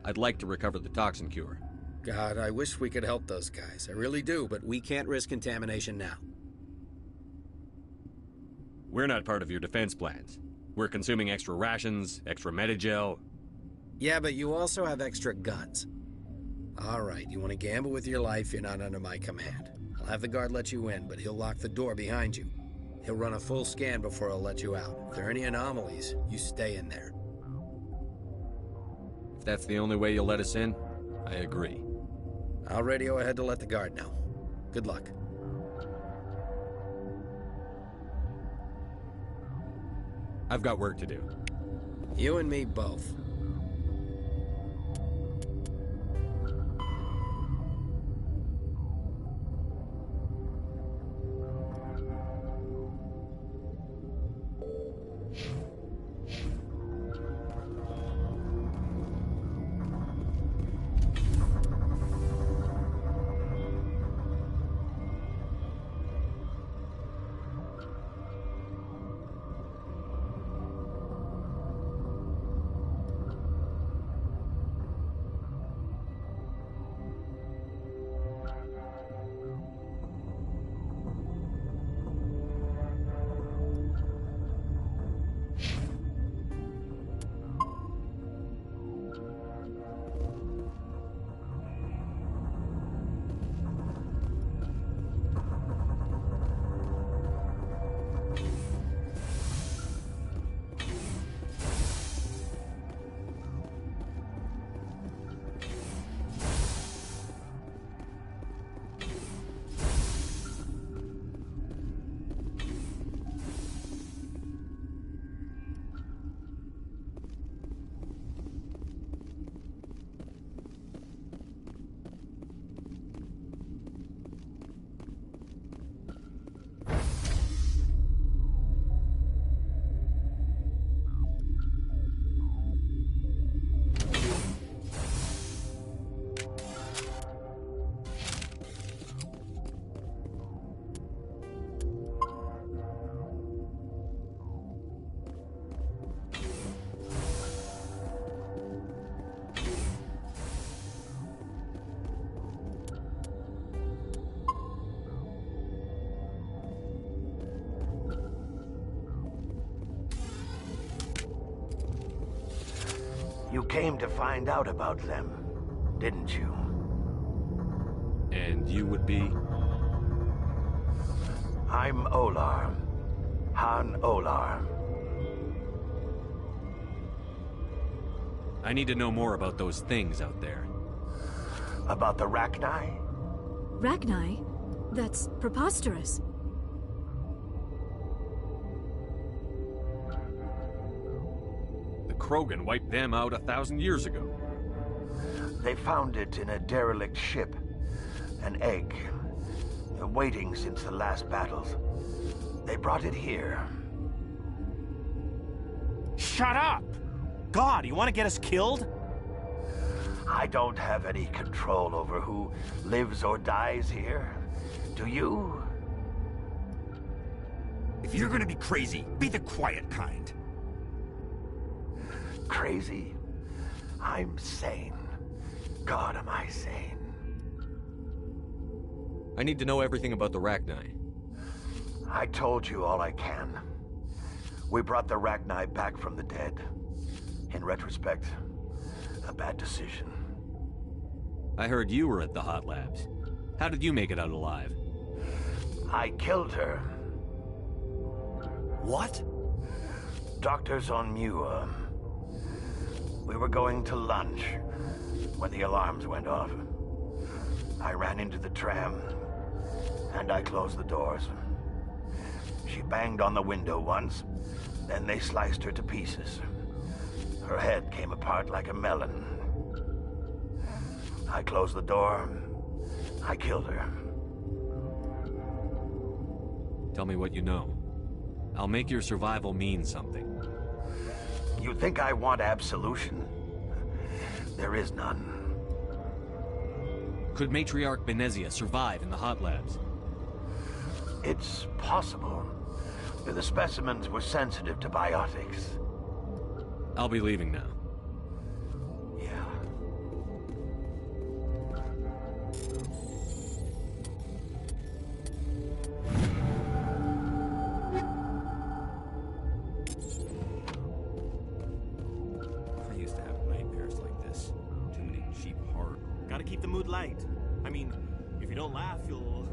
I'd like to recover the toxin cure. God, I wish we could help those guys. I really do, but we can't risk contamination now. We're not part of your defense plans. We're consuming extra rations, extra Medigel. Yeah, but you also have extra guns. All right, you want to gamble with your life, you're not under my command. I'll have the guard let you in, but he'll lock the door behind you. He'll run a full scan before he'll let you out. If there are any anomalies, you stay in there. If that's the only way you'll let us in, I agree. I'll radio ahead to let the guard know. Good luck. I've got work to do. You and me both. You came to find out about them, didn't you? And you would be? I'm Olar. Han Olar. I need to know more about those things out there. About the Rachni? Rachni? That's preposterous. Krogan wiped them out 1,000 years ago. They found it in a derelict ship. An egg. Waiting since the last battles. They brought it here. Shut up! God, you want to get us killed? I don't have any control over who lives or dies here. Do you? If you're gonna be crazy, be the quiet kind. Crazy? I'm sane. God, am I sane. I need to know everything about the Rachni. I told you all I can. We brought the Rachni back from the dead. In retrospect, a bad decision. I heard you were at the hot labs. How did you make it out alive? I killed her. What? Doctors on Muir. We were going to lunch when the alarms went off. I ran into the tram, and I closed the doors. She banged on the window once, then they sliced her to pieces. Her head came apart like a melon. I closed the door. I killed her. Tell me what you know. I'll make your survival mean something. You think I want absolution? There is none. Could Matriarch Benezia survive in the hot labs? It's possible. The specimens were sensitive to biotics. I'll be leaving now. Yeah. I used to have nightmares like this. Too many cheap horror. Gotta keep the mood light. I mean, if you don't laugh, you'll...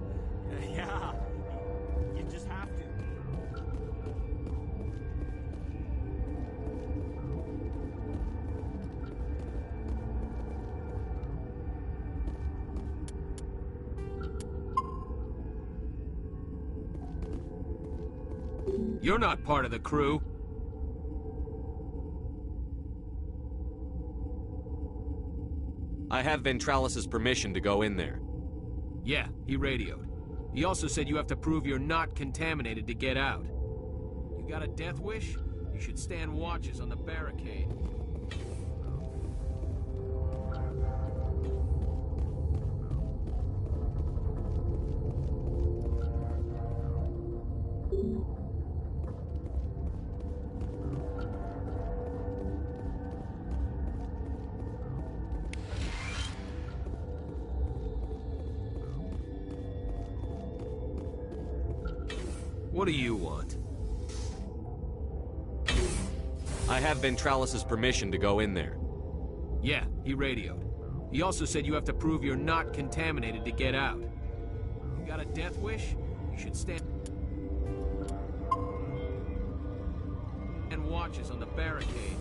yeah. You just have to. You're not part of the crew. I have Ventralis's permission to go in there. Yeah, he radioed. He also said you have to prove you're not contaminated to get out. You got a death wish? You should stand watches on the barricade. What do you want? I have Ventralis's permission to go in there. Yeah, he radioed. He also said you have to prove you're not contaminated to get out. You got a death wish? You should stand and watches on the barricade.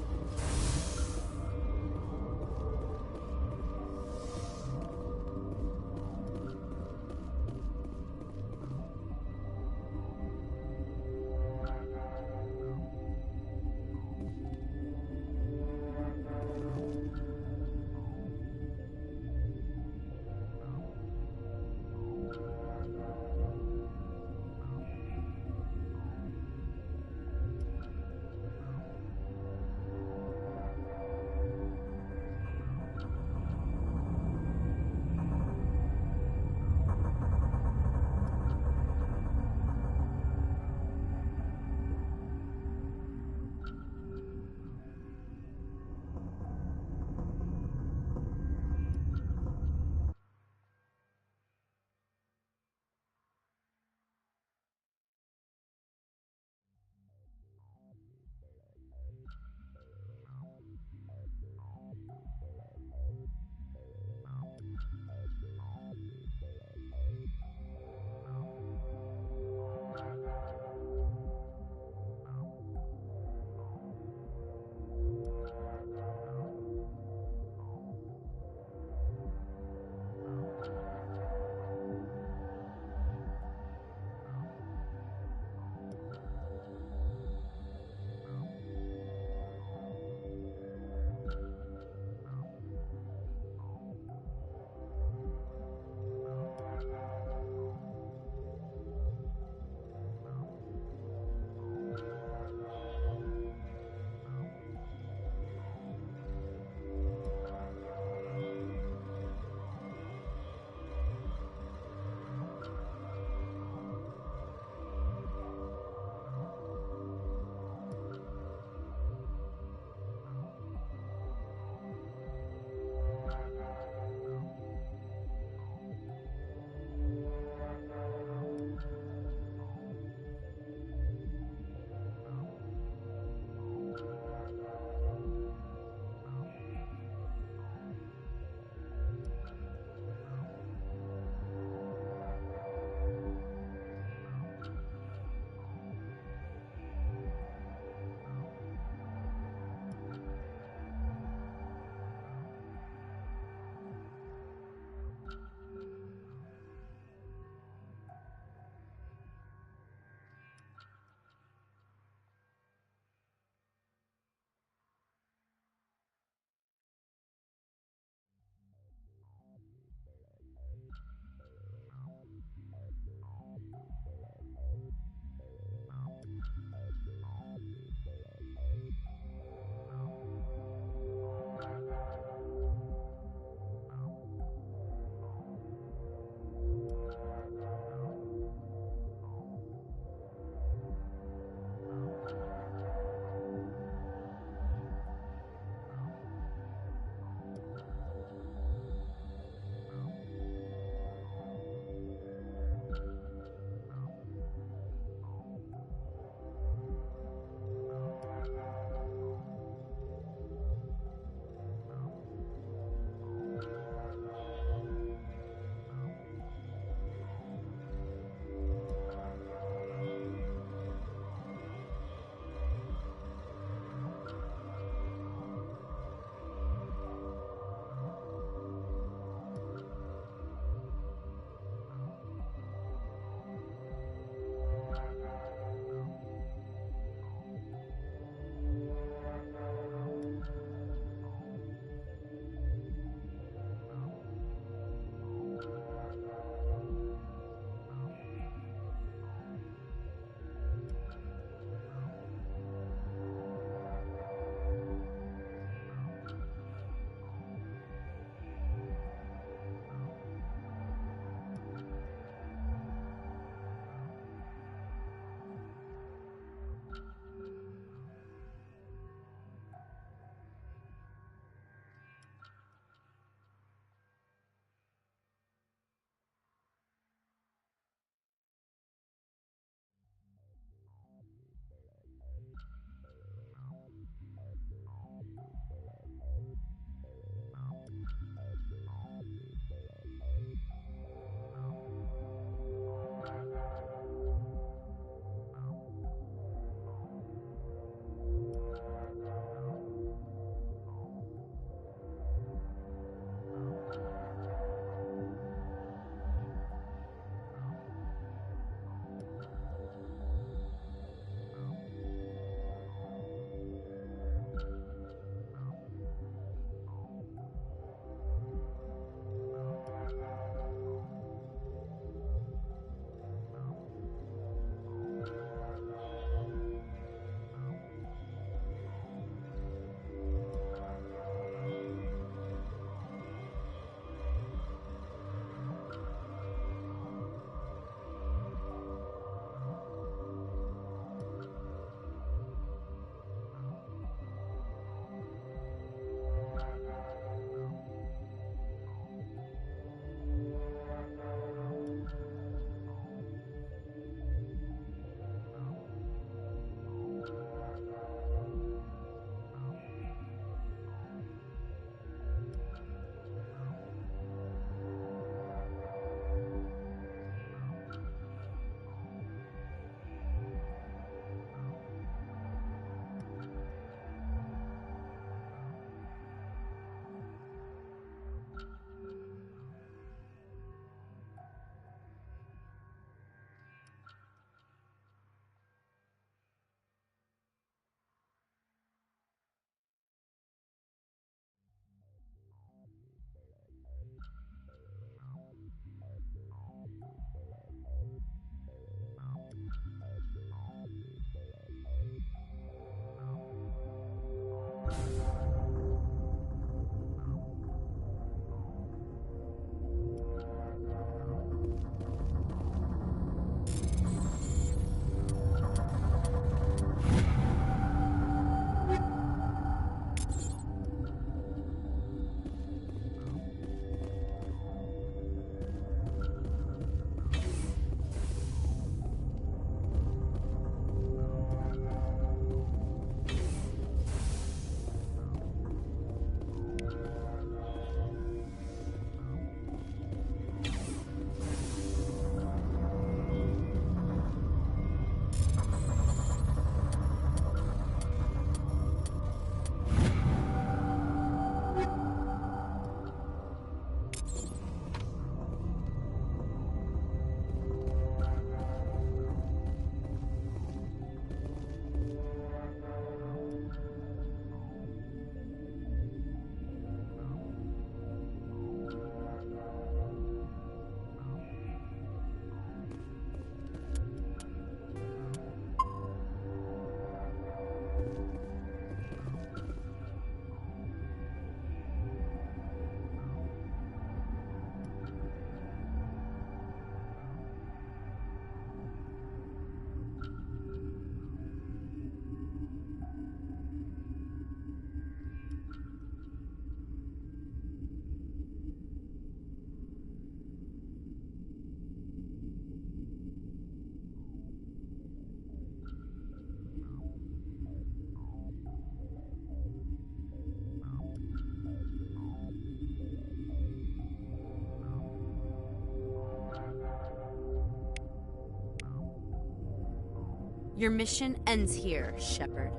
Your mission ends here, Shepard.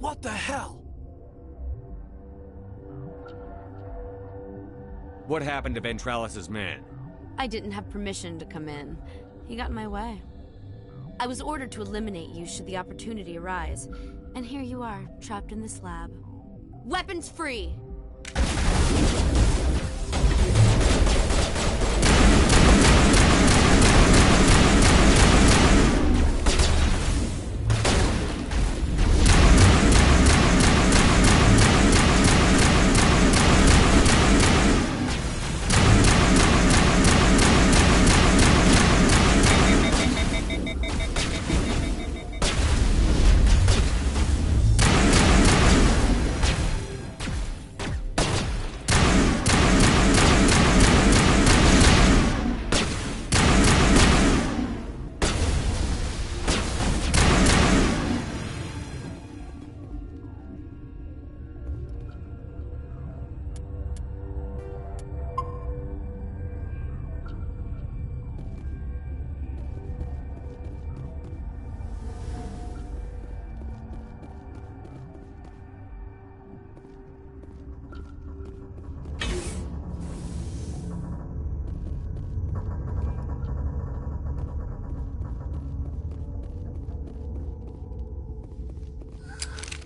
What the hell? What happened to Ventralis's man? I didn't have permission to come in. He got in my way. I was ordered to eliminate you should the opportunity arise. And here you are, trapped in this lab. Weapons free!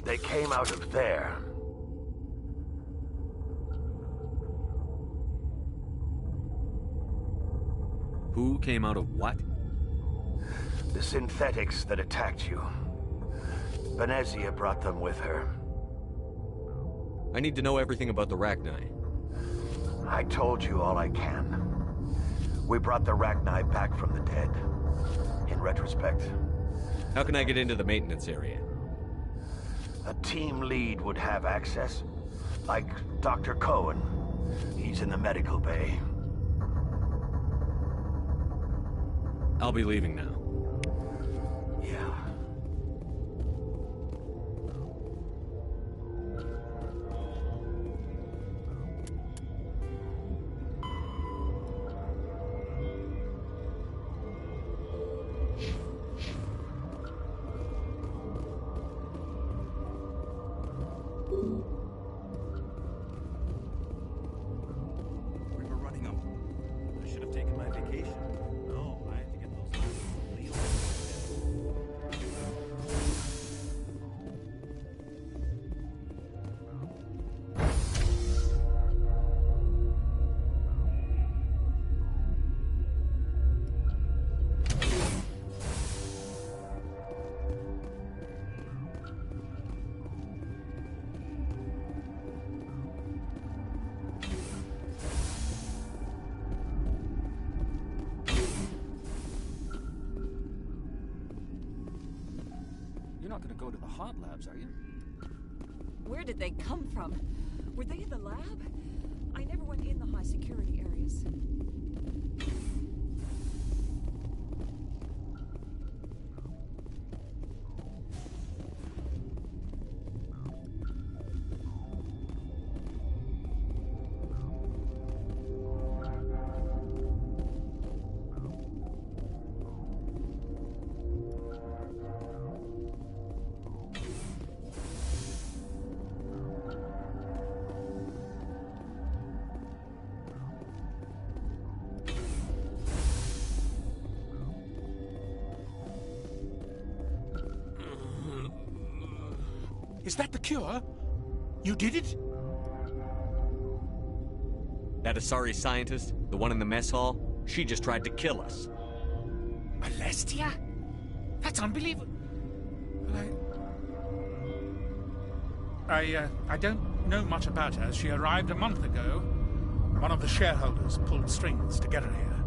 They came out of there. Who came out of what? The synthetics that attacked you. Venezia brought them with her. I need to know everything about the Rachni. I told you all I can. We brought the Rachni back from the dead. In retrospect. How can I get into the maintenance area? A team lead would have access. Like Dr. Cohen. He's in the medical bay. I'll be leaving now. Yeah. We were running up. I should have taken my vacation. No, I had to get those You're not gonna go to the hot labs, are you? Where did they come from? Were they in the lab? I never went in the high security areas. Is that the cure? You did it? That Asari scientist, the one in the mess hall, she just tried to kill us. Alestia? That's unbelievable. I don't know much about her. She arrived a month ago. One of the shareholders pulled strings to get her here.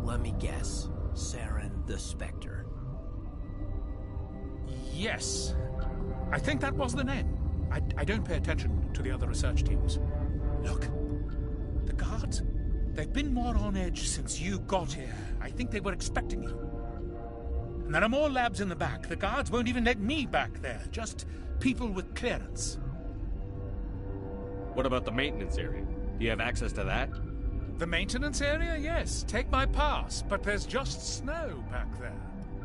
Let me guess. Saren the Spectre. Yes. I think that was the name. I don't pay attention to the other research teams. Look, the guards, they've been more on edge since you got here. I think they were expecting you. And there are more labs in the back. The guards won't even let me back there. Just people with clearance. What about the maintenance area? Do you have access to that? The maintenance area? Yes. Take my pass. But there's just snow back there.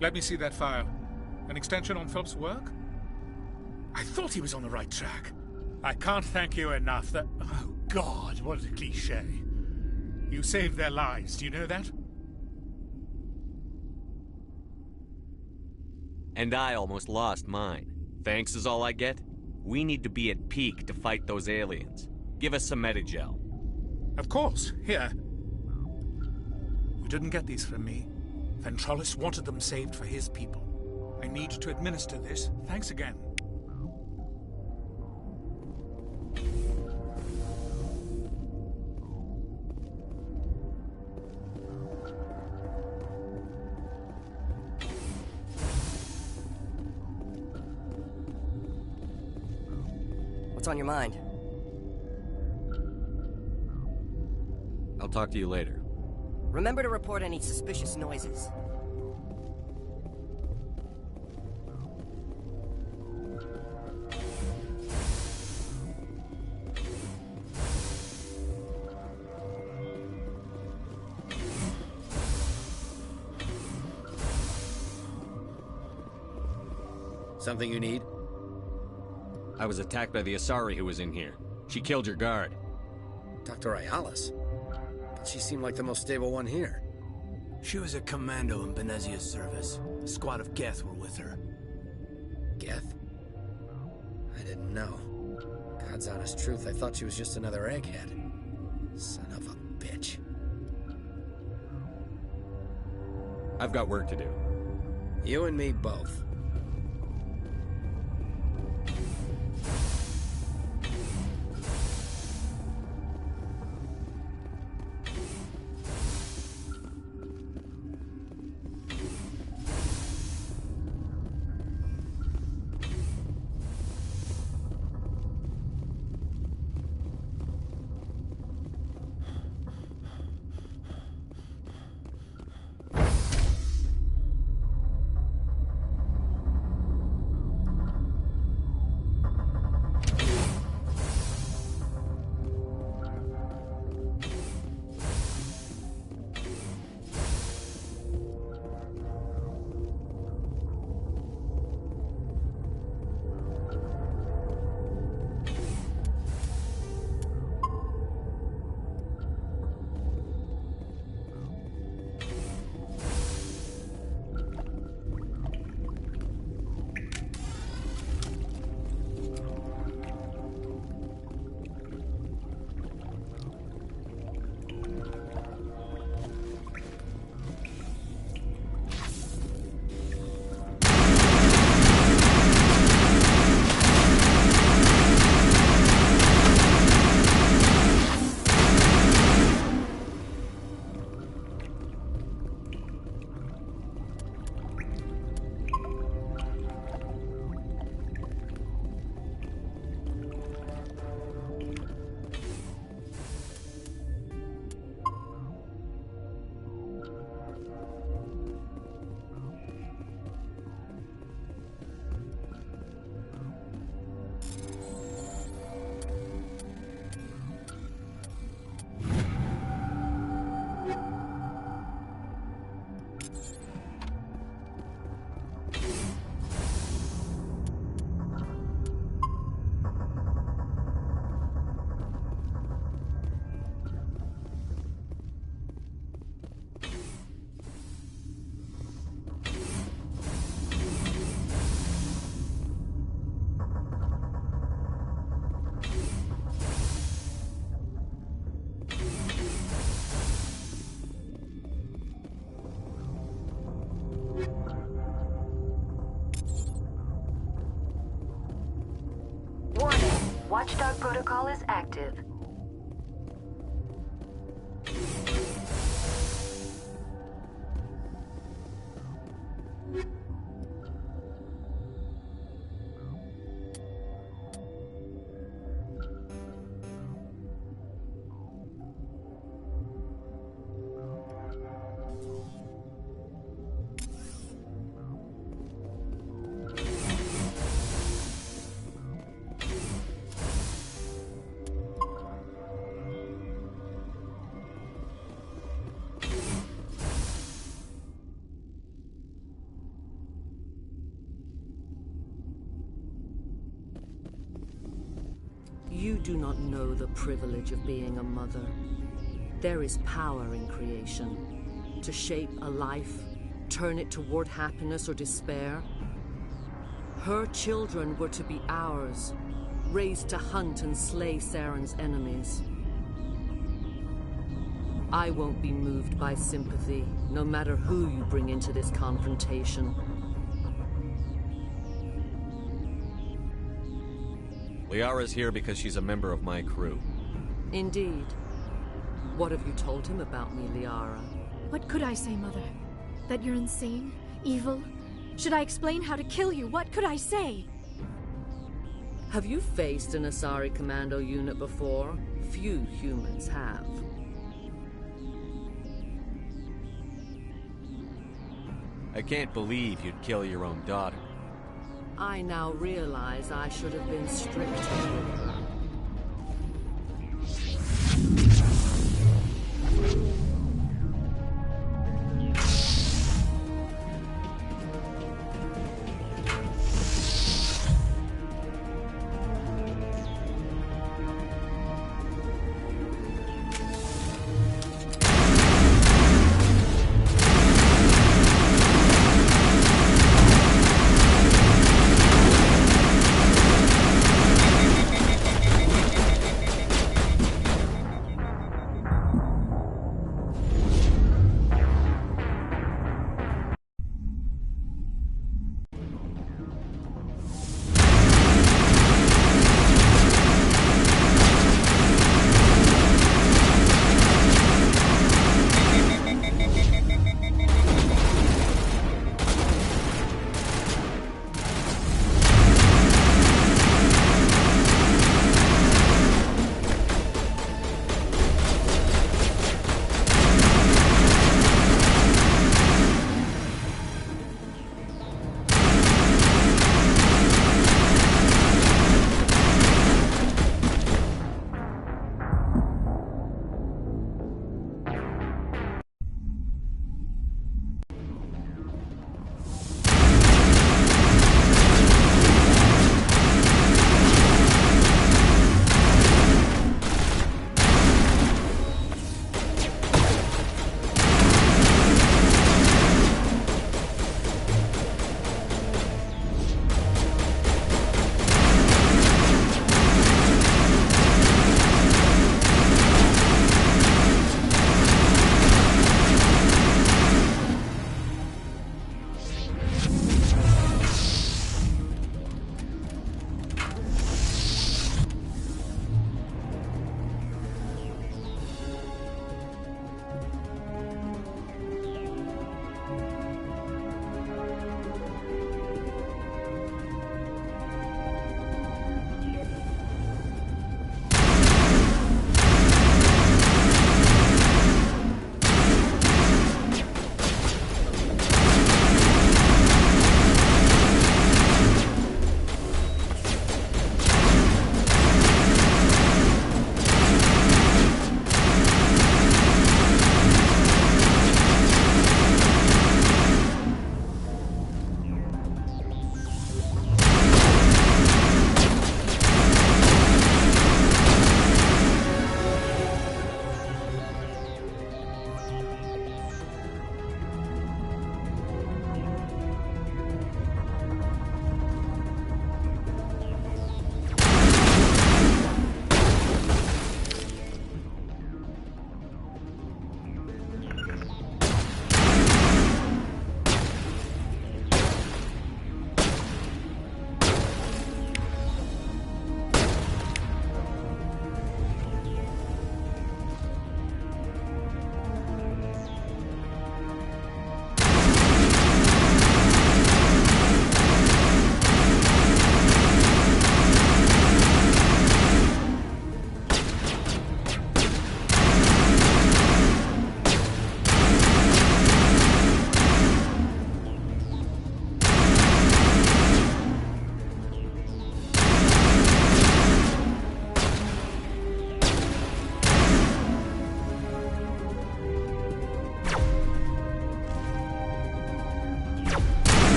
Let me see that file. An extension on Philip's work? I thought he was on the right track. I can't thank you enough that... Oh, God, what a cliché. You saved their lives, do you know that? And I almost lost mine. Thanks is all I get? We need to be at peak to fight those aliens. Give us some Medigel. Of course. Here. You didn't get these from me. Ventrolis wanted them saved for his people. I need to administer this. Thanks again. What's on your mind? I'll talk to you later. Remember to report any suspicious noises. Something you need? I was attacked by the Asari who was in here. She killed your guard. Dr. Ayalis? But she seemed like the most stable one here. She was a commando in Benezia's service. A squad of Geth were with her. Geth? I didn't know. God's honest truth, I thought she was just another egghead. Son of a bitch. I've got work to do. You and me both. Watchdog protocol is active. do not know the privilege of being a mother. There is power in creation. To shape a life, turn it toward happiness or despair. Her children were to be ours, raised to hunt and slay Saren's enemies. I won't be moved by sympathy, no matter who you bring into this confrontation. Liara's here because she's a member of my crew. Indeed. What have you told him about me, Liara? What could I say, Mother? That you're insane? Evil? Should I explain how to kill you? What could I say? Have you faced an Asari commando unit before? Few humans have. I can't believe you'd kill your own daughter. I now realize I should have been stricter with her.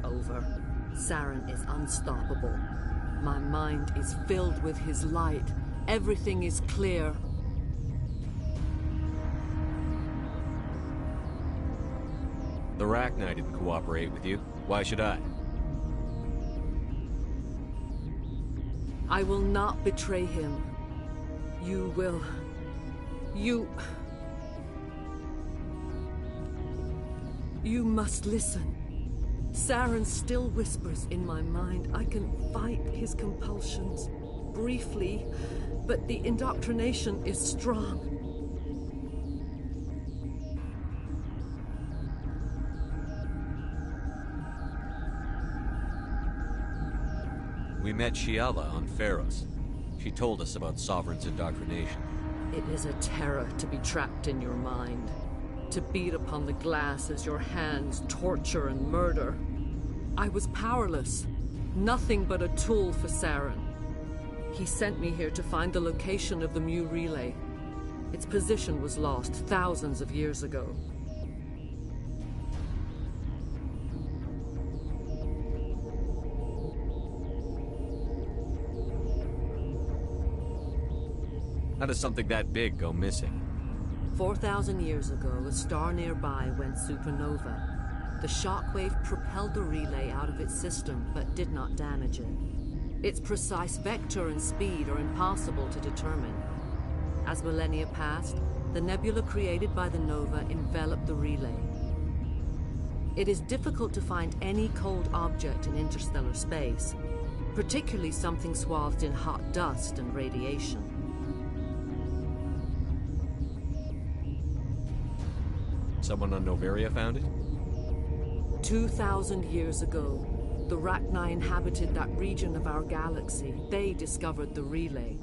over. Saren is unstoppable. My mind is filled with his light. Everything is clear. The Rachni didn't cooperate with you. Why should I? I will not betray him. You will. You must listen. Saren still whispers in my mind. I can fight his compulsions briefly, but the indoctrination is strong. We met Shiala on Pharos. She told us about Sovereign's indoctrination. It is a terror to be trapped in your mind. To beat upon the glass as your hands torture and murder. I was powerless. Nothing but a tool for Saren. He sent me here to find the location of the Mu relay. Its position was lost thousands of years ago. How does something that big go missing? 4,000 years ago, a star nearby went supernova. The shockwave propelled the relay out of its system, but did not damage it. Its precise vector and speed are impossible to determine. As millennia passed, the nebula created by the nova enveloped the relay. It is difficult to find any cold object in interstellar space, particularly something swathed in hot dust and radiation. Someone on Noveria found it? 2,000 years ago, the Rachni inhabited that region of our galaxy. They discovered the relay.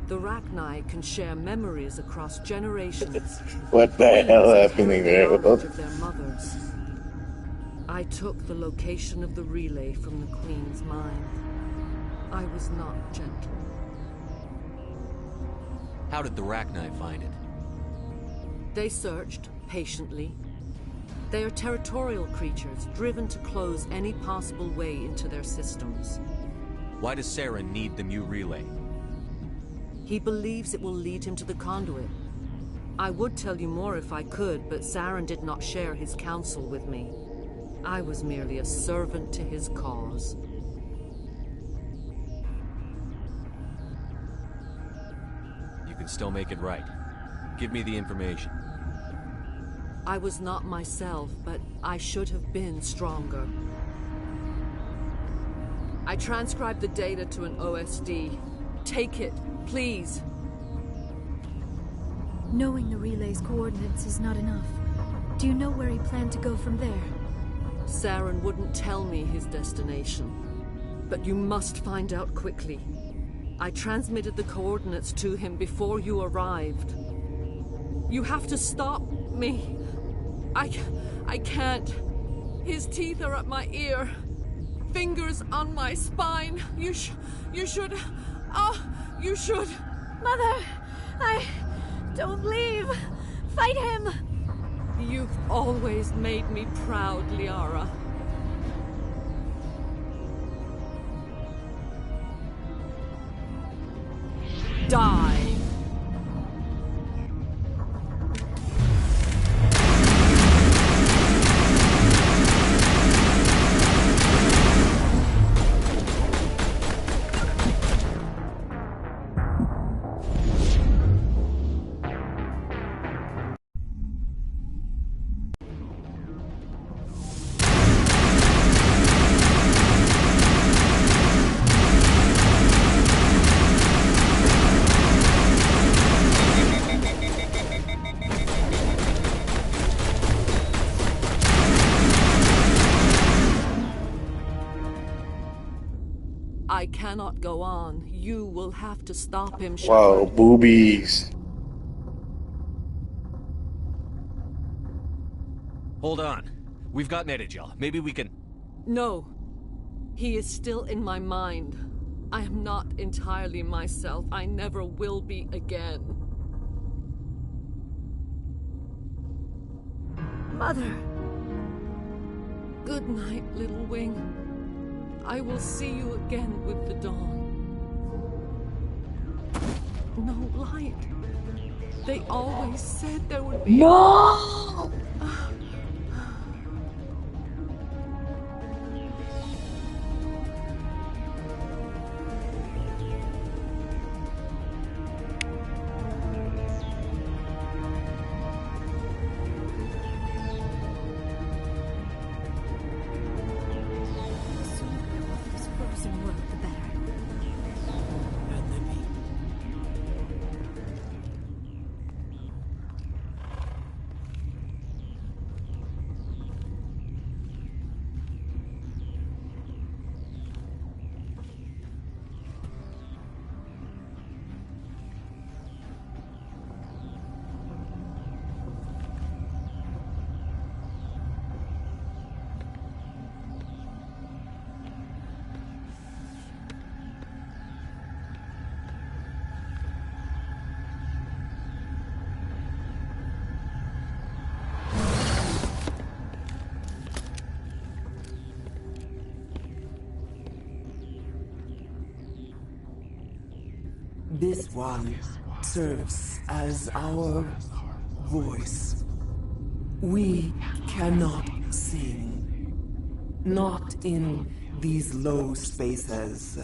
The Rachni can share memories across generations. What the hell happening there? Knowledge of their mothers. I took the location of the relay from the Queen's mind. I was not gentle. How did the Rachni find it? They searched patiently. They are territorial creatures, driven to close any possible way into their systems. Why does Saren need the Mu relay? He believes it will lead him to the conduit. I would tell you more if I could, but Saren did not share his counsel with me. I was merely a servant to his cause. You can still make it right. Give me the information. I was not myself, but I should have been stronger. I transcribed the data to an OSD. Take it, please. Knowing the relay's coordinates is not enough. Do you know where he planned to go from there? Saren wouldn't tell me his destination. But you must find out quickly. I transmitted the coordinates to him before you arrived. You have to stop me. I can't. His teeth are at my ear. Fingers on my spine. You should... Oh, you should... Mother! Don't leave! Fight him! You've always made me proud, Liara. Die! I cannot go on. You will have to stop him, Shepard. Wow, boobies. Hold on. We've got Netagel. Maybe we can... No. He is still in my mind. I am not entirely myself. I never will be again. Mother. Good night, little wing. I will see you again with the dawn. No light. They always said there would be... No! This one serves as our voice. We cannot sing. Not in these low spaces.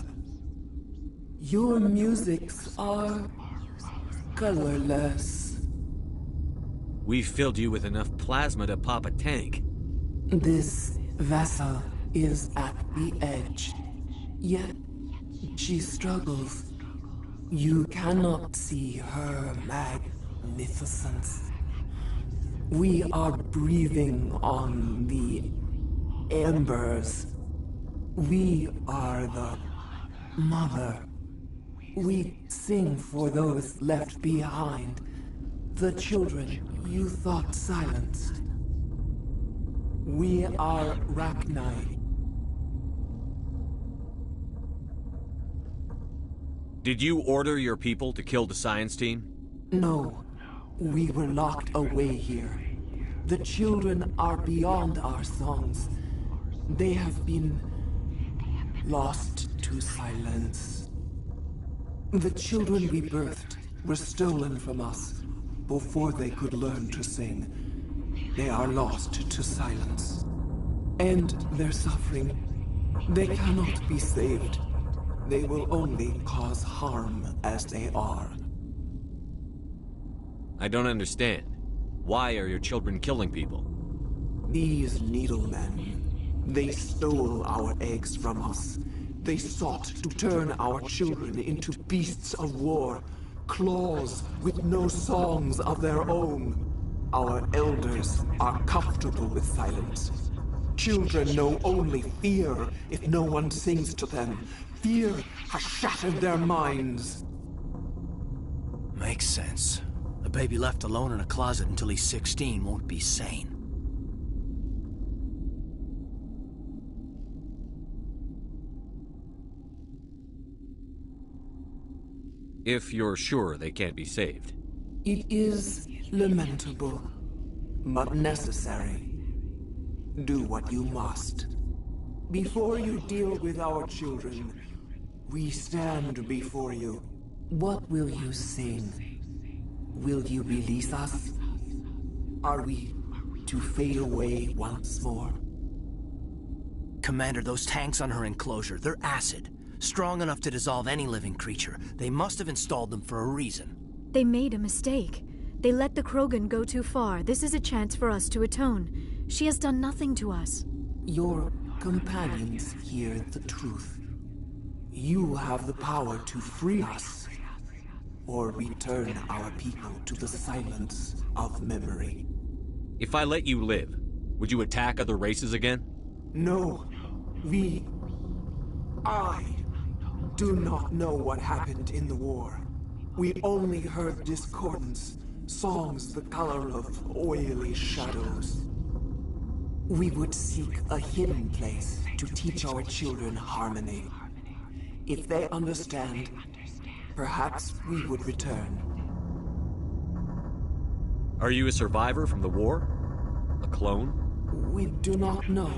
Your musics are colorless. We've filled you with enough plasma to pop a tank. This vessel is at the edge. Yet she struggles. You cannot see her magnificence. We are breathing on the embers. We are the mother. We sing for those left behind, the children you thought silenced. We are Ragnarök. Did you order your people to kill the science team? No. We were locked away here. The children are beyond our songs. They have been lost to silence. The children we birthed were stolen from us before they could learn to sing. They are lost to silence. And their suffering, they cannot be saved. They will only cause harm as they are. I don't understand. Why are your children killing people? These needlemen, they stole our eggs from us. They sought to turn our children into beasts of war, claws with no songs of their own. Our elders are comfortable with silence. Children know only fear if no one sings to them. Fear has shattered their minds. Makes sense. A baby left alone in a closet until he's 16 won't be sane. If you're sure they can't be saved. It is lamentable, but necessary. Do what you must. Before you deal with our children, we stand before you. What will you sing? Will you release us? Are we to fade away once more? Commander, those tanks on her enclosure, they're acid. Strong enough to dissolve any living creature. They must have installed them for a reason. They made a mistake. They let the Krogan go too far. This is a chance for us to atone. She has done nothing to us. Your companions hear the truth. You have the power to free us, or return our people to the silence of memory. If I let you live, would you attack other races again? No. I do not know what happened in the war. We only heard discordance, songs the color of oily shadows. We would seek a hidden place to teach our children harmony. If they understand, perhaps we would return. Are you a survivor from the war? A clone? We do not know.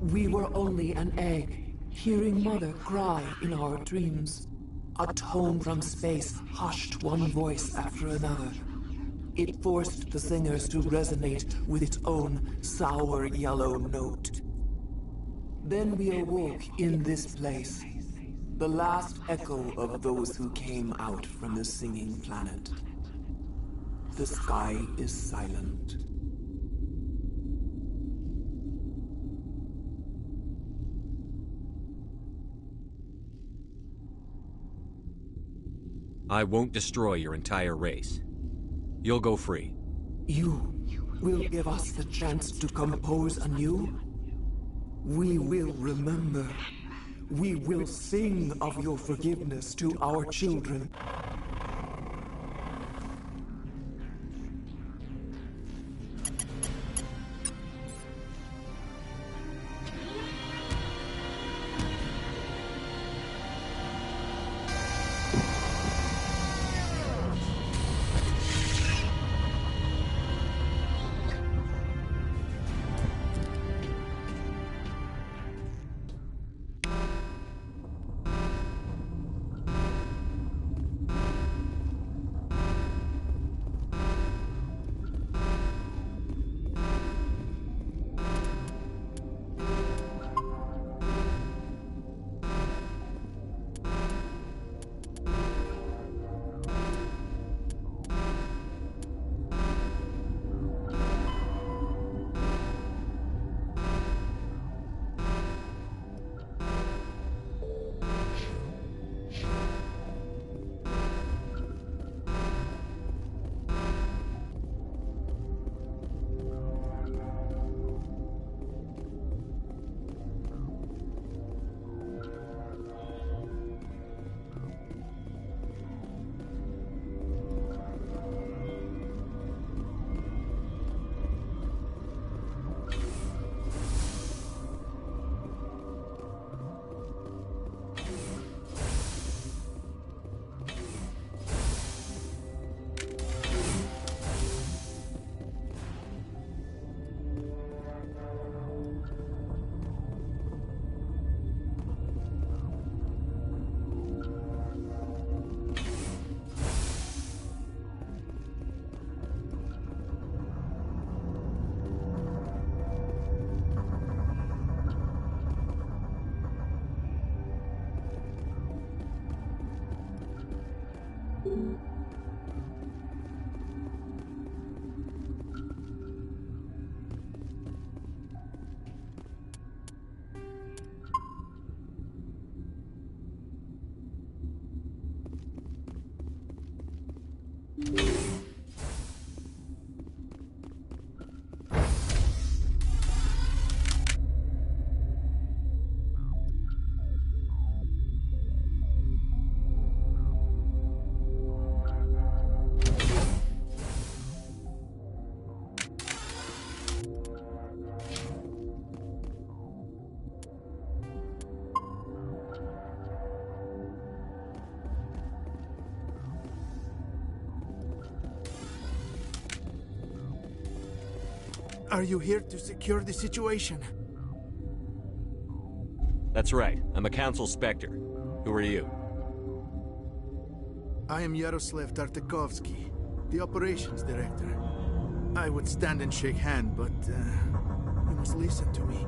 We were only an egg, hearing Mother cry in our dreams. A tone from space hushed one voice after another. It forced the singers to resonate with its own sour yellow note. Then we awoke in this place, the last echo of those who came out from the singing planet. The sky is silent. I won't destroy your entire race. You'll go free. You will give us the chance to compose anew? We will remember. We will sing of your forgiveness to our children. Are you here to secure the situation? That's right. I'm a Council Spectre. Who are you? I am Yaroslav Tartakovsky, the Operations Director. I would stand and shake hand, but you must listen to me.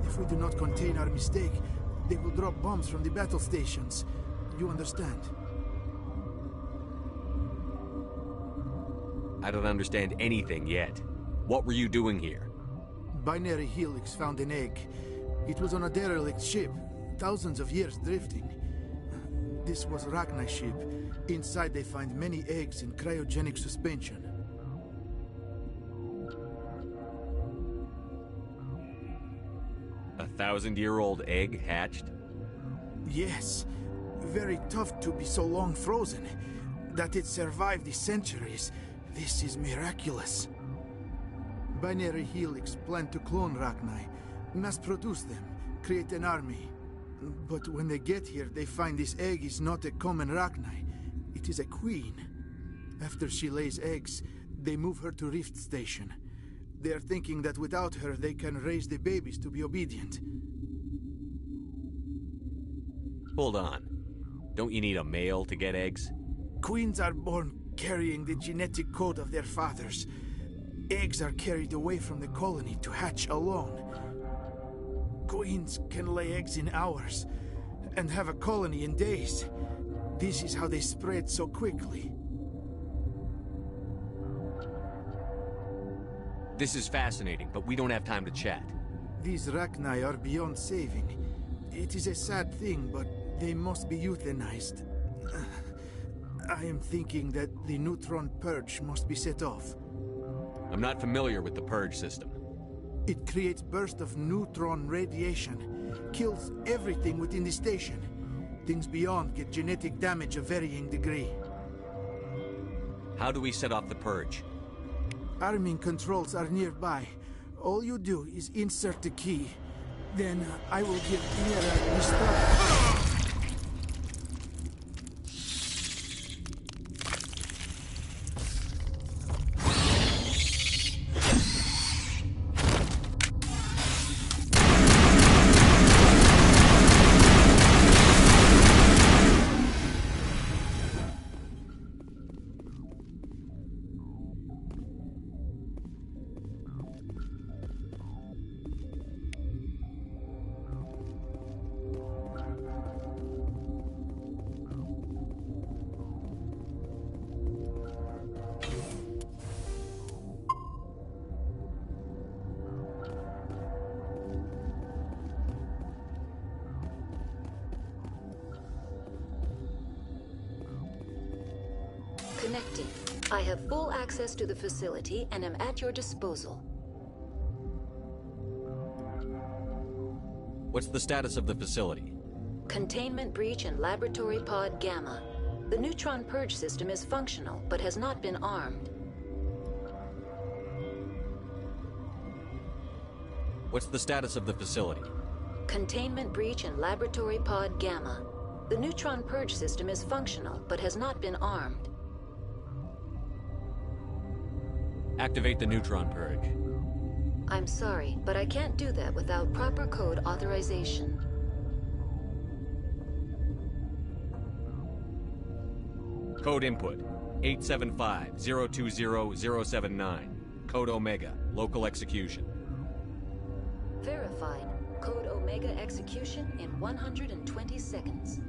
If we do not contain our mistake, they will drop bombs from the battle stations. You understand? I don't understand anything yet. What were you doing here? Binary Helix found an egg. It was on a derelict ship, thousands of years drifting. This was Ragnar's ship. Inside they find many eggs in cryogenic suspension. A 1,000-year-old egg hatched? Yes. Very tough to be so long frozen. That it survived the centuries. This is miraculous. Binary Helix planned to clone Ragnar, mass produce them, create an army. But when they get here, they find this egg is not a common Ragnar. It is a queen. After she lays eggs, they move her to Rift Station. They're thinking that without her, they can raise the babies to be obedient. Hold on. Don't you need a male to get eggs? Queens are born carrying the genetic code of their fathers. Eggs are carried away from the colony to hatch alone. Queens can lay eggs in hours and have a colony in days. This is how they spread so quickly. This is fascinating, but we don't have time to chat. These Rachni are beyond saving. It is a sad thing, but they must be euthanized. I am thinking that the neutron purge must be set off. I'm not familiar with the purge system. It creates bursts of neutron radiation, kills everything within the station. Things beyond get genetic damage of varying degree. How do we set off the purge? Arming controls are nearby. All you do is insert the key. Then I will give Mira the start. Connecting. I have full access to the facility and am at your disposal. What's the status of the facility? Containment breach in Laboratory Pod Gamma. The neutron purge system is functional, but has not been armed. What's the status of the facility? Containment breach in Laboratory Pod Gamma. The neutron purge system is functional, but has not been armed. Activate the neutron purge. I'm sorry, but I can't do that without proper code authorization. Code input 875-020-079. Code Omega. Local execution. Verified. Code Omega execution in 120 seconds.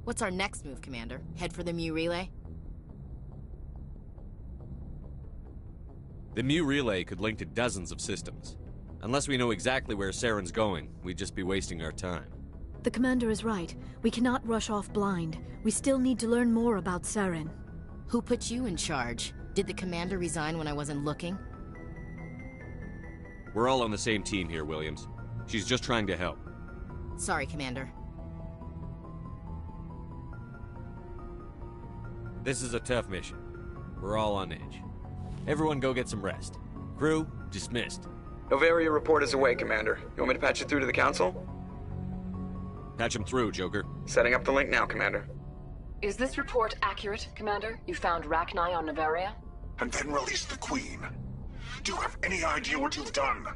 What's our next move, Commander? Head for the Mu Relay? The Mu Relay could link to dozens of systems. Unless we know exactly where Saren's going, we'd just be wasting our time. The Commander is right. We cannot rush off blind. We still need to learn more about Saren. Who put you in charge? Did the Commander resign when I wasn't looking? We're all on the same team here, Williams. She's just trying to help. Sorry, Commander. This is a tough mission. We're all on edge. Everyone go get some rest. Crew, dismissed. Novaria report is away, Commander. You want me to patch it through to the Council? Patch him through, Joker. Setting up the link now, Commander. Is this report accurate, Commander? You found Rachni on Novaria? And then released the Queen. Do you have any idea what you've done?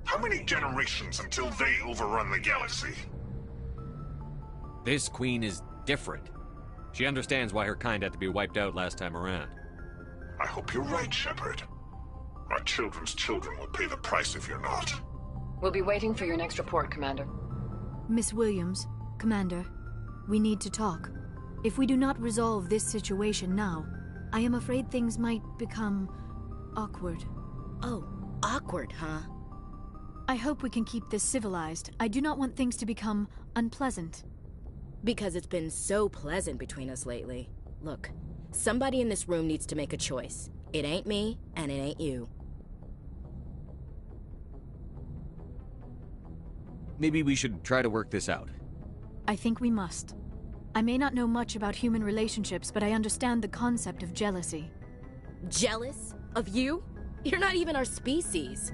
How many generations until they overrun the galaxy? This Queen is different. She understands why her kind had to be wiped out last time around. I hope you're right, Shepard. Our children's children will pay the price if you're not. We'll be waiting for your next report, Commander. Miss Williams, Commander, we need to talk. If we do not resolve this situation now, I am afraid things might become awkward. Oh, awkward, huh? I hope we can keep this civilized. I do not want things to become unpleasant. Because it's been so pleasant between us lately. Look, somebody in this room needs to make a choice. It ain't me, and it ain't you. Maybe we should try to work this out. I think we must. I may not know much about human relationships, but I understand the concept of jealousy. Jealous? Of you? You're not even our species.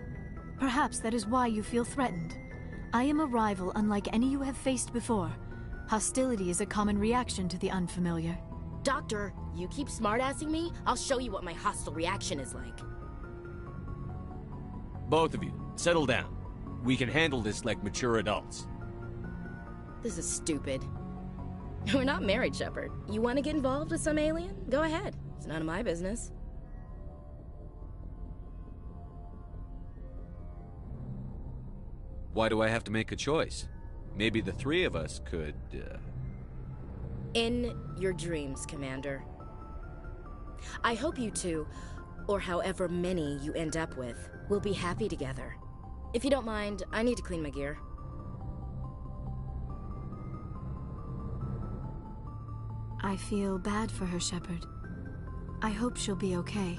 Perhaps that is why you feel threatened. I am a rival unlike any you have faced before. Hostility is a common reaction to the unfamiliar. Doctor, you keep smartassing me, I'll show you what my hostile reaction is like. Both of you, settle down. We can handle this like mature adults. This is stupid. We're not married, Shepard. You want to get involved with some alien? Go ahead. It's none of my business. Why do I have to make a choice? Maybe the three of us could, In your dreams, Commander. I hope you two, or however many you end up with, will be happy together. If you don't mind, I need to clean my gear. I feel bad for her, Shepard. I hope she'll be okay.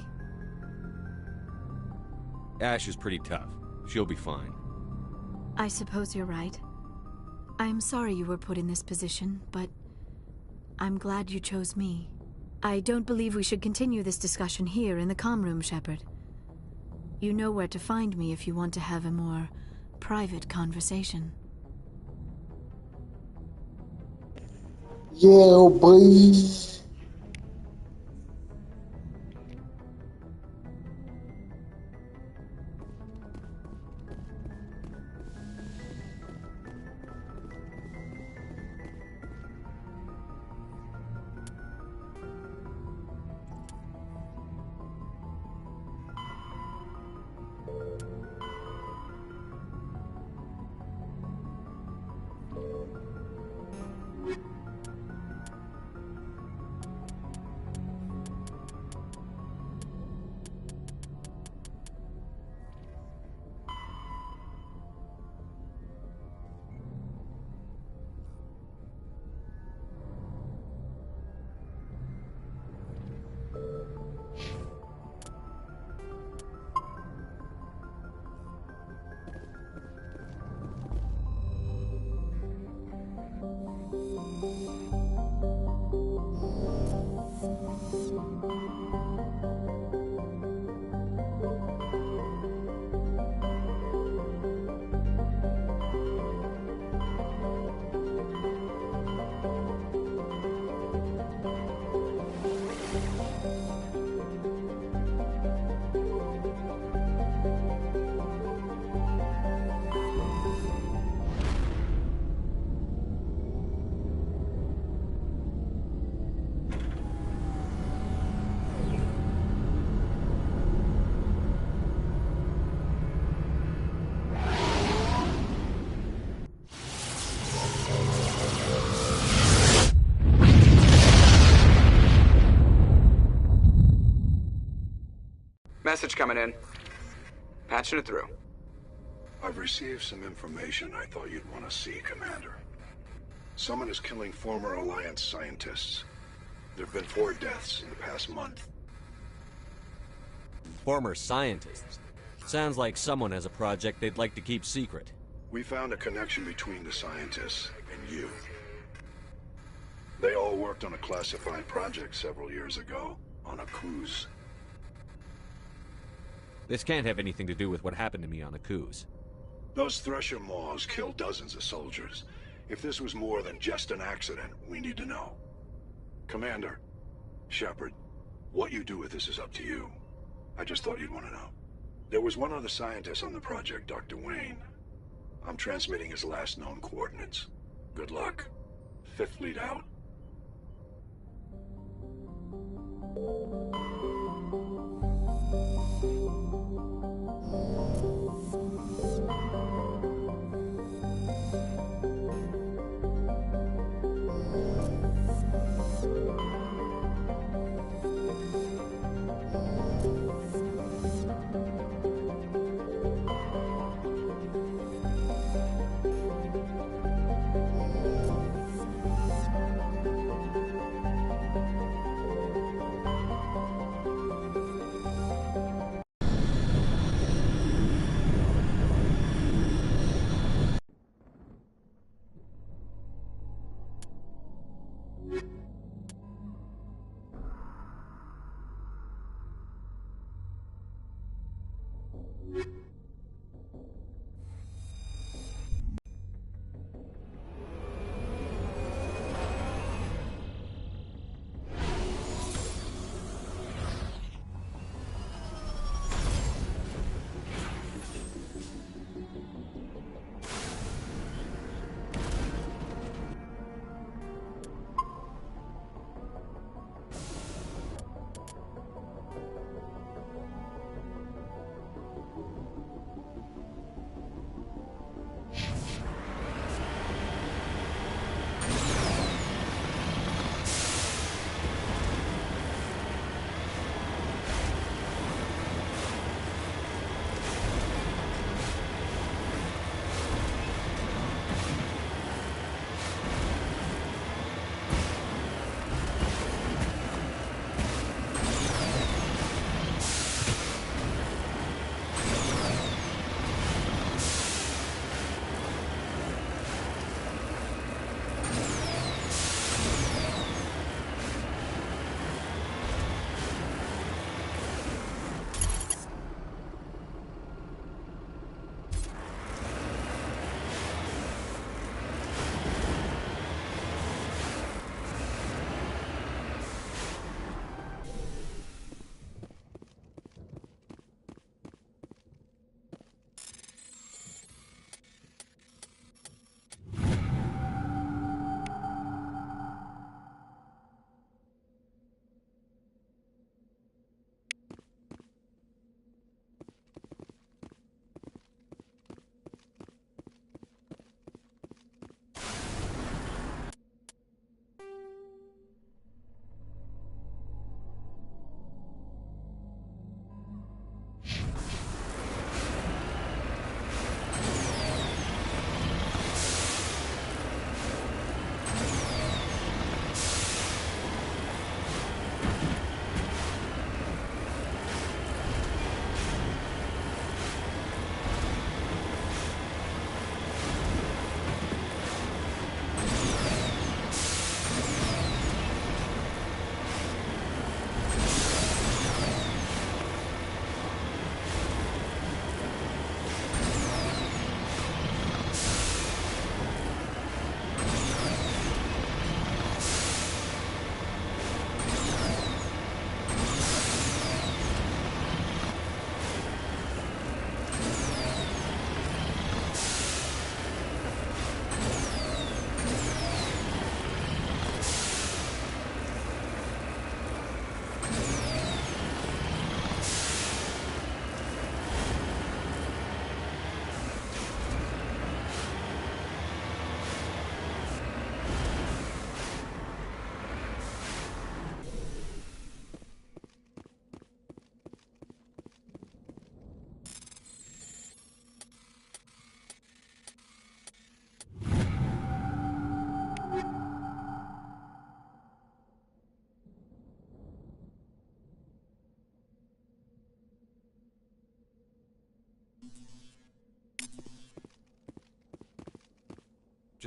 Ash is pretty tough. She'll be fine. I suppose you're right. I'm sorry you were put in this position, but I'm glad you chose me. I don't believe we should continue this discussion here in the comm room, Shepard. You know where to find me if you want to have a more private conversation. Yeah, boy. Message coming in. Patching it through. I've received some information I thought you'd want to see, Commander. Someone is killing former Alliance scientists. There have been 4 deaths in the past month. Former scientists? Sounds like someone has a project they'd like to keep secret. We found a connection between the scientists and you. They all worked on a classified project several years ago, on a cruise. This can't have anything to do with what happened to me on the cruise. Those Thresher Maws killed dozens of soldiers. If this was more than just an accident, we need to know. Commander, Shepard, what you do with this is up to you. I just thought you'd want to know. There was one other scientist on the project, Dr. Wayne. I'm transmitting his last known coordinates. Good luck. 5th Fleet out.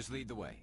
Just lead the way.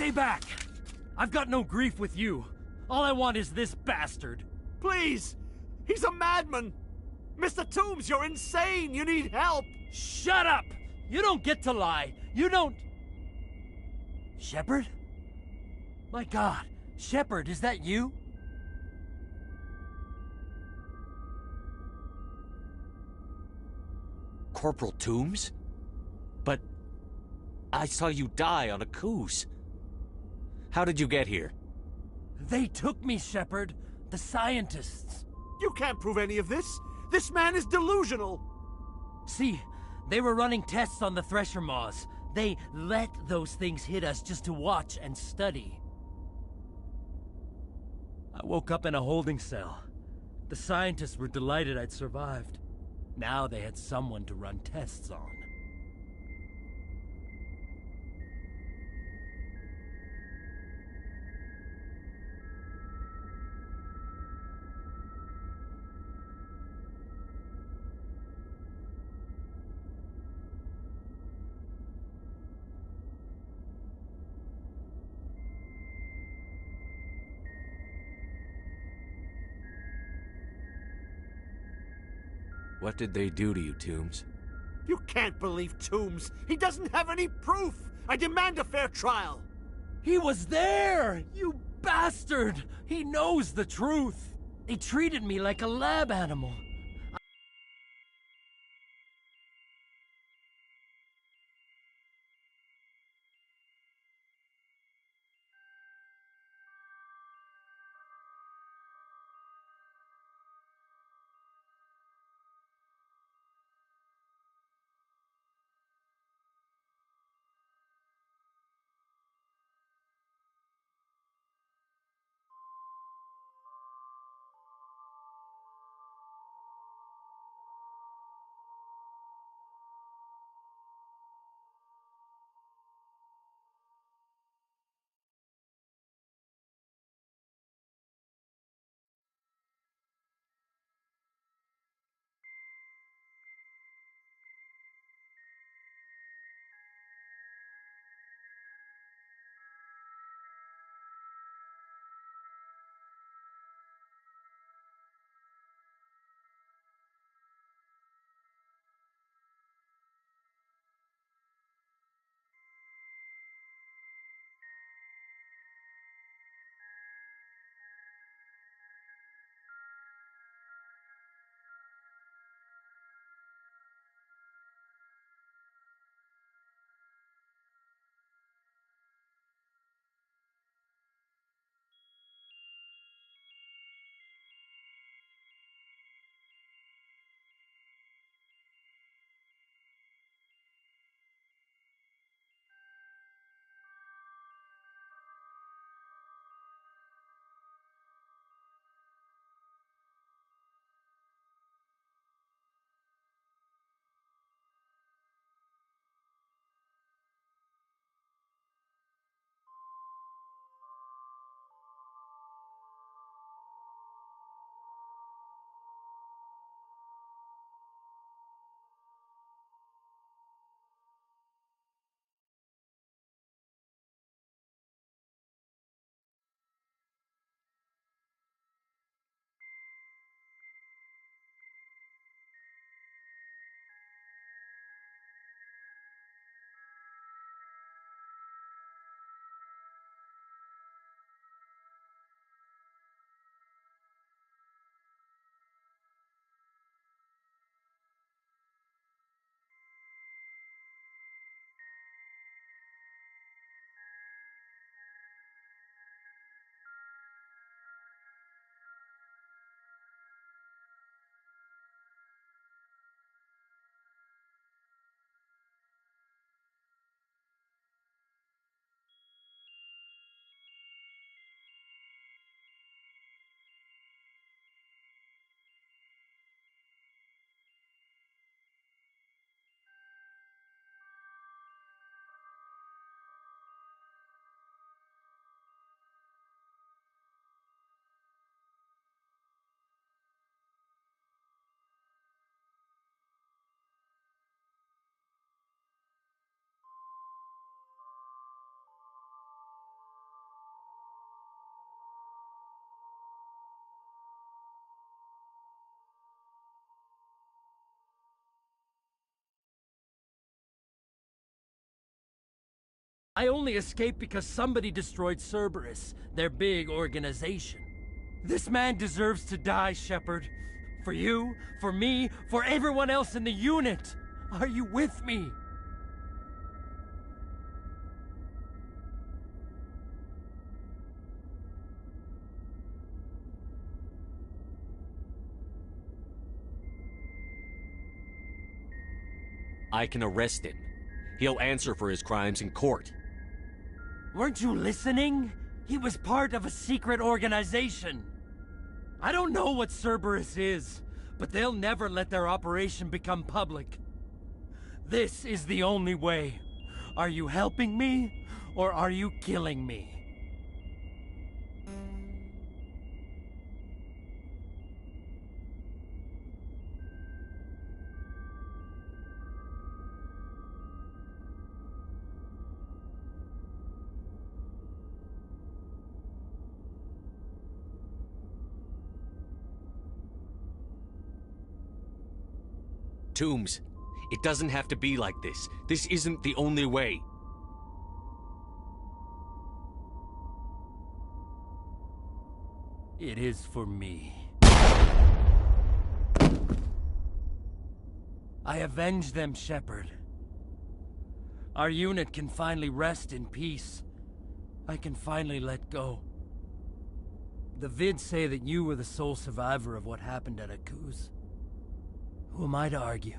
Stay back! I've got no grief with you. All I want is this bastard. Please! He's a madman! Mr. Toombs, you're insane! You need help! Shut up! You don't get to lie. You don't... Shepard? My God, Shepard, is that you? Corporal Toombs? But I saw you die on a Coos. How did you get here? They took me, Shepard. The scientists. You can't prove any of this. This man is delusional. See, they were running tests on the Thresher Maws. They let those things hit us just to watch and study. I woke up in a holding cell. The scientists were delighted I'd survived. Now they had someone to run tests on. What did they do to you, Toombs? You can't believe Toombs. He doesn't have any proof. I demand a fair trial. He was there! You bastard! He knows the truth. They treated me like a lab animal. I only escaped because somebody destroyed Cerberus, their big organization. This man deserves to die, Shepard. For you, for me, for everyone else in the unit. Are you with me? I can arrest him. He'll answer for his crimes in court. Weren't you listening? He was part of a secret organization. I don't know what Cerberus is, but they'll never let their operation become public. This is the only way. Are you helping me, or are you killing me? Toombs, it doesn't have to be like this. This isn't the only way. It is for me. I avenged them, Shepard. Our unit can finally rest in peace. I can finally let go. The vids say that you were the sole survivor of what happened at Akuz. Who am I to argue?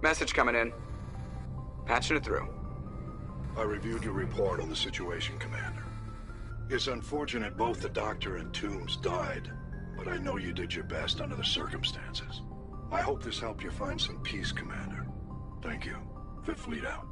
Message coming in. Patching it through. I reviewed your report on the situation, Commander. It's unfortunate both the Doctor and Toombs died, but I know you did your best under the circumstances. I hope this helped you find some peace, Commander. Thank you. Fifth Fleet out.